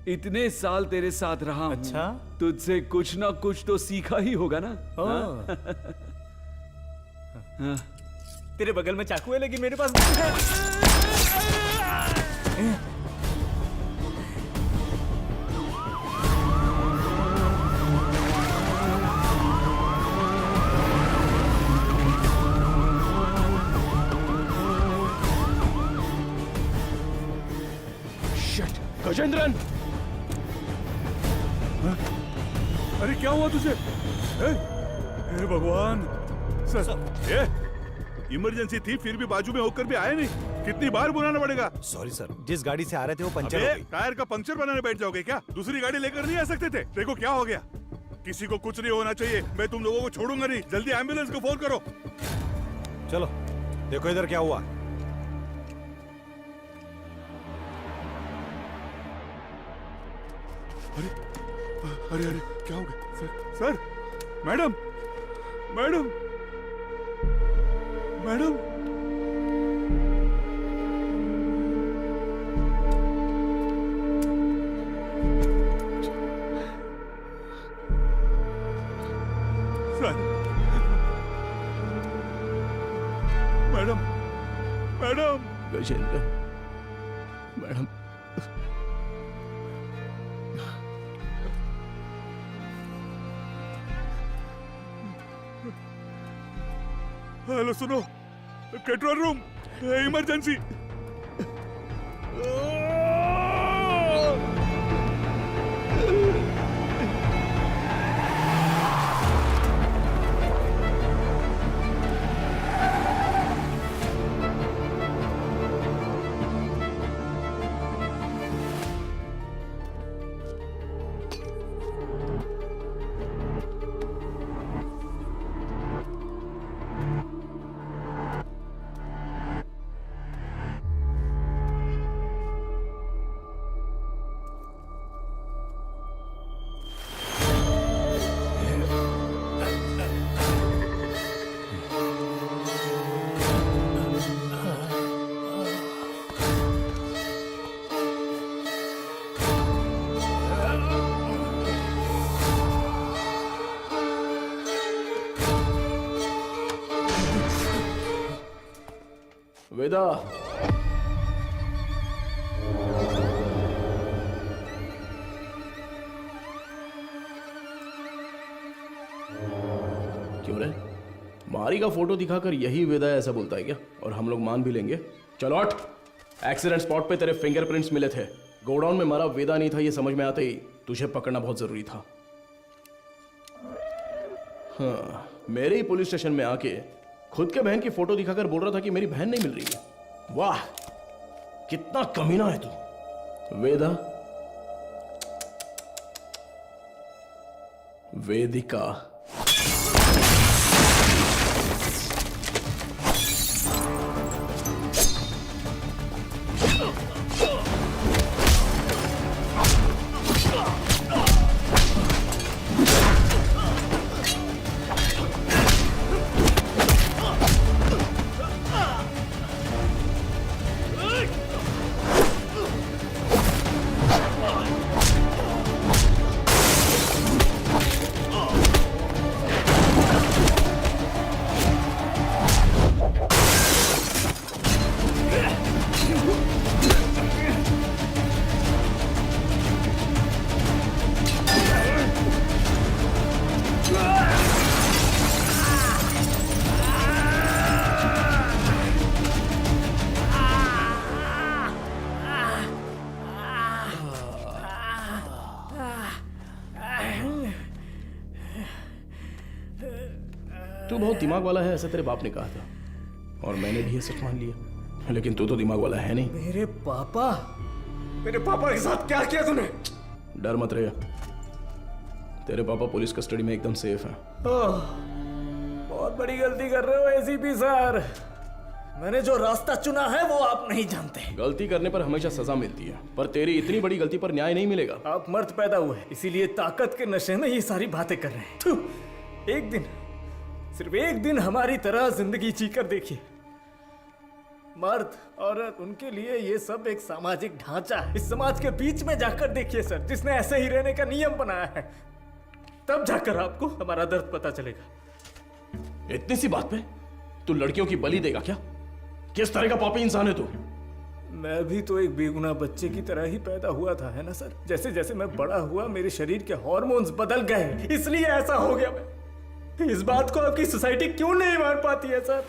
इतने साल तेरे साथ रहा हूं, अच्छा? तुझसे कुछ ना कुछ तो सीखा ही होगा ना। हाँ? तेरे बगल में चाकू है लेकिन मेरे पास गजेंद्रन, अरे क्या हुआ तुझे? हे भगवान सर, इमरजेंसी थी फिर भी बाजू में होकर भी आए नहीं। कितनी बार बुलाना पड़ेगा? सॉरी सर, जिस गाड़ी से आ रहे थे वो पंचर हो गई। टायर का पंक्चर बनाने बैठ जाओगे क्या? दूसरी गाड़ी लेकर नहीं आ सकते थे? देखो क्या हो गया। किसी को कुछ नहीं होना चाहिए। मैं तुम लोगों को छोड़ूंगा नहीं। जल्दी एम्बुलेंस को फोन करो। चलो देखो इधर क्या हुआ। अरे अरे अरे क्या हो गया? Sir, madam, madam, madam. Sir, madam, madam. Gajendran, madam. Hello सुनो, कंट्रोल रूम, इमरजेंसी। वेदा, क्यों रे? मारी का फोटो दिखाकर यही वेदा है ऐसा बोलता है क्या? और हम लोग मान भी लेंगे? चलो हट। एक्सीडेंट स्पॉट पे तेरे फिंगरप्रिंट्स मिले थे। गोडाउन में मारा वेदा नहीं था ये समझ में आते ही तुझे पकड़ना बहुत जरूरी था। हाँ, मेरे ही पुलिस स्टेशन में आके खुद के बहन की फोटो दिखाकर बोल रहा था कि मेरी बहन नहीं मिल रही है। वाह, कितना कमीना है तू वेदा। वेदिका, तू बहुत दिमाग वाला है ऐसा तेरे बाप ने कहा था और मैंने भी ये सच मान लिया, लेकिन तू तो दिमाग वाला है नहीं। मेरे पापा के साथ क्या किया तूने? डर मत रहे, तेरे पापा पुलिस कस्टडी में एकदम सेफ हैं। बहुत बड़ी गलती कर रहे हो एसीपी सर। मैंने जो रास्ता चुना है वो आप नहीं जानते। गलती करने पर हमेशा सजा मिलती है, पर तेरी इतनी बड़ी गलती पर न्याय नहीं मिलेगा। आप मर्द पैदा हुए इसीलिए ताकत के नशे में ये सारी बातें कर रहे हैं। थू, एक दिन, सिर्फ एक दिन हमारी तरह जिंदगी जीकर देखिए। मर्द औरत उनके लिए ये सब एक सामाजिक ढांचा है। इस समाज के बीच में जाकर देखिए सर, जिसने ऐसे ही रहने का नियम बनाया है, तब जाकर आपको हमारा दर्द पता चलेगा। इतनी सी बात पे तू लड़कियों की बलि देगा क्या? किस तरह का पापी इंसान है तू? मैं भी तो एक बेगुनाह बच्चे की तरह ही पैदा हुआ था, है ना सर? जैसे जैसे मैं बड़ा हुआ मेरे शरीर के हार्मोन्स बदल गए, इसलिए ऐसा हो गया। मैं इस बात को आपकी सोसाइटी क्यों नहीं मान पाती है सर?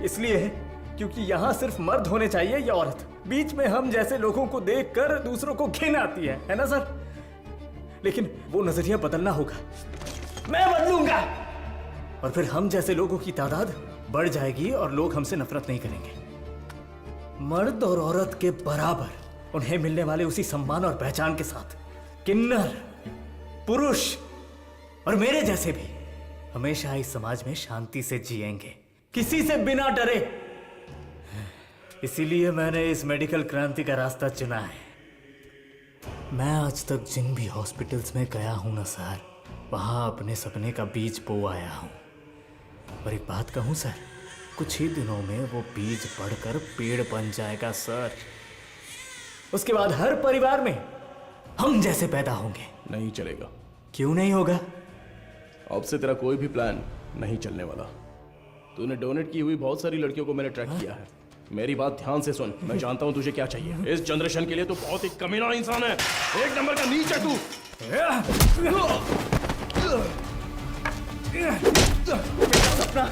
इसलिए है क्योंकि यहाँ सिर्फ मर्द होने चाहिए या औरत। बीच में हम जैसे लोगों को देखकर दूसरों को घिन आती है ना सर? लेकिन वो नजरिया बदलना होगा। मैं बदलूंगा और फिर हम जैसे लोगों की तादाद बढ़ जाएगी और लोग हमसे नफरत नहीं करेंगे। मर्द और औरत के बराबर उन्हें मिलने वाले उसी सम्मान और पहचान के साथ किन्नर, पुरुष और मेरे जैसे भी हमेशा इस समाज में शांति से जिएंगे, किसी से बिना डरे। इसीलिए मैंने इस मेडिकल क्रांति का रास्ता चुना है। मैं आज तक जिन भी हॉस्पिटल्स में गया हूं ना सर, वहां अपने सपने का बीज बो आया हूं। और एक बात कहूं सर, कुछ ही दिनों में वो बीज बढ़कर पेड़ बन जाएगा सर। उसके बाद हर परिवार में हम जैसे पैदा होंगे। नहीं चलेगा। क्यों नहीं होगा? अब से तेरा कोई भी प्लान नहीं चलने वाला। तूने डोनेट की हुई बहुत सारी लड़कियों को मैंने ट्रैक किया है। मेरी बात ध्यान से सुन, मैं जानता हूं तुझे क्या चाहिए। इस जनरेशन के लिए तू बहुत ही कमीना इंसान है, एक नंबर का नीच है तू। सपना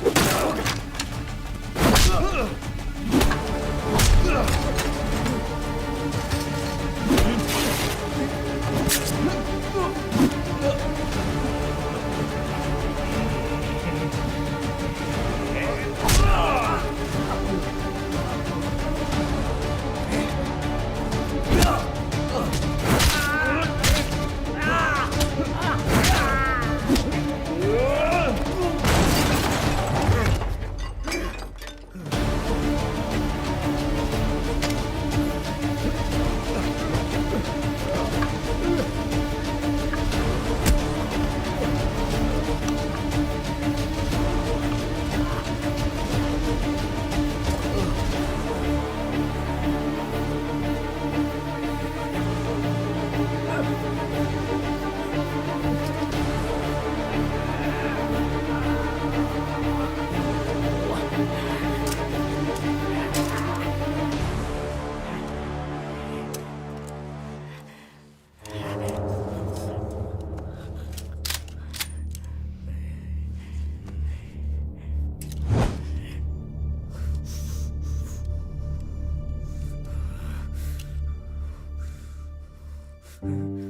Hmm.